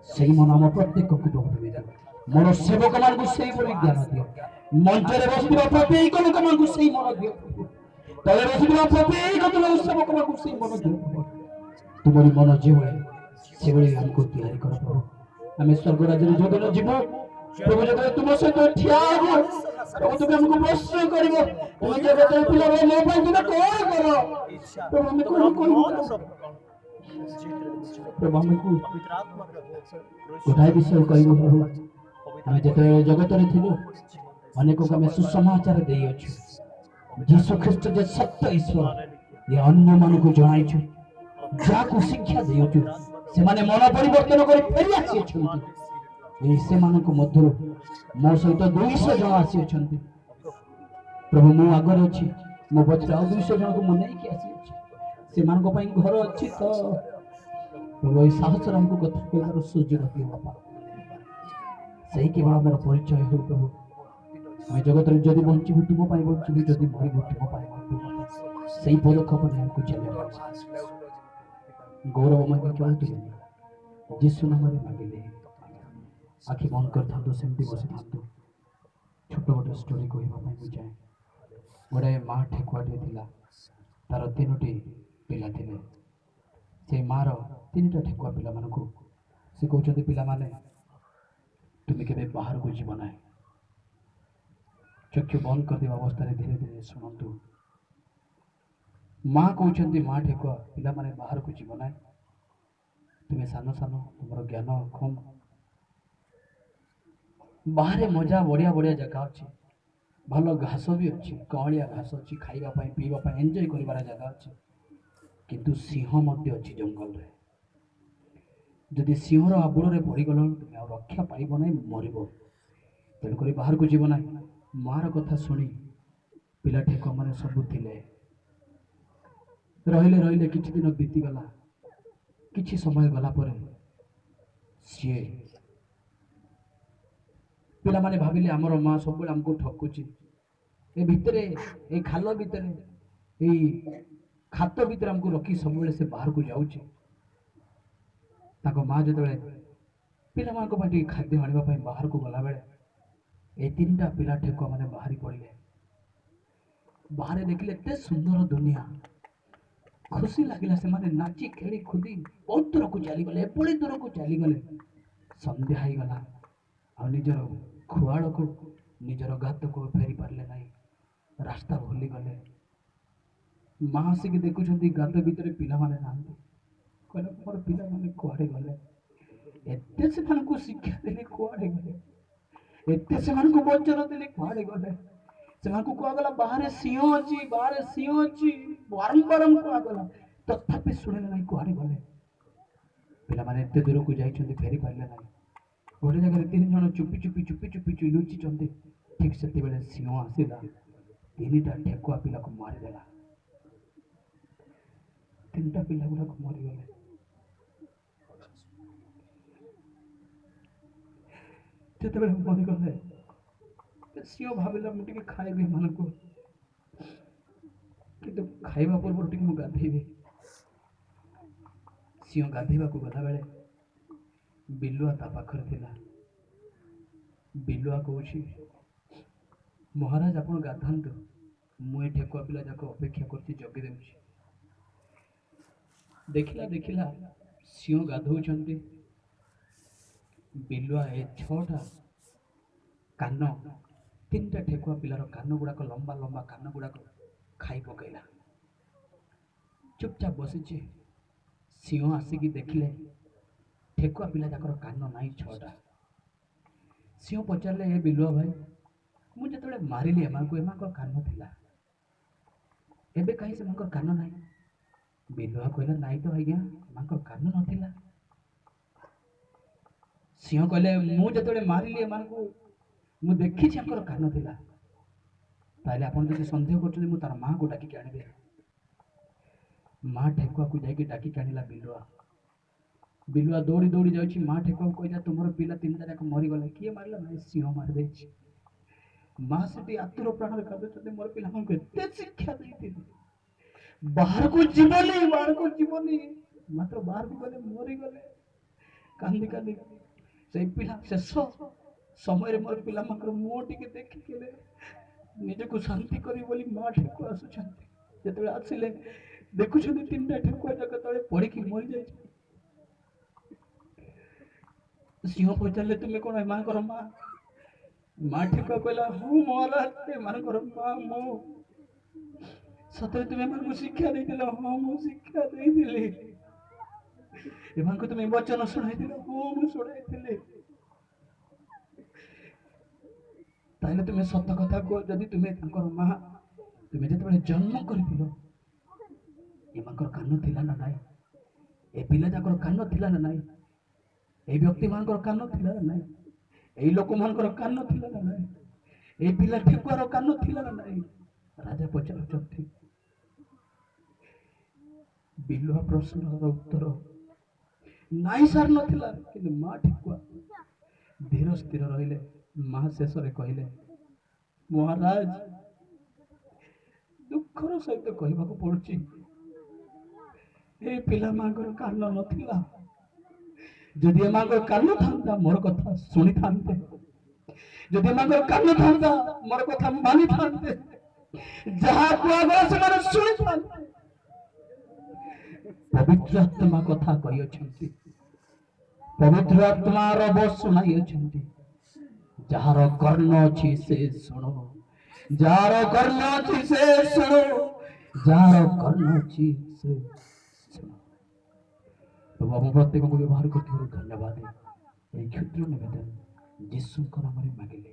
ସେଇ ମନ ଆମ ପ୍ରତ୍ୟେକକୁ ପ୍ରଭୁ ଦେବେ ମୋର ସେବକମାନଙ୍କୁ ସେଇଭଳି ଜ୍ଞାନ ଦିଅ ମଞ୍ଚରେ ବସିଥିବା ପ୍ରତ୍ୟେକ ଲୋକମାନଙ୍କୁ ସେଇ ମନ ଦିଅ ତଳେ ବସିଥିବା ପ୍ରତ୍ୟେକ ସେବକମାନଙ୍କୁ ସେଇ ମନ ଦିଅ ତୁମରି ମନ ଯେଉଁଭଳି ସେଭଳି ଆମକୁ ତିଆରି କର ପ୍ରଭୁ ଆମେ ସ୍ୱର୍ଗ ରାଜ୍ୟରେ ଯୋଗନ ଯିବ ପ୍ରଭୁ ଯେତେବେଳେ ତୁମ ସହିତ ଠିଆ ହେବ ପ୍ରଭୁ ତୁମେ ଆମକୁ ପ୍ରଶ୍ନ କରିବ ତୁମେ ଜଗତରେ ପିଲାବେଳେ ମୋ ପାଇଁ ତୁମେ କଣ କର ପ୍ରଭୁ ଆମେ କଣ କହିବୁ ପ୍ରଭୁ ଆମକୁ ଗୋଟାଏ ବିଷୟ କହିବ ପ୍ରଭୁ ଆମେ ଯେତେବେଳେ ଜଗତରେ ଥିଲୁ ଅନେକକୁ ଆମେ ସୁସମାଚାର ଦେଇଅଛୁ ଯୀଶୁ ଖ୍ରୀଷ୍ଟ ଯେ ସତ୍ୟ ଈଶ୍ୱର ଏ ଅନ୍ୟମାନଙ୍କୁ ଜଣାଇଛୁ ଯାହାକୁ ଶିକ୍ଷା ଦେଇଅଛୁ ସେମାନେ ମନ ପରିବର୍ତ୍ତନ କରି ଫେରି ଆସିଅଛନ୍ତି এই ସେମାନଙ୍କ ମଧ୍ୟରୁ ମୋ ସହିତ 200 ଜଣ ଆସିଅଛନ୍ତି ପ୍ରଭୁ ମୁଁ ଆଗରେ ଅଛି ମୋ ପଛରେ ଆଉ 200 ଜଣକୁ ମୁଁ ନେଇକି ଆସିଅଛି ସେମାନଙ୍କ ପାଇଁ ଘର ଅଛି ତ ପ୍ରଭୁ ଏହି ସାହସରେ ଆମକୁ କଥା କହିବାର ସୁଯୋଗ ଦିଅ ବାପା ସେହି କେବଳ ଆମର ପରିଚୟ ହେଉ ପ୍ରଭୁ ଆମେ ଜଗତରେ ଯଦି ବଞ୍ଚିବୁ ତୁମ ପାଇଁ ବଞ୍ଚିବୁ ଯଦି ମରିବୁ ତୁମ ପାଇଁ ମରିବୁ ସେହି ପଦକ୍ଷେପ ନେଇ ଆମକୁ ଚାଲିବା ଗୌରବମୟ କେବଳ ତୁମେ ଯୀଶୁ ନାମରେ ମାଗିଲେ आखि बंद कर सेमती बसी था छोट गोटे स्टोरी कहवाई मुझे चाहे गोटे माँ ठेकुआटे थिला तार 3टी पिला थिले से मार 3टा ठेकुआ पिला मानकु से कहते पिला माने तुम्हें केबे बाहर को जीव ना चक्षु बंद कर अवस्था धीरे धीरे शुणु माँ कहते माँ ठेकुआ पिला माने बाहर को जीव ना तुम्हें सान सान तुम ज्ञान कम बाहर मजा बढ़िया बढ़िया जगह अच्छी भल घास भी अच्छी कलिया घास अच्छी खावाई पीवा एंजॉय कर जगह अच्छी किंतु सिंह अच्छी जंगल रे जदि सिंहर आबुड़ पड़गल तुम आ रक्षा पाइब ना मरब तेणुक बाहर को जीव ना मार कथा शुणी पिला ठेकुआ मैंने सब थिले रहिले रहिले किछि दिन बीतीगला किछि समय गला पर सी पिला माने भाविले आमर माँ सब आमको ठकुची ए भितरे ए खाल भितरे ए खात भितर आमको रखी सब से बाहर को जाऊँगी माँ जो पिला मान खाद्य आने बाहर को गला बेले ए 3टा पिला ठेकुआ मैंने बाहरी पड़े बाहर देखिले एते सुंदर दुनिया खुशी लगिला से माने नाची खेली खुदी बहुत दूर को चलीगले एपड़ी दूर को चलीगले संध्या हो गला आ निजर खुआड़ को निजर गात को फेरी पारे ना रास्ता भूली गले माँ आसिक देखुं गात भितर पिला माने ना कहले मोर पिला माने कुआड़े गले एते से शिक्षा देली कुआड़े गले एते से वचन देली कुआड़े गले से कहगला बाहर सिंह अच्छी बारंबार कहगला तथापि शुणे ना कुआड़े गले पिला माने एते दूर को जाइछन्ति फेरी पारे ना गोटे जगह 3 जन चुपी चुपी चुपी चुपी चुपी लुचिचन्ति ठीक से बेले सिंह आसिला 3टा ठेकुआ पिला को मारिदेला 3टा पिला गुड़ा को मरीगले जिते मरीगले सिंह भाविला मुझे खाइबी मान को कि खाइबा पूर्व टी गाधेबी सिंह गाधेबा को गला बेले बिलुआ ता पाखर थिला बिलुआ कहूँ महाराज आप गाधातु मुझे ठेकुआ पिला जाक अपेक्षा कर जगी देउछि देखिला देखिला सिंह गाधौछन्ति बिलुआ ए 6टा कान 3टा ठेकुआ पिलार कान गुड़ाक लंबा लंबा कान गुड़ाक खाई पकईला चुपचाप बसी सिंह आसिकी देखिले ठेकुआ पिला जाकर कान नाई 6टा सिंह पचारे ए बिलुआ भाई मुझे जो मारिली एम कान थिला एबे कहीं से कान ना बिलुआ कहला नाई तो आज्ञा एम कान नाला सिंह कहले मुझे मारिली एम मु देखी कान थिला ताले आपन जदि संदेह करछन्ति मु तार माँ को डाकी आनिबे माँ ठेकुआ को जाके डाकी आनिला बिलुआ दौड़ी दौड़ी जाऊँगी माँ ठेकुआ को कह तुम पिला 3टा जाक मरीगले किए मारा ना सिंह मारिदे माँ से आतुर प्राण कादुच्च मोर पिला एत शिक्षा देती बाहर को जीवनी मात्र बाहर को गले मरीगले कांदी कांदी से पिला शेष समय मोर पिला मुह टी देखिले निजक शांति करी बोली माँ ठेकुआ आसुच्च जो आसिले देखुं 3टा ठेकुआ जाक तले पड़ी मरी जाए सिंह पचारे तुम्हें कौन एम माँ माँ ठेकुआ कहला हाँ महाराज एम माँ मो सतरे तुम्हें शिक्षा देती हाँ मु शिक्षा देती एम तुम्हें वचन शुणाई हाँ मु शुणाई ताहले तुम्हें सत कथा कह जदि तुम्हें माँ तुम्हें जो जन्म कर कान थिला ना नाई ए पिला जाकर कान थिला ना नाई ए व्यक्ति मान कान थिला ना नाई ए लोक मान कान थिला ना नाई ए पिला ठेकुआर कान थिला ना नाई राजा पचारुचंती बिलुआ प्रश्न उत्तर नाई सार नथिला कि माँ ठेकुआ धीर स्थिर रहिले माँ शेष कहले महाराज दुखर सहित कहवाक पड़ुछि ए पिला माँ कान नथिला যদি এমাଙ୍କର କାନ ଥାନ୍ତା ମୋର କଥା ଶୁଣିଥାନ୍ତେ, ଯଦି ଏମାଙ୍କର କାନ ଥାନ୍ତା ମୋର କଥା ମାନିଥାନ୍ତେ, ଯାହା କୁହାଗଲା ସେମାନେ ଶୁଣିଥାନ୍ତେ। ପବିତ୍ର ଆତ୍ମା କଥା କହିଅଛନ୍ତି, ପବିତ୍ର ଆତ୍ମାର ବସ ଶୁଣାଇଅଛନ୍ତି। ଯାହାର କର୍ଣ୍ଣ ଅଛି ସେ ଶୁଣ, ଯାହାର କର୍ଣ୍ଣ ଅଛି ସେ ଶୁଣ, ଯାହାର କର୍ଣ୍ଣ ଅଛି ସେ ଶୁଣ। ପ୍ରଭୁ ଆମ ପ୍ରତ୍ୟେକଙ୍କୁ ବ୍ୟବହାର କରିଥିବାରୁ ଧନ୍ୟବାଦ। ଏହି କ୍ଷୁଦ୍ର ନିବେଦନ ଯୀଶୁଙ୍କ ନାମରେ ମାଗିଲେ।